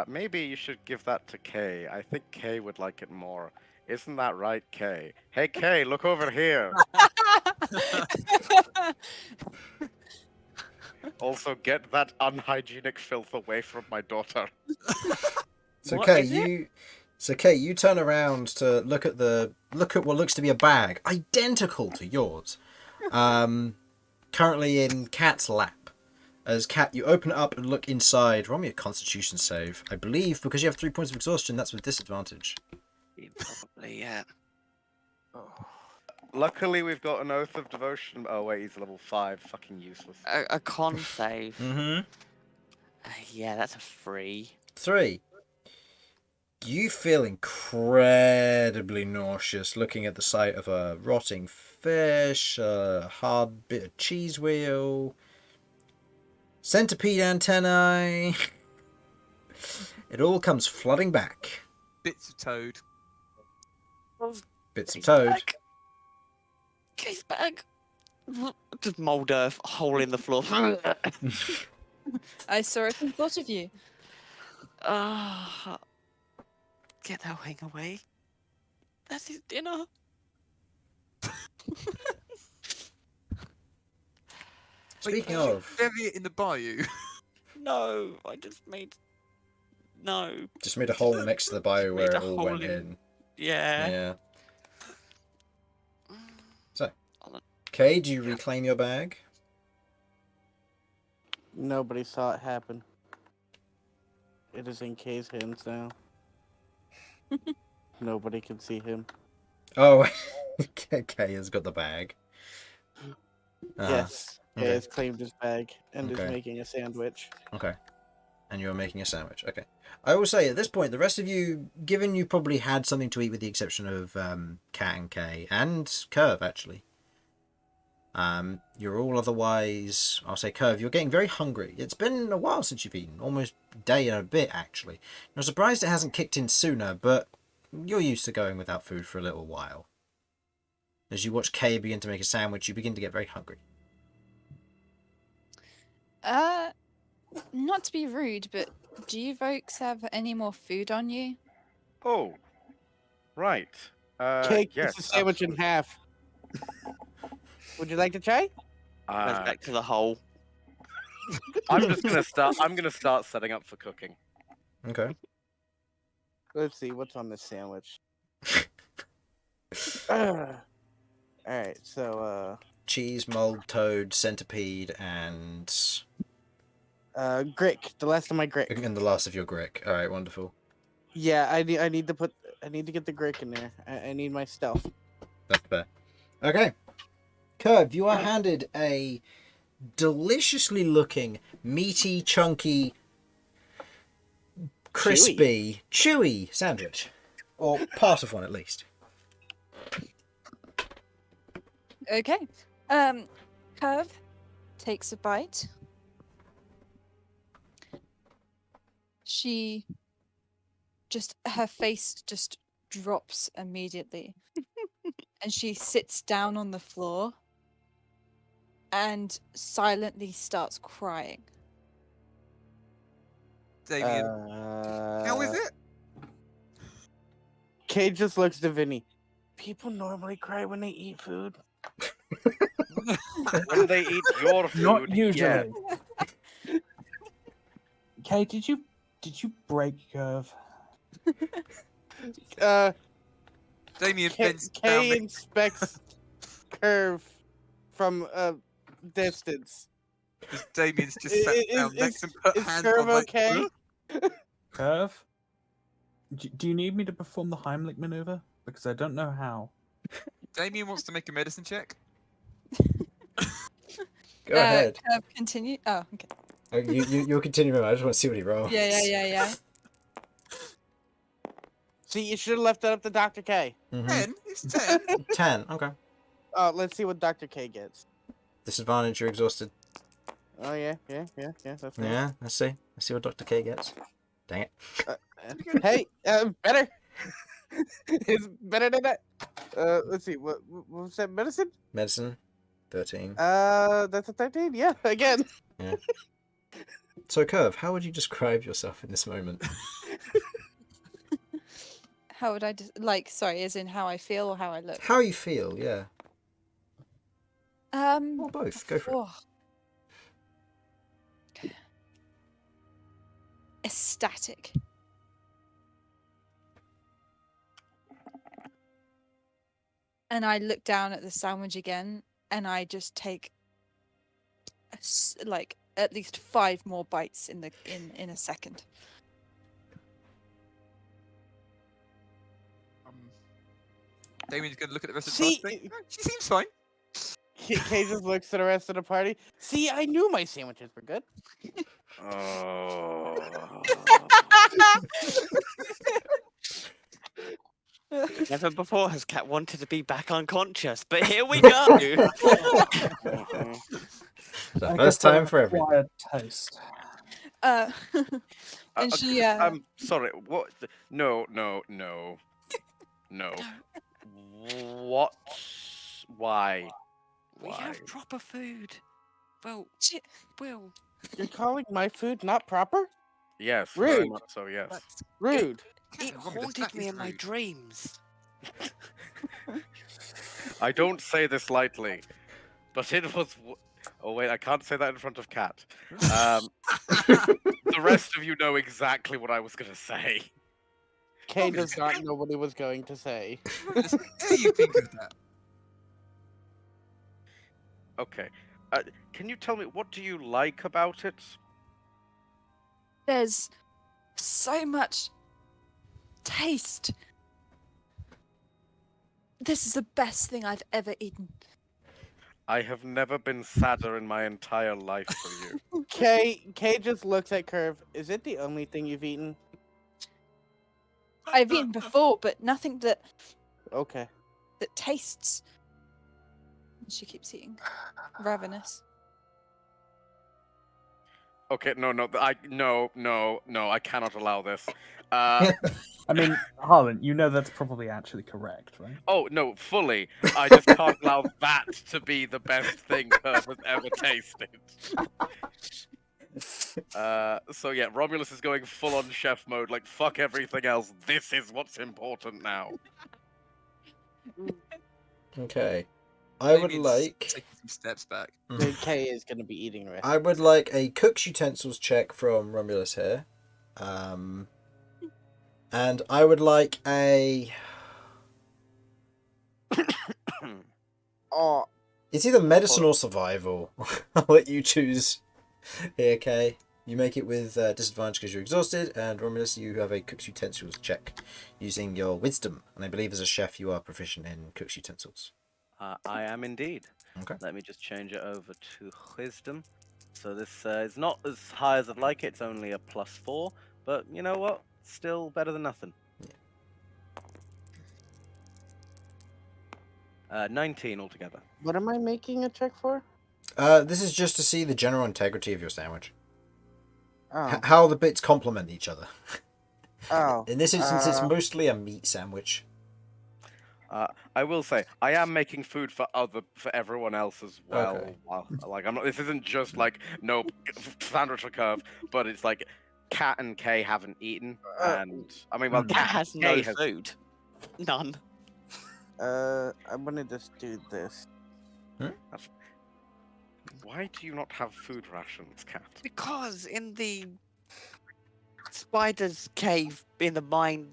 Maybe you should give that to Kay. I think Kay would like it more. Isn't that right, Kay? Hey, Kay, look over here. Also, get that unhygienic filth away from my daughter. So What Kay, is it? you turn around to look at what looks to be a bag identical to yours. Currently in Cat's lap. As Cat, you open it up and look inside. Roll me a Constitution save, I believe, because you have 3 points of exhaustion. That's with disadvantage. Yeah, probably, yeah. Luckily, we've got an Oath of Devotion. Oh, wait, he's level 5. Fucking useless. A con save. Mm-hmm. Yeah, that's a 3. 3. You feel incredibly nauseous looking at the sight of a rotting fish, a hard bit of cheese wheel, centipede antennae. It all comes flooding back. Bits of toad. Bits of toad. Case bag. Just mould earth, hole in the floor. I saw it and thought of you. Get that wing away. That's his dinner. Speaking Wait, of, bury it in the bayou. No, I just made. No. just made a hole next to the bio where Made it a all hole went in- in. Yeah. Yeah. Kay, do you reclaim your bag? Nobody saw it happen. It is in Kay's hands now. Nobody can see him. Oh, Kay has got the bag. Yes. Kay okay. has claimed his bag and Okay. is making a sandwich. Okay. And you're making a sandwich. Okay. I will say, at this point, the rest of you, given you probably had something to eat with the exception of Cat and Kay, and Kirv, actually. You're all otherwise, I'll say, Kirv, you're getting very hungry. It's been a while since you've eaten. Almost a day and a bit, actually. I'm surprised it hasn't kicked in sooner, but you're used to going without food for a little while. As you watch Kay begin to make a sandwich, you begin to get very hungry. Not to be rude, but Do you folks have any more food on you? Oh, right. Cake Yes, cuts the sandwich in absolutely. half. Would you like to try? Goes back to the hole. I'm just gonna start. I'm gonna start setting up for cooking. Okay. Let's see what's on this sandwich. All right, so Cheese, mold, toad, centipede, and Grick, the last of my Grick. the last of your Grick. All right, wonderful. Yeah, I need to get the Grick in there. I need my stealth. That's fair. Okay. Kirv, you are handed a deliciously looking, meaty, chunky, crispy, chewy sandwich. Or part of one at least. Okay. Kirv takes a bite. She her face just drops immediately. And she sits down on the floor and silently starts crying. Damian, how is it? Kate just looks to Vinny. People normally cry when they eat food. When they eat your food, Not yeah. usually. Kay, did you break Kirv? Damian Kay bends down next- inspects Kirv from a distance. Damian's just sat down next and put Is hands Kirv on like, okay? Kirv? Do you need me to perform the Heimlich maneuver? Because I don't know how. Damian wants to make a medicine check. Go ahead. Kirv, continue. Oh, okay. You'll continue. I just want to see what he rolls. Yeah. See, you should have left that up to Dr. K. 10? It's 10. 10. Okay. Let's see what Dr. K gets. Disadvantage. You're exhausted. Oh yeah. That's right. Yeah. Let's see. Let's see what Dr. K gets. Dang it. Hey, better. It's better than that. Let's see. What was that medicine? Medicine. 13. That's a 13. Yeah, again. Yeah. So, Kirv, how would you describe yourself in this moment? How would I sorry, as in how I feel or how I look? How you feel? Yeah. Or both. Go for it. Ecstatic. And I look down at the sandwich again, and I just take at least 5 more bites in a second. Damian's gonna look at the rest of the class. She seems fine. Kay just looks to the rest of the party. See, I knew my sandwiches were good. Oh. Never before has Cat wanted to be back unconscious, but here we go. The first time for everything. Acquired taste. And she I'm sorry. What? No. What? Why? We have proper food. Well, You're calling my food not proper? Yes. Very Rude. much so. Yes. Rude. it Romulus, haunted that me is in my rude. dreams. I don't say this lightly, but it was. Oh wait, I can't say that in front of Cat. The rest of you know exactly what I was gonna say. Kay does not know what he was going to say. Romulus, how do you think of that? Okay. Can you tell me what do you like about it? there's so much taste. This is the best thing I've ever eaten. I have never been sadder in my entire life for you. Kay just looks at Kirv. Is it the only thing you've eaten? I've eaten before, but nothing that Okay. tastes. She keeps eating. Ravenous. Okay, no, I cannot allow this. I mean, Harlan, you know that's probably actually correct, right? Oh no, fully. I just can't allow that to be the best thing Kirv has ever tasted. So yeah, Romulus is going full on chef mode, like fuck everything else. This is what's important now. Okay. I would Damian's like. taking some steps back. The K is going to be eating the rest. I would like a cook's utensils check from Romulus here. And I would like a. Oh, It's either medicine or survival. I'll let you choose here, Kay. You make it with disadvantage because you're exhausted, and Romulus, you have a cook's utensils check using your wisdom. And I believe as a chef, you are proficient in cook's utensils. I am indeed. Okay. Let me just change it over to wisdom. So this is not as high as I'd like it. It's only a +4, but you know what? Still better than nothing. Yeah. 19 altogether. what am I making a check for? This is just to see the general integrity of your sandwich. Oh, How the bits complement each other. oh. In this instance, it's mostly a meat sandwich. I will say I am making food for everyone else as well. Okay. Like I'm not. This isn't just like nope, sandwich for Kirv, but it's like Cat and Kay haven't eaten, and I mean, well, Cat has no Kay has. food. None. I'm gonna just do this. Why do you not have food rations, Cat? Because in the spider's cave in the mine,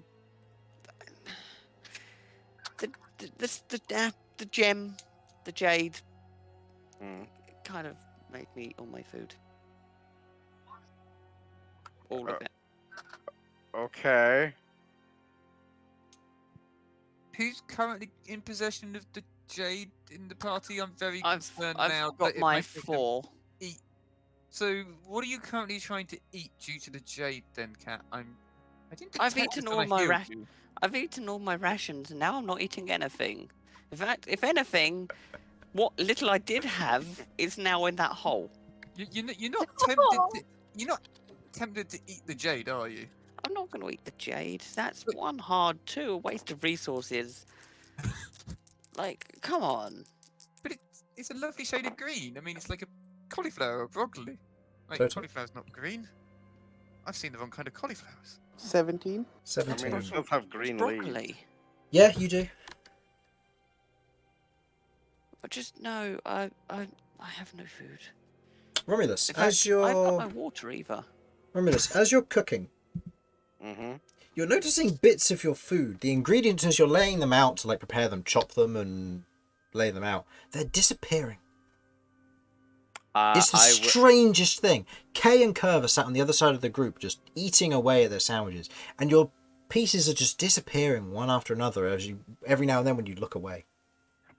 the gem, the jade, kind of made me eat all my food. All of it. Okay. Who's currently in possession of the jade in the party? I'm very I've concerned now. got that it my might make them 4. Eat. So, what are you currently trying to eat due to the jade, then, Cat? I didn't. I've detect eaten this when all I my healed you. I've eaten all my rations, and now I'm not eating anything. In fact, if anything, what little I did have is now in that hole. You're not tempted. You're not tempted to eat the jade, are you? I'm not going to eat the jade. That's one hard, two a waste of resources. Like, come on. But it's a lovely shade of green. I mean, it's like a cauliflower or broccoli. Like, Totally. cauliflower's not green. I've seen the wrong kind of cauliflowers. 17. I mean, 17. it does have green leaves. Broccoli. Yeah, you do. But just no, I have no food. Romulus, In fact, as I've got you're no water either. Romulus, as you're cooking, you're noticing bits of your food. The ingredients, as you're laying them out to like prepare them, chop them, and lay them out, they're disappearing. It's the strangest thing. Kay and Kirv are sat on the other side of the group, just eating away at their sandwiches, and your pieces are just disappearing one after another as you every now and then when you look away.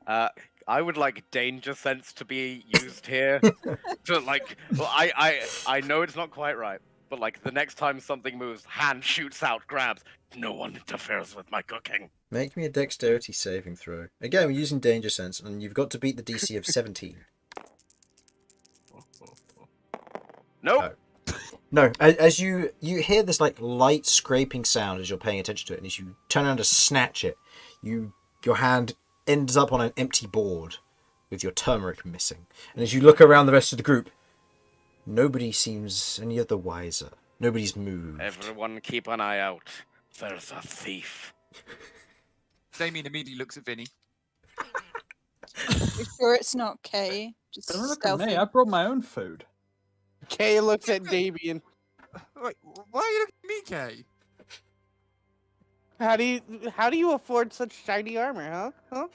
I would like danger sense to be used here. To like, well, I know it's not quite right, but like the next time something moves, hand shoots out, grabs. No one interferes with my cooking. Make me a dexterity saving throw. Again, we're using danger sense, and you've got to beat the DC of 17. Nope. No, as you hear this like light scraping sound as you're paying attention to it, and as you turn around to snatch it, your hand ends up on an empty board with your turmeric missing. And as you look around the rest of the group, nobody seems any of the wiser. Nobody's moved. Everyone keep an eye out. There's a thief. Damian immediately looks at Vinny. You sure it's not Kay? Just Don't look at stealthy. me. I brought my own food. Kay looks at Damian. Wait, why are you looking at me, Kay? How do you afford such shiny armor, huh?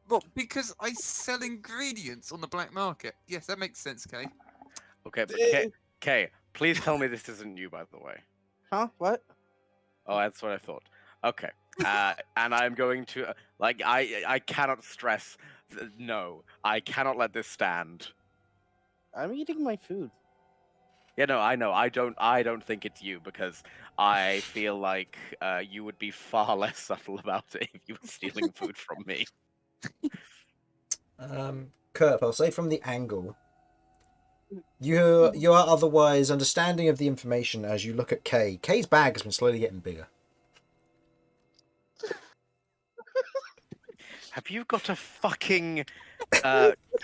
Well, because I sell ingredients on the black market. Yes, that makes sense, Kay. Okay, but Kay, please tell me this isn't you, by the way. Huh? What? Oh, that's what I thought. Okay. And I'm going to like I cannot stress. No, I cannot let this stand. I'm eating my food. Yeah, no, I know. I don't think it's you because I feel like you would be far less subtle about it if you were stealing food from me. Kirv, I'll say from the angle. You are otherwise understanding of the information as you look at Kay. Kay's bag has been slowly getting bigger. Have you got a fucking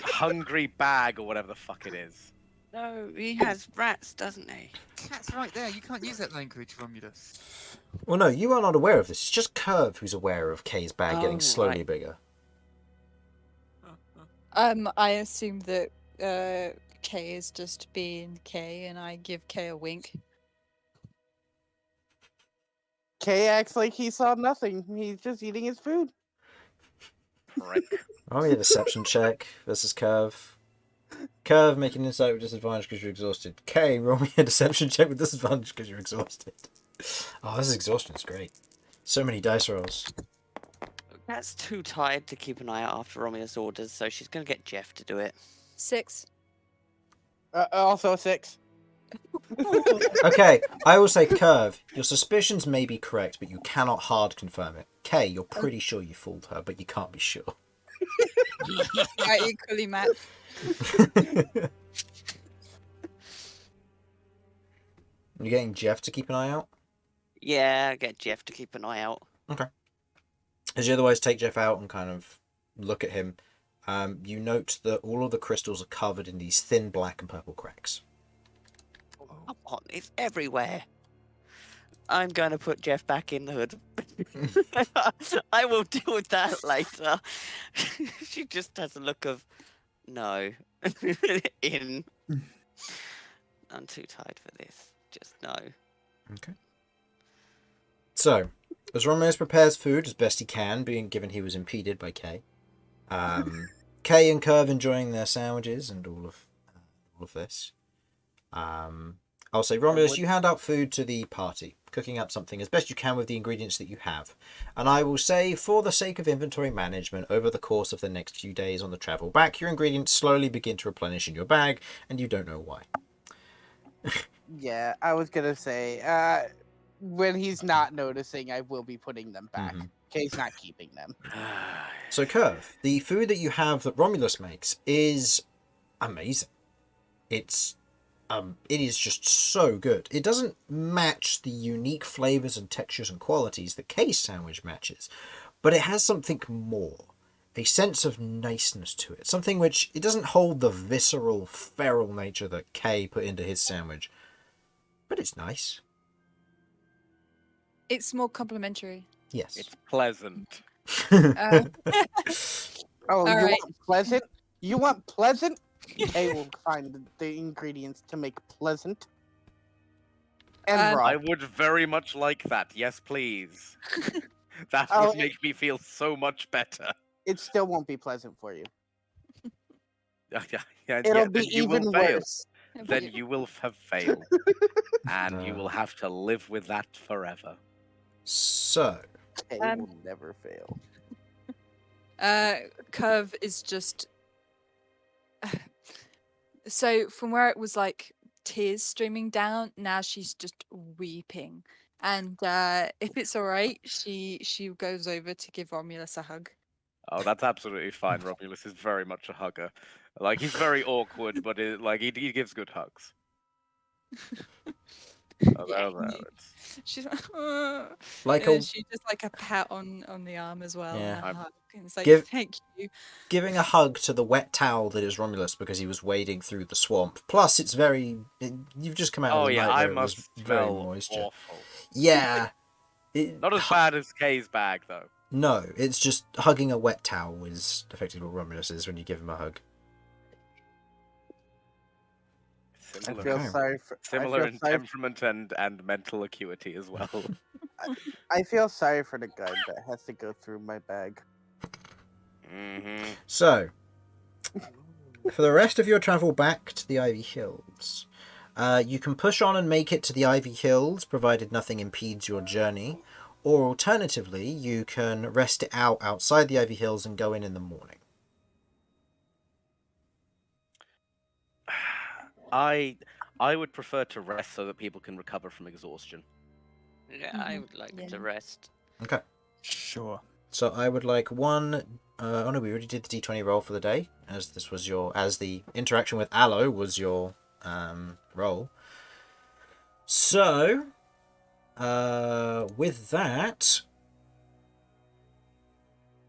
hungry bag or whatever the fuck it is? No, he has rats, doesn't he? Cat's right there. You can't use that language, Romulus. Well, no, you are not aware of this. It's just Kirv who's aware of Kay's bag getting Oh, slowly right. bigger. I assume that K is just being K, and I give K a wink. Kay acts like he saw nothing. He's just eating his food. Prick. Roll me a deception check versus Kirv. Kirv making an insight with disadvantage because you're exhausted. Kay, roll me a deception check with disadvantage because you're exhausted. Oh, this exhaustion is great. So many dice rolls. Cat's too tired to keep an eye out after Romulus orders, so she's going to get Jeff to do it. 6. Also 6. Okay, I will say, Kirv, your suspicions may be correct, but you cannot hard confirm it. Kay, you're pretty sure you fooled her, but you can't be sure. I equally match. You're getting Jeff to keep an eye out? Yeah, get Jeff to keep an eye out. Okay. As you otherwise take Jeff out and kind of look at him, you note that all of the crystals are covered in these thin black and purple cracks. Come on, it's everywhere. I'm going to put Jeff back in the hood. I will deal with that later. She just has a look of no. In. I'm too tired for this. Just no. Okay. So, as Romulus prepares food as best he can, being given he was impeded by Kay. Kay and Kirv enjoying their sandwiches and all of this. I'll say, Romulus, you hand out food to the party, cooking up something as best you can with the ingredients that you have. And I will say, for the sake of inventory management, over the course of the next few days on the travel back, your ingredients slowly begin to replenish in your bag, and you don't know why. Yeah, I was gonna say, when he's not noticing, I will be putting them back. Kay's not keeping them. So, Kirv, the food that you have that Romulus makes is amazing. It is just so good. It doesn't match the unique flavors and textures and qualities that Kay's sandwich matches, but it has something more. A sense of niceness to it. Something which, it doesn't hold the visceral, feral nature that Kay put into his sandwich, but it's nice. It's more complimentary. Yes. It's pleasant. Uh, Oh, All you right. want pleasant? You want pleasant? Kay will find the ingredients to make pleasant. And raw. I would very much like that. Yes, please. That Oh, would make me feel so much better. It still won't be pleasant for you. Yeah, It'll then be you will even fail. worse. Then you will have failed. And you will have to live with that forever. So, Kay Um, will never fail. Curve is just so from where it was like tears streaming down, now she's just weeping. And if it's all right, she goes over to give Romulus a hug. Oh, that's absolutely fine. Romulus is very much a hugger. Like, he's very awkward, but he gives good hugs. Oh, Yeah, there, you- it's... She's like she just like a pat on the arm as well. Yeah. And a hug. And it's like, Give- thank you. giving a hug to the wet towel that is Romulus because he was wading through the swamp. Plus, you've just come out Oh of the yeah, night I where it was must very smell moisture. awful. Yeah. Not as bad as Kay's bag, though. No, it's just hugging a wet towel is effectively what Romulus is when you give him a hug. I Similar, feel sorry for similar I feel in sorry, temperament and mental acuity as well. I feel sorry for the guy that has to go through my bag. Mm-hmm. So, for the rest of your travel back to the Ivy Hills, you can push on and make it to the Ivy Hills, provided nothing impedes your journey. Or alternatively, you can rest it out outside the Ivy Hills and go in the morning. I would prefer to rest so that people can recover from exhaustion. Yeah, I would like Yeah. to rest. Okay. Sure. So I would like one. Oh no, we already did the D20 roll for the day, as this was as the interaction with Aloe was your roll. So, with that,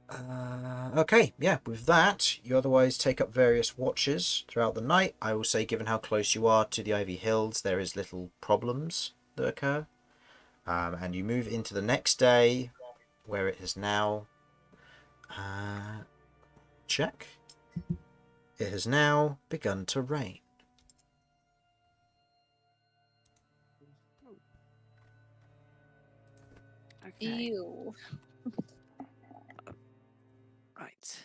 Okay, yeah, with that, you otherwise take up various watches throughout the night. I will say, given how close you are to the Ivy Hills, there is little problems that occur. And you move into the next day, where it has now... check. It has now begun to rain. Okay. Ew. Right.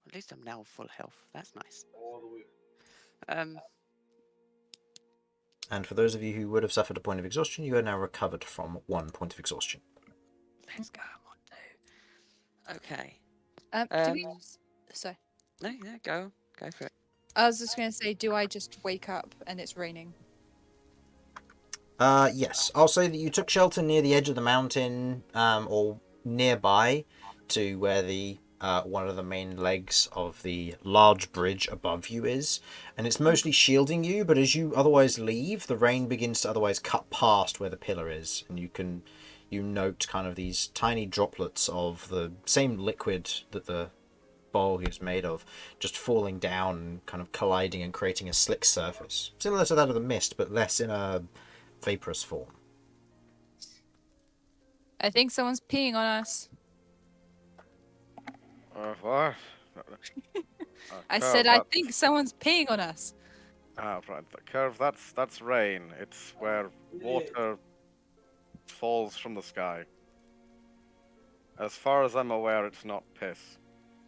At least I'm now full health. That's nice. All the way. And for those of you who would have suffered a point of exhaustion, you are now recovered from 1 point of exhaustion. Let's go on two. Okay. Do we just... Sorry. No, yeah, go for it. I was just going to say, do I just wake up and it's raining? Yes. I'll say that you took shelter near the edge of the mountain, or nearby to where the one of the main legs of the large bridge above you is, and it's mostly shielding you, but as you otherwise leave, the rain begins to otherwise cut past where the pillar is, and you note kind of these tiny droplets of the same liquid that the bowl is made of, just falling down and kind of colliding and creating a slick surface, similar to that of the mist, but less in a vaporous form. I think someone's peeing on us. What? I Kirv, said, I that's- think someone's peeing on us. Ah, right. Kirv, that's rain. It's where water falls from the sky. As far as I'm aware, it's not piss.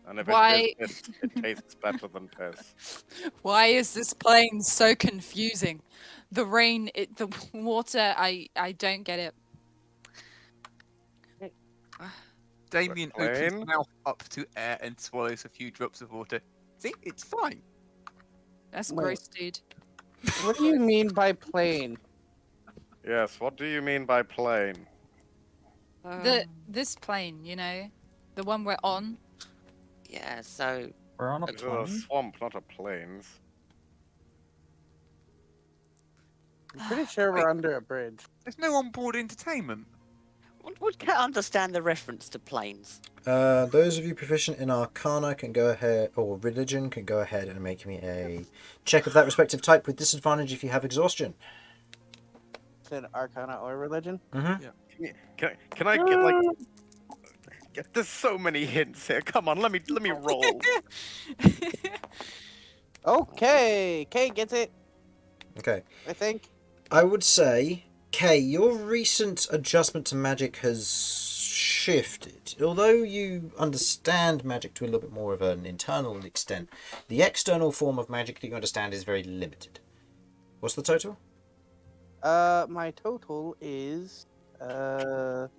And if Why- it is piss, it tastes better than piss. Why is this plane so confusing? The rain, the water, I don't get it. Damian opens his Plane? mouth up to air and swallows a few drops of water. See, it's fine. That's Wait. gross, dude. What do you mean by plane? Yes, what do you mean by plane? This plane, you know, the one we're on. Yeah, so We're on a This is a plane. swamp, not a plains. I'm pretty sure we're under a bridge. There's no onboard entertainment. would Cat understand the reference to planes? Those of you proficient in Arcana can go ahead, or Religion can go ahead and make me a check of that respective type with disadvantage if you have exhaustion. Said Arcana or religion? Mm-hmm. Can I get like? There's so many hints here. Come on, let me roll. Okay, Kay gets it, Okay. I think. I would say, Kay, your recent adjustment to magic has shifted. Although you understand magic to a little bit more of an internal extent, the external form of magic that you understand is very limited. What's the total? My total is hold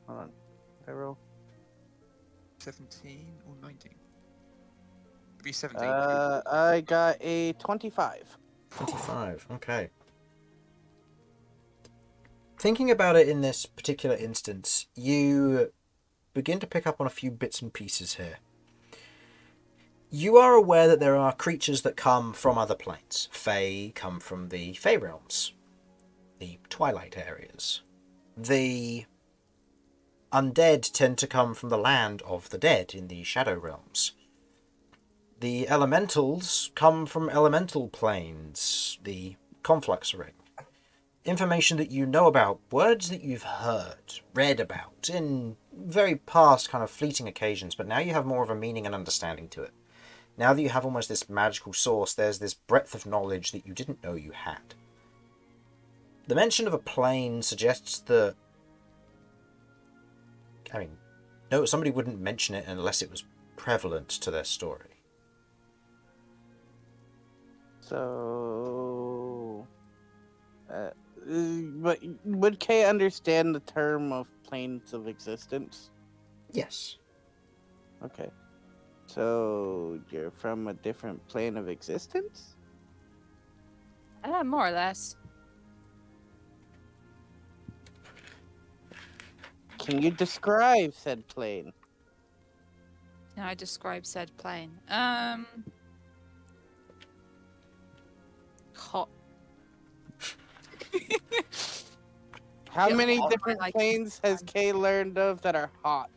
on. Did I roll? 17 or 19? It'd be 17. I got a 25. 25, okay. Thinking about it in this particular instance, you begin to pick up on a few bits and pieces here. You are aware that there are creatures that come from other planes. Fae come from the Fae realms, the Twilight areas. The undead tend to come from the land of the dead in the Shadow realms. The elementals come from elemental planes, the Conflux ring. Information that you know about, words that you've heard, read about, in very past kind of fleeting occasions, but now you have more of a meaning and understanding to it. Now that you have almost this magical source, there's this breadth of knowledge that you didn't know you had. The mention of a plane suggests that... I mean, no, somebody wouldn't mention it unless it was prevalent to their story. So, but would Kay understand the term of planes of existence? Yes. Okay. So you're from a different plane of existence? More or less. Can you describe said plane? Can I describe said plane? Hot. How Yeah, many hot, different I like planes has Kay learned of that are hot?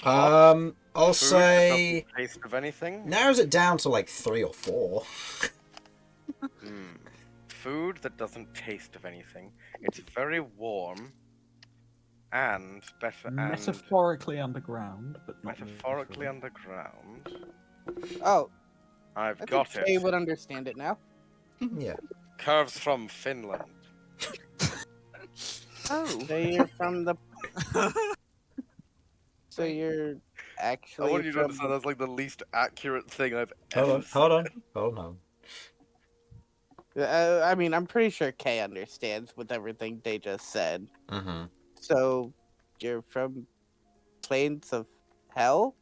I'll Food that say doesn't taste of anything. narrows it down to like 3 or 4. Food that doesn't taste of anything. It's very warm and better and Metaphorically underground, but not metaphorically literally. underground. Oh, I've I got think Kay it. would understand it now. Yeah. Curves from Finland. Oh. So you're from the. So you're I actually want you to from. understand that's like the least accurate thing I've Hold ever on, seen. hold on. I mean, I'm pretty sure Kay understands with everything they just said. Mm-hmm. So you're from planes of hell?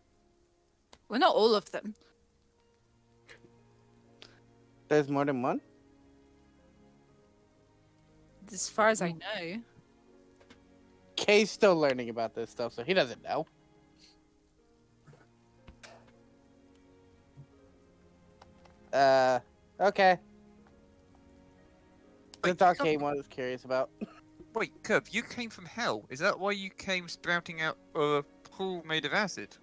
Well, not all of them. There's more than one? As far as I know. Kay's still learning about this stuff, so he doesn't know. Okay. Wait, That's all come- Kay was curious about. Wait, Kirv, you came from hell. Is that why you came sprouting out of a pool made of acid?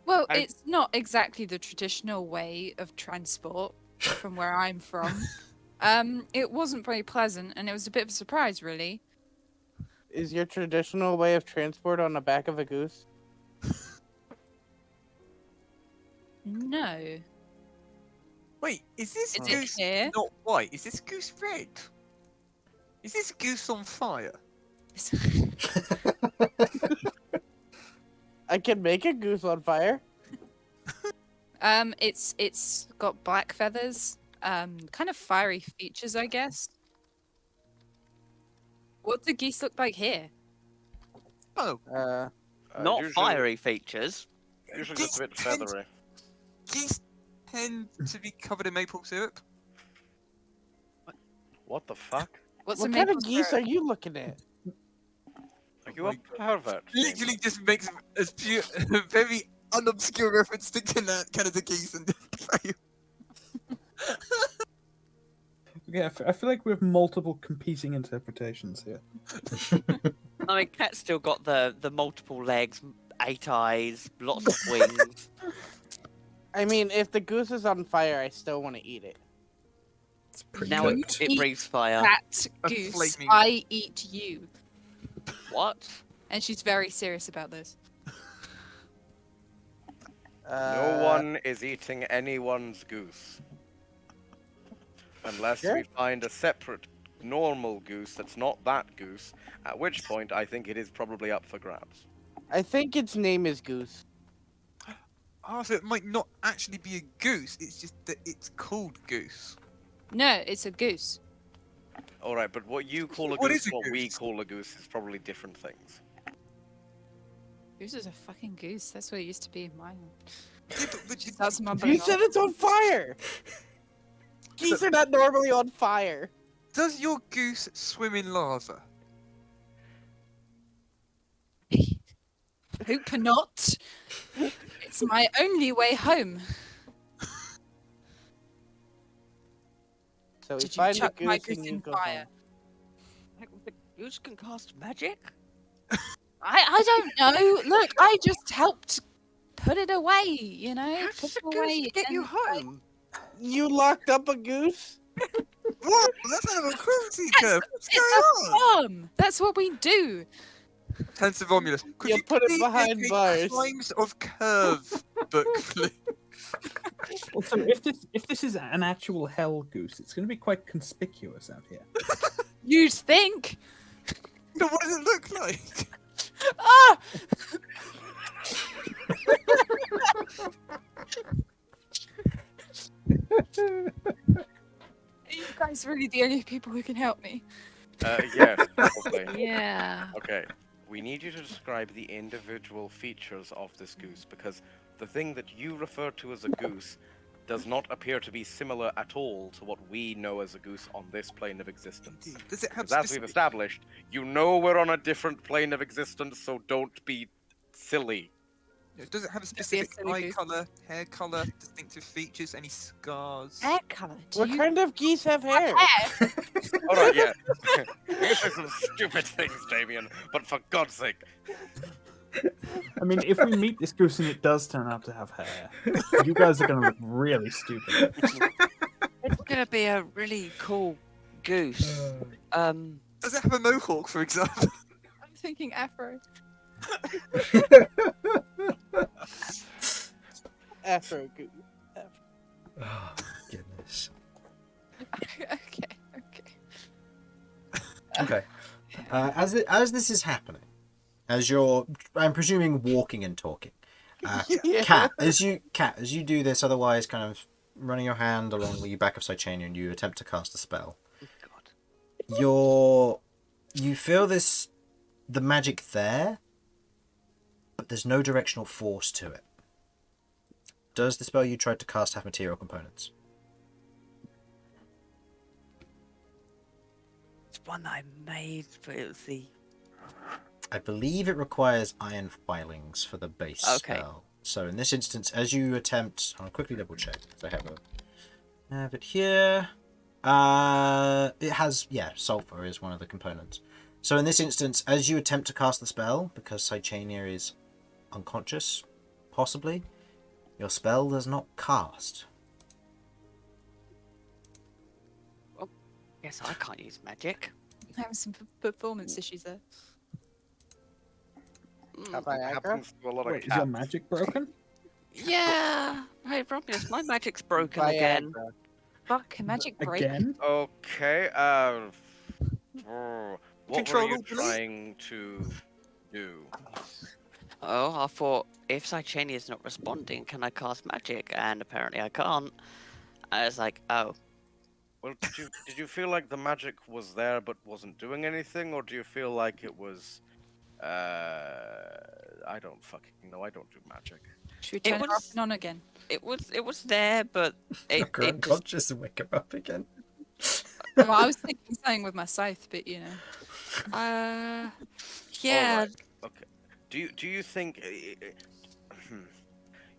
Well, I- it's not exactly the traditional way of transport from where I'm from. It wasn't very pleasant, and it was a bit of a surprise, really. Is your traditional way of transport on the back of a goose? No. Wait, is this Is it goose here? not white? Is this goose red? Is this goose on fire? I can make a goose on fire. It's got black feathers, kind of fiery features, I guess. What do geese look like here? Oh, Not Usually- fiery features. Usually just a bit Geese tend- feathery. geese tend to be covered in maple syrup. What the fuck? What's What a kind of maple geese syrup? are you looking at? Are you a pervert? Literally just makes a very unobscure reference to Canada geese and Yeah, I feel like we have multiple competing interpretations here. I mean, Cat's still got the multiple legs, 8 eyes, lots of wings. I mean, if the goose is on fire, I still want to eat it. It's pretty Now it, cooked. it breathes fire. That A goose, flaming- I eat you. What? And she's very serious about this. No one is eating anyone's goose. Unless Sure. we find a separate, normal goose that's not that goose, at which point I think it is probably up for grabs. I think its name is Goose. Oh, so it might not actually be a goose. It's just that it's called goose. No, it's a goose. Alright, but what you call a What goose, is a what we goose? call a goose is probably different things. Goose is a fucking goose. That's what it used to be in my home. Yeah, but you- That's mumbling You said it's on fire! Geese are not normally on fire. Does your goose swim in lava? Hope not. It's my only way home. So we Did you find the chuck my goose goose and you in go fire? home. The goose can cast magic? I don't know. Look, I just helped put it away, you know? How Put does it a away. goose get you and- home? You locked up a goose? What? That's not a cruelty, Yes, Kirv. What's It's going a on? farm. That's what we do. Tense of Romulus. Could You you put it please behind make a bars. Crimes of Kirv book, please? Also, if this is an actual hell goose, it's going to be quite conspicuous out here. You'd think. No, what does it look like? Ah! Are you guys really the only people who can help me? Yes, probably. Yeah. Okay, we need you to describe the individual features of this goose, because the thing that you refer to as a goose does not appear to be similar at all to what we know as a goose on this plane of existence. Does it have 'Cause as we've specific... established, you know we're on a different plane of existence, so don't be silly. Does it have a be a specific silly eye goose. color, hair color, distinctive features, any scars? Hair color. Do What you kind of geese have hair? hair? All right, yeah. You can say some stupid things, Damian, but for God's sake. I mean, if we meet this goose and it does turn out to have hair, you guys are going to look really stupid. It's gonna be a really cool goose. Does it have a mohawk, for example? I'm thinking afro. Afro goose. Oh, goodness. Okay. Okay. As this is happening, as you're, I'm presuming, walking and talking, Yeah. Cat, as you do this, otherwise kind of running your hand along the back of Sitchania and you attempt to cast a spell, God. you feel the magic there, but there's no directional force to it. Does the spell you tried to cast have material components? It's one that I made, but it was the. I believe it requires iron filings for the base Okay. spell. So in this instance, as you attempt, I'll quickly double check. I have it here. It has, sulfur is one of the components. So in this instance, as you attempt to cast the spell, because Sitchania is unconscious, possibly, your spell does not cast. Guess I can't use magic. Having some performance issues there. Mm, Viagra? Happens to a lot of Wait, is your cats. magic broken? Yeah. Hey, Romulus, my magic's broken again. Viagra. Fuck, can magic break? Again? Okay, what Control were you alt delete? trying to do? Oh, I thought if Sitchania is not responding, can I cast magic? And apparently I can't. I was like, oh. Well, did you feel like the magic was there but wasn't doing anything, or do you feel like it was? I don't fucking know. I don't do magic. Should we It turn it off was- and on again? It was there, but it You're just, unconscious and wake up again. Well, I was thinking something with my scythe, but you know. yeah. Alright, okay. Do you think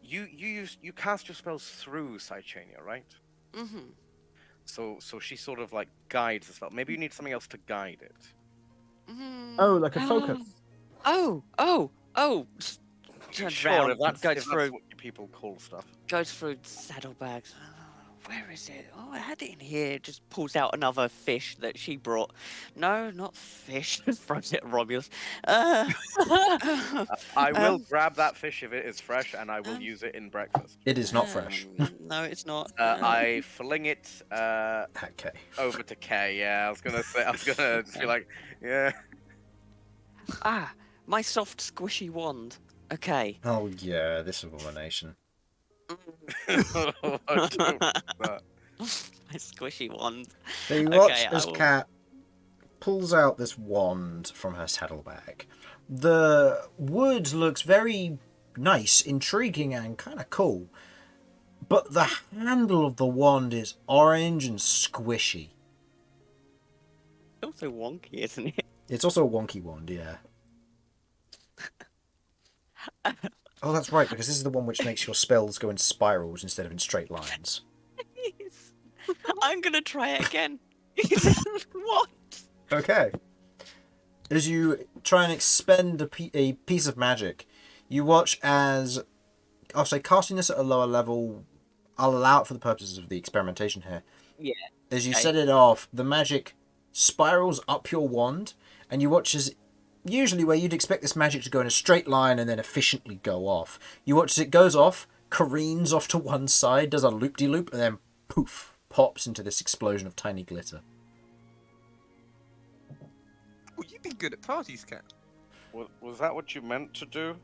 you cast your spells through Sitchania, right? Mm-hmm. So she sort of like guides the spell. Maybe you need something else to guide it. Oh, like a focus. Oh. Turns Sure, round, if that's goes through, what you people call stuff. goes through saddlebags. Where is it? Oh, I had it in here. Just pulls out another fish that she brought. No, not fish. Throws it at Romulus. I will Um, grab that fish if it is fresh, and I will use it in breakfast. It is not fresh. No, it's not. I fling it Okay. over to Kay. Yeah, I was gonna just be like, yeah. My soft, squishy wand. Okay. Oh yeah, this abomination. I don't do that. My squishy wand. So you Okay, watch I as will- Cat pulls out this wand from her saddlebag. The wood looks very nice, intriguing, and kind of cool. But the handle of the wand is orange and squishy. Also wonky, isn't it? It's also a wonky wand, yeah. Oh, that's right, because this is the one which makes your spells go in spirals instead of in straight lines. Yes. I'm gonna try it again. What? Okay. As you try and expend a piece of magic, you watch as, I'll say, casting this at a lower level, I'll allow it for the purposes of the experimentation here. Yeah. As you Okay. set it off, the magic spirals up your wand, and you watch as, usually where you'd expect this magic to go in a straight line and then efficiently go off, you watch as it goes off, careens off to one side, does a loop-de-loop, and then poof, pops into this explosion of tiny glitter. Oh, you've been good at parties, Cat. Was that what you meant to do?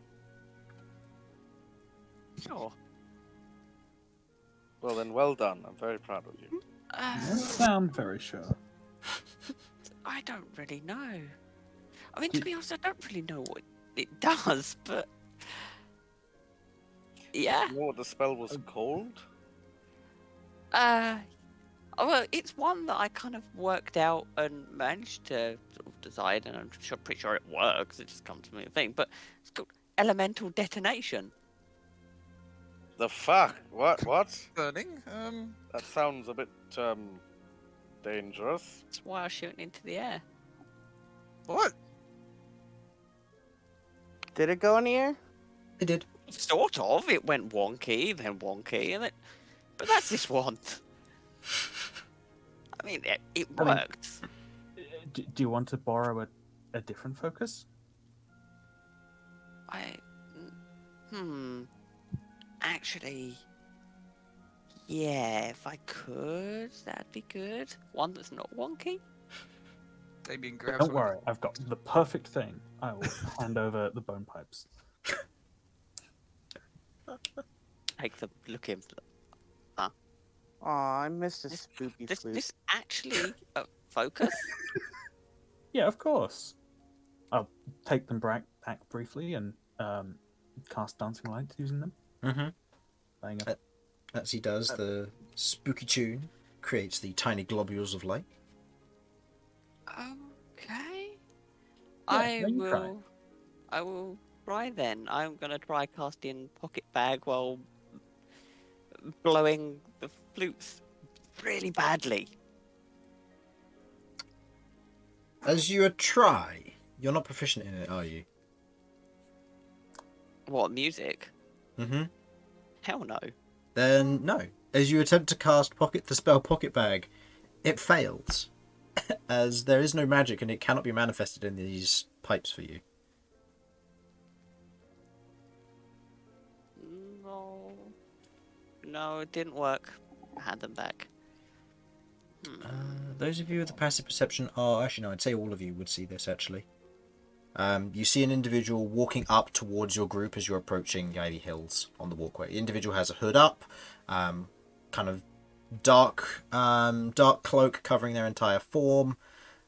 Sure. Well then, well done. I'm very proud of you. I'm very sure. I don't really know. I mean, to be honest, I don't really know what it does, but yeah. You know what the spell was called? Well, it's one that I kind of worked out and managed to sort of decide, and I'm pretty sure it works. It just comes to me a thing, but it's called elemental detonation. The fuck? What? Burning. That sounds a bit dangerous. That's why I was shooting into the air. What? Did it go in the air? It did. Sort of. It went wonky, then wonky, and then. But that's just one. I mean, it I mean- worked. Do you want to borrow a different focus? Actually, yeah, if I could, that'd be good. One that's not wonky. Damian grabs Don't one of worry, I've got the perfect thing. I will hand over the bone pipes. Take the look in. Aw, I missed a spooky This flute. this actually focus. Yeah, of course. I'll take them back briefly and cast dancing lights using them. Mm-hmm. Playing a As he does, the spooky tune creates the tiny globules of light. Okay. Yeah, you try. I will try then. I'm gonna try casting pocket bag while blowing the flutes really badly. As you try, you're not proficient in it, are you? What music? Mm-hmm. Hell no. Then no. As you attempt to cast the spell pocket bag, it fails, as there is no magic and it cannot be manifested in these pipes for you. No, it didn't work. Hand them back. Those of you with the passive perception are actually no. I'd say all of you would see this actually. You see an individual walking up towards your group as you're approaching the Ivy Hills on the walkway. The individual has a hood up, kind of dark cloak covering their entire form.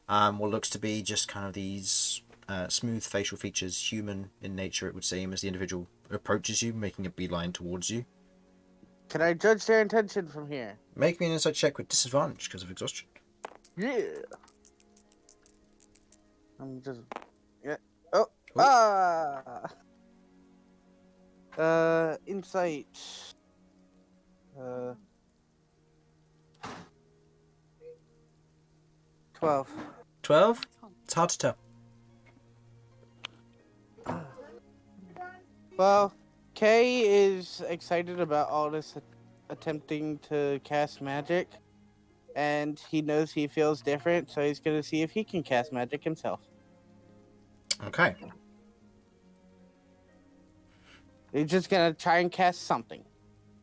What looks to be just kind of these smooth facial features, human in nature it would seem, as the individual approaches you, making a beeline towards you. Can I judge their intention from here? Make me an insight check with disadvantage because of exhaustion. Yeah. I'm just. Yeah. Oh. Ooh. Insight. 12. 12? It's hard to tell. Well, Kay is excited about all this attempting to cast magic, and he knows he feels different, so he's gonna see if he can cast magic himself. Okay. He's just gonna try and cast something.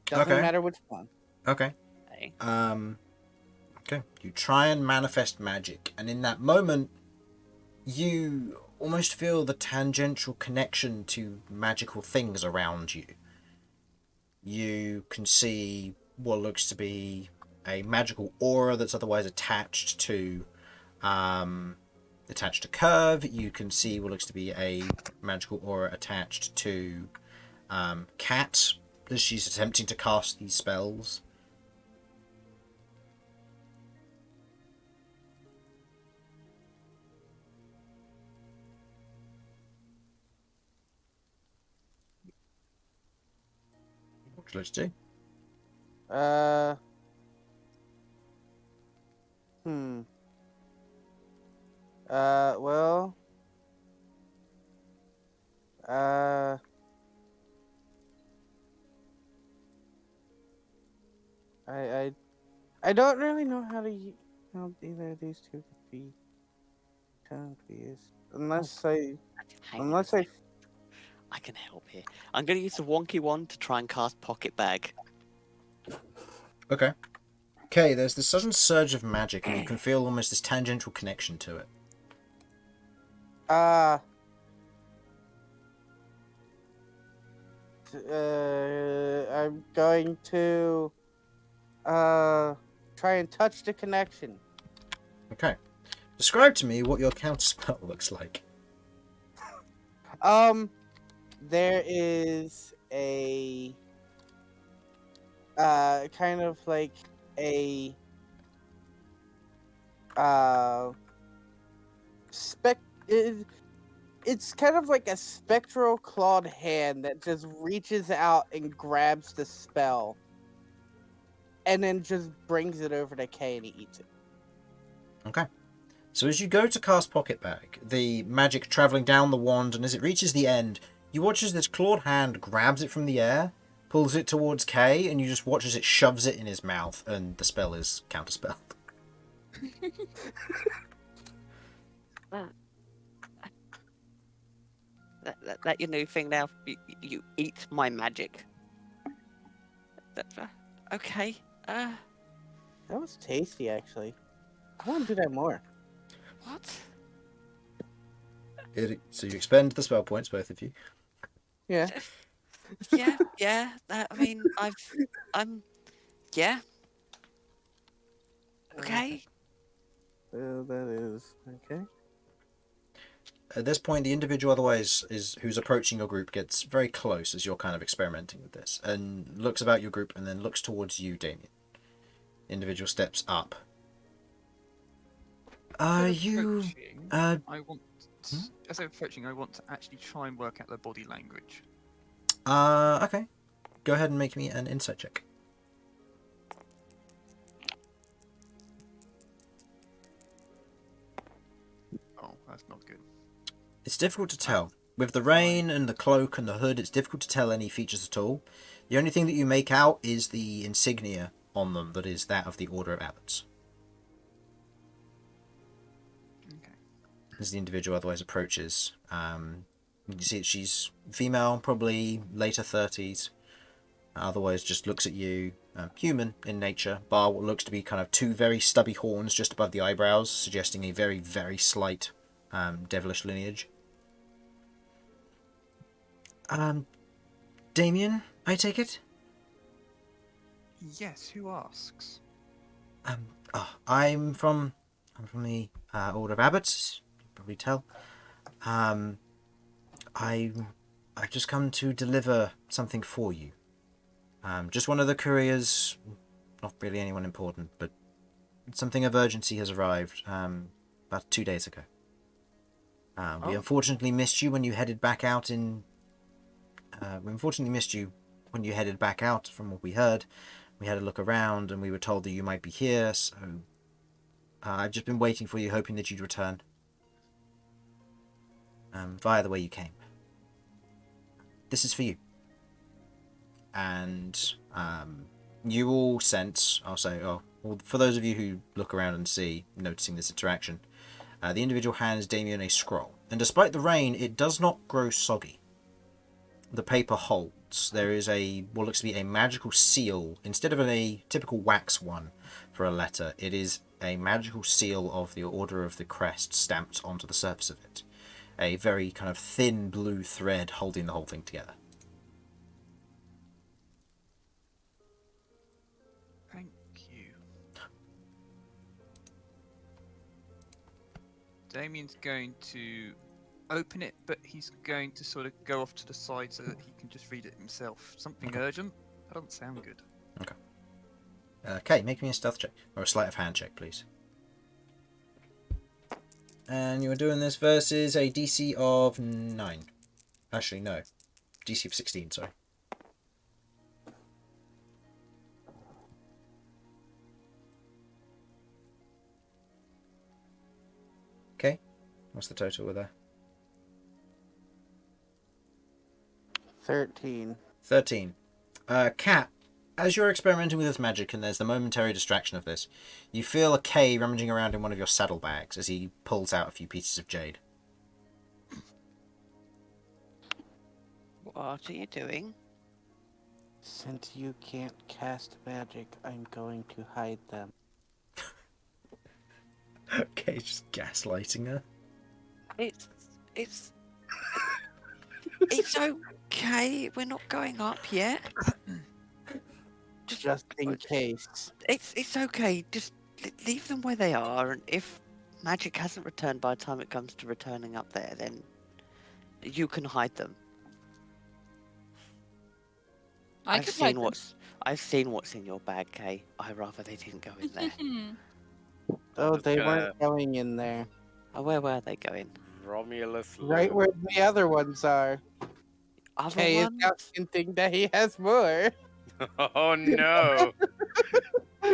Doesn't Okay. matter which one. Okay. Okay. Okay. You try and manifest magic, and in that moment, you almost feel the tangential connection to magical things around you. You can see what looks to be a magical aura that's otherwise attached to Kirv. You can see what looks to be a magical aura attached to Cat as she's attempting to cast these spells. What would you like to do? Well. I don't really know how how either of these two could be used. Unless I I can help here. I'm going to use the wonky one to try and cast pocket bag. Okay. Okay, there's this sudden surge of magic, and you can feel almost this tangential connection to it. I'm going to try and touch the connection. Okay. Describe to me what your counterspell looks like. There is a kind of like a spec. it's kind of like a spectral clawed hand that just reaches out and grabs the spell, and then just brings it over to Kay and he eats it. Okay. So as you go to cast Pocket Bag, the magic travelling down the wand, and as it reaches the end, you watch as this clawed hand grabs it from the air, pulls it towards Kay, and you just watch as it shoves it in his mouth, and the spell is counterspelled. That your new thing now? You eat my magic. Okay. That was tasty, actually. I want to do that more. What? So you expend the spell points, both of you. Yeah. Yeah. I mean, yeah. Okay. That is okay. At this point, the individual otherwise who's approaching your group gets very close as you're kind of experimenting with this, and looks about your group and then looks towards you, Damian. Individual steps up. You? I want. As I'm approaching, I want to actually try and work out their body language. Okay. Go ahead and make me an insight check. Oh, that's not good. It's difficult to tell. With the rain and the cloak and the hood, it's difficult to tell any features at all. The only thing that you make out is the insignia on them that is that of the Order of Abbots. Okay. As the individual otherwise approaches, you see that she's female, probably later 30s. Otherwise just looks at you, human in nature, bar what looks to be kind of two very stubby horns just above the eyebrows, suggesting a very, very slight devilish lineage. Damian, I take it? Yes. Who asks? I'm from the Order of Abbots. You can probably tell. I've just come to deliver something for you. Just one of the couriers, not really anyone important, but something of urgency has arrived about 2 days ago. We unfortunately missed you when you headed back out from what we heard. We had a look around and we were told that you might be here, so I've just been waiting for you, hoping that you'd return via the way you came. This is for you. And you all sense, I'll say, for those of you who look around and see, noticing this interaction, the individual hands Damian a scroll. And despite the rain, it does not grow soggy. The paper holds. There is what looks to be a magical seal. Instead of a typical wax one for a letter, it is a magical seal of the Order of the Crest stamped onto the surface of it. A very kind of thin blue thread holding the whole thing together. Thank you. Damian's going to open it, but he's going to sort of go off to the side so that he can just read it himself. Something urgent? That doesn't sound good. Okay. Okay, make me a stealth check. Or a sleight of hand check, please. And you are doing this versus a DC of 9. Actually, no. DC of 16, sorry. Okay. What's the total with that? 13. 13. Cat, as you're experimenting with this magic and there's the momentary distraction of this, you feel a K rummaging around in one of your saddlebags as he pulls out a few pieces of jade. What are you doing? Since you can't cast magic, I'm going to hide them. Okay, just gaslighting her. It's okay. We're not going up yet. Just in case. It's okay. Just leave them where they are, and if magic hasn't returned by the time it comes to returning up there, then you can hide them. I've seen what's in your bag, Kay. I'd rather they didn't go in there. Oh, they weren't going in there. Oh, where were they going? Romulus Right Lou. where the other ones are. Other Kay is ones? now hinting that he has more. Oh no!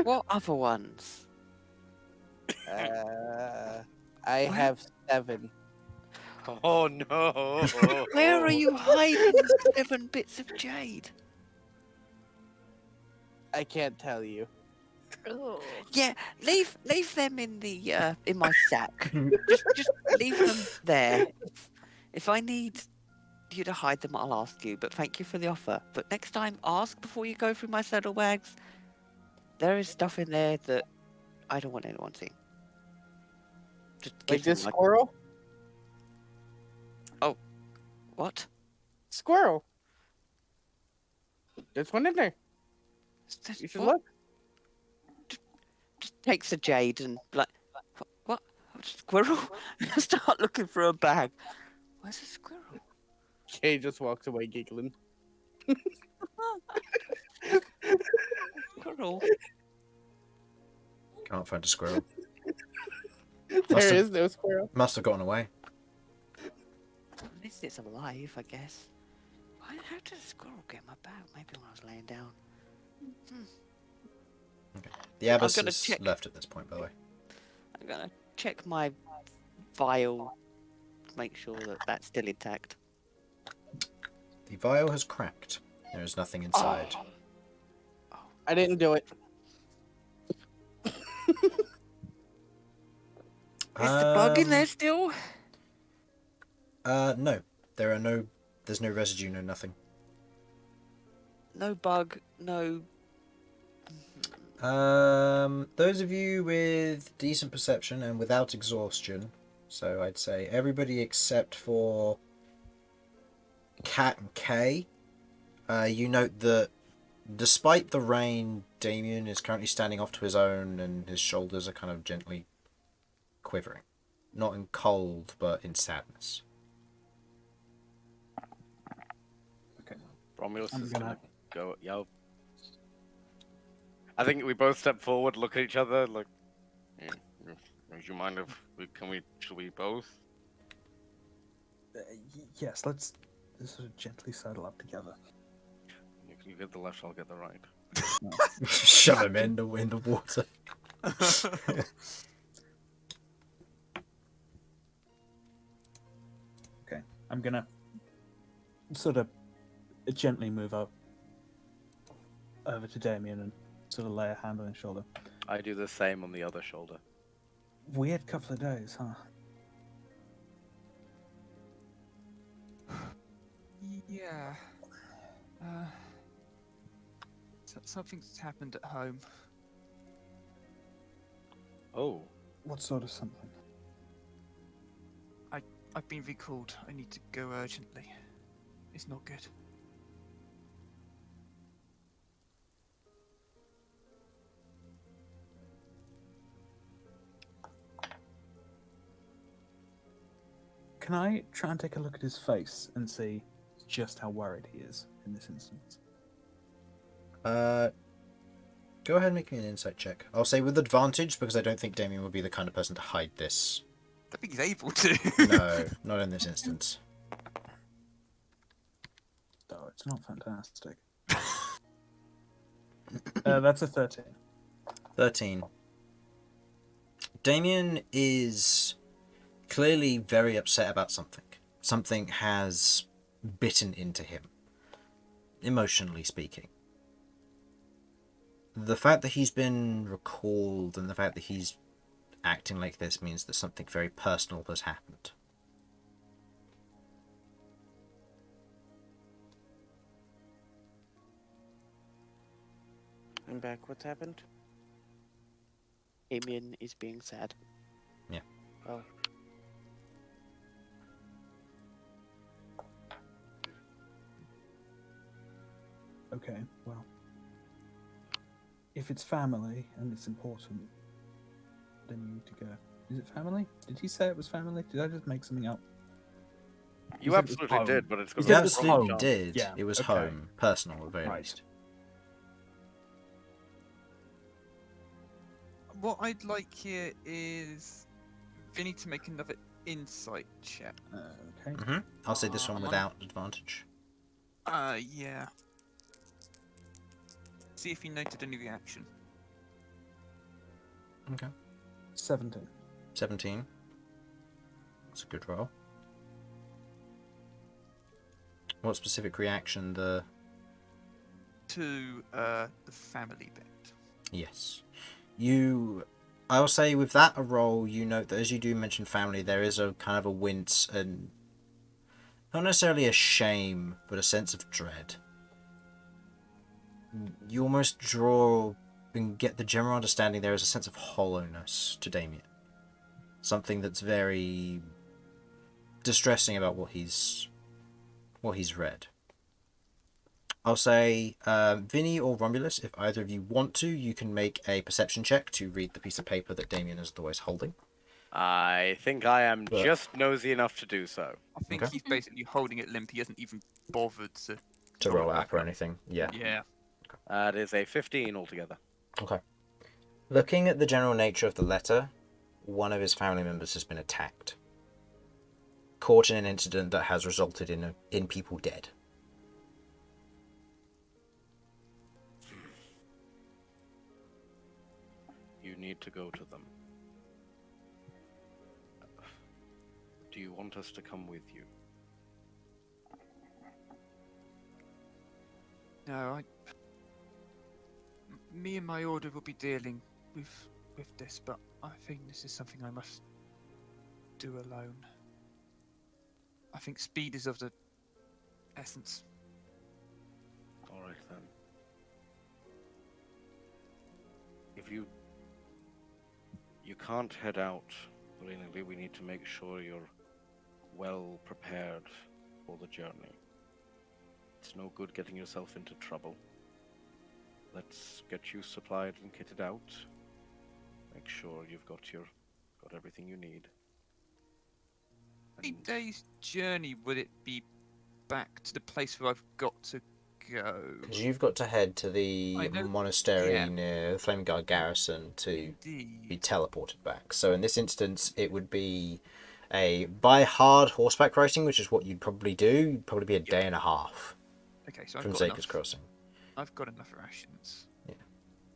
What other ones? I Where? have 7. Oh no! Where are you hiding the 7 bits of jade? I can't tell you. Yeah, leave them in the in my sack. just leave them there. If I need you to hide them, I'll ask you. But thank you for the offer. But next time, ask before you go through my saddlebags. There is stuff in there that I don't want anyone seeing. Just Like give them this squirrel? what? Squirrel. There's one in there. You should What? look. Just takes a jade and like what? Squirrel? Start looking for a bag. Where's a squirrel? Kay just walks away giggling. Squirrel. Can't find a squirrel. There is no squirrel. Must have gotten away. At least it's alive, I guess. How did a squirrel get in my bag? Maybe when I was laying down. The abbess gonna is check. left at this point, by the way. I'm gonna check my vial to make sure that that's still intact. The vial has cracked. There is nothing inside. I didn't do it. Is the bug in there still? No. There's no residue, no nothing. No bug, no. Those of you with decent perception and without exhaustion, so I'd say everybody except for Cat and Kay, you note that despite the rain, Damian is currently standing off to his own and his shoulders are kind of gently quivering. Not in cold, but in sadness. Okay. Romulus I'm is gonna- gonna go. Yo. I think we both step forward, look at each other, like. Would you mind if should we both? Yes, let's sort of gently sidle up together. You get the left, I'll get the right. Shove him in the water. Okay, I'm gonna sort of gently move up over to Damian and sort of lay a hand on his shoulder. I do the same on the other shoulder. Weird couple of days, huh? Yeah. Something's happened at home. Oh. What sort of something? I've been recalled. I need to go urgently. It's not good. Can I try and take a look at his face and see just how worried he is in this instance? Go ahead and make me an insight check. I'll say with advantage because I don't think Damian would be the kind of person to hide this. I think he's able to. No, not in this instance. Oh, it's not fantastic. That's a 13. 13. Damian is clearly very upset about something. Something has bitten into him, emotionally speaking. The fact that he's been recalled and the fact that he's acting like this means that something very personal has happened. I'm back. What's happened? Damian is being sad. Yeah. Oh. Okay, well. If it's family and it's important, then you need to go. Is it family? Did he say it was family? Did I just make something up? You said it was absolutely home. did, but it's You You said got it was absolutely home. did. Yeah, It was okay. home, personal at the very Right. least. What I'd like here is Vinny to make another insight check. Okay. I'll say this one I'm on- without advantage. Yeah. See if he noted any reaction. Okay. 17. 17. That's a good roll. What specific reaction? To the family bit. Yes. I will say with that a roll, you note that as you do mention family, there is a kind of a wince and not necessarily a shame, but a sense of dread. You almost draw and get the general understanding there is a sense of hollowness to Damian. Something that's very distressing about what he's read. I'll say Vinny or Romulus, if either of you want to, you can make a perception check to read the piece of paper that Damian is otherwise holding. I think I am But- just nosy enough to do so. I think Okay. he's basically holding it limp. He hasn't even bothered to To roll it up back or anything. Yeah. Yeah. That is a 15 altogether. Okay. Looking at the general nature of the letter, one of his family members has been attacked. Caught in an incident that has resulted in people dead. You need to go to them. Do you want us to come with you? No, me and my order will be dealing with this, but I think this is something I must do alone. I think speed is of the essence. Alright then. If you can't head out willingly, we need to make sure you're well prepared for the journey. It's no good getting yourself into trouble. Let's get you supplied and kitted out. Make sure you've got everything you need. How many And days journey would it be back to the place where I've got to go? Because you've got to head to the I know- monastery yeah. near the Flaming Guard garrison to be Indeed. teleported back. So in this instance, it would be by hard horseback riding, which is what you'd probably do. You'd probably be a day and a half Okay, so I've from got Zaker's enough. Crossing. I've got enough rations. Yeah.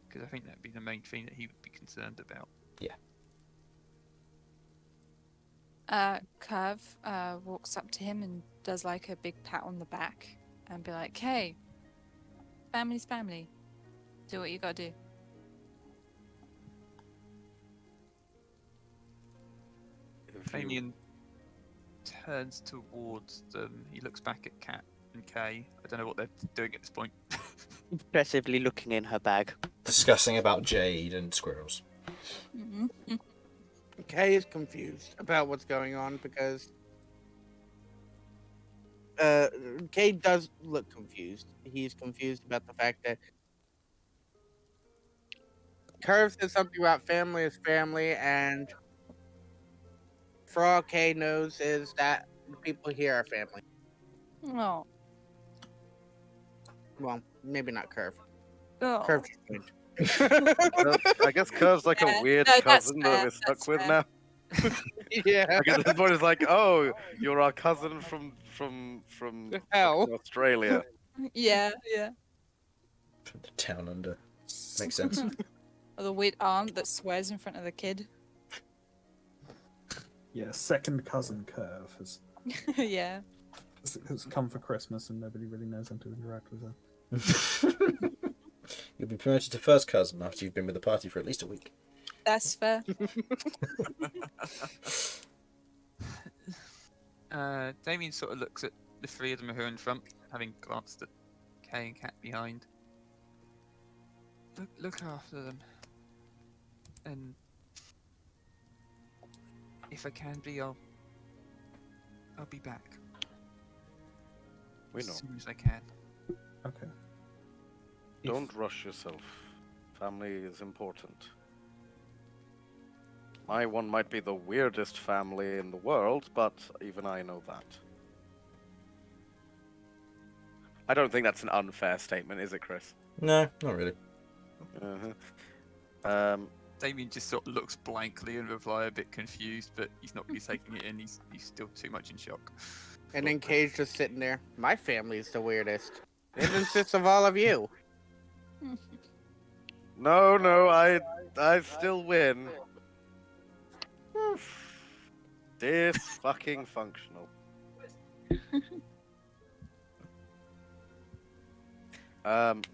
Because I think that'd be the main thing that he would be concerned about. Kirv walks up to him and does like a big pat on the back and be like, "Hey, family's family. Do what you gotta do." if you- Damian turns towards them. He looks back at Kat and Kay. I don't know what they're doing at this point. Impressively looking in her bag. Discussing about jade and squirrels. Kay is confused about what's going on because Kay does look confused. He's confused about the fact that Kirv said something about family is family, and for all Kay knows is that the people here are family. Oh. Well, maybe not Kirv. Oh. Kirv just joined. I guess Kirv's like Yeah, a weird no, that's cousin that fair, we're stuck that's with fair. now. Yeah. Like at this point, it's like, oh, you're our cousin from Hell. fucking Australia. Yeah, yeah. From the town under. Makes sense. Or the weird aunt that swears in front of the kid. Yeah, second cousin Kirv Yeah. has come for Christmas and nobody really knows how to interact with her. You'll be promoted to first cousin after you've been with the party for at least a week. That's fair. Damien sort of looks at the three of them who are in front, having glanced at Kay and Kat behind. Look after them. And if I can be, I'll be back. We know. As soon as I can. Okay. Don't rush yourself. Family is important. My one might be the weirdest family in the world, but even I know that. I don't think that's an unfair statement, is it, Chris? No, not really. Uh-huh. Damian just sort of looks blankly and reply a bit confused, but he's not really taking it in. He's still too much in shock. And then Cage just sitting there. My family's the weirdest. It consists of all of you. No, I still win. This fucking functional.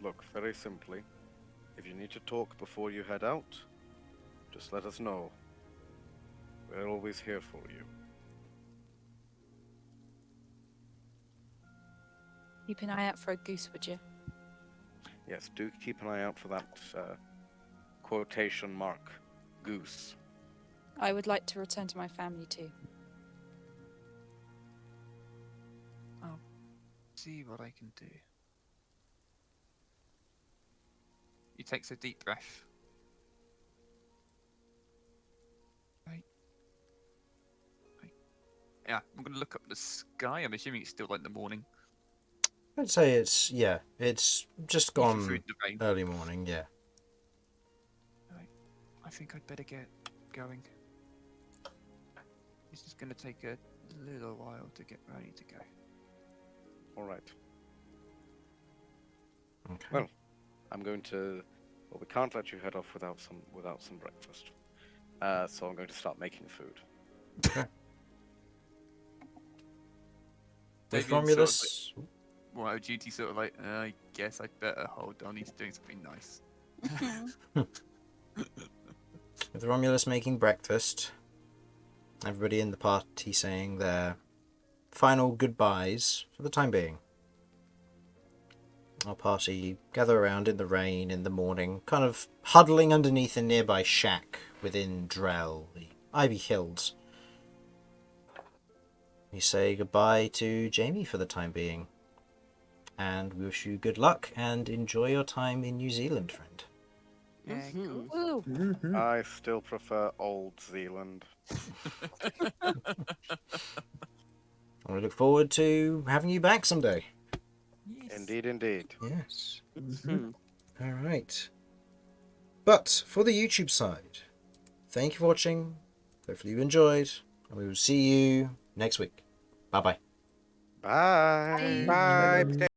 Look, very simply, if you need to talk before you head out, just let us know. We're always here for you. Keep an eye out for a goose, would you? Yes, do keep an eye out for that quotation mark goose. I would like to return to my family too. I'll see what I can do. He takes a deep breath. Right. Yeah, I'm gonna look up the sky. I'm assuming it's still like the morning. I'd say it's just Through gone the rain. early morning, yeah. I think I'd better get going. This is gonna take a little while to get ready to go. All right. Okay. Well, I'm going to. Well, we can't let you head off without some breakfast. So I'm going to start making food. With Damian's sort of Romulus, Well, duty sort of like, I guess I'd better hold on. He's doing something nice. with Romulus making breakfast, everybody in the party saying their final goodbyes for the time being. Our party gather around in the rain in the morning, kind of huddling underneath a nearby shack within Drell, the Ivy Hills. We say goodbye to Jamie for the time being, and we wish you good luck and enjoy your time in New Zealand, friend. Yeah, cool. Woo. Mhm. I still prefer Old Zealand. I look forward to having you back someday. Yes. Indeed. Yes. Mhm. All right. But for the YouTube side, thank you for watching. Hopefully you enjoyed, and we will see you next week. Bye-bye. Bye. Bye.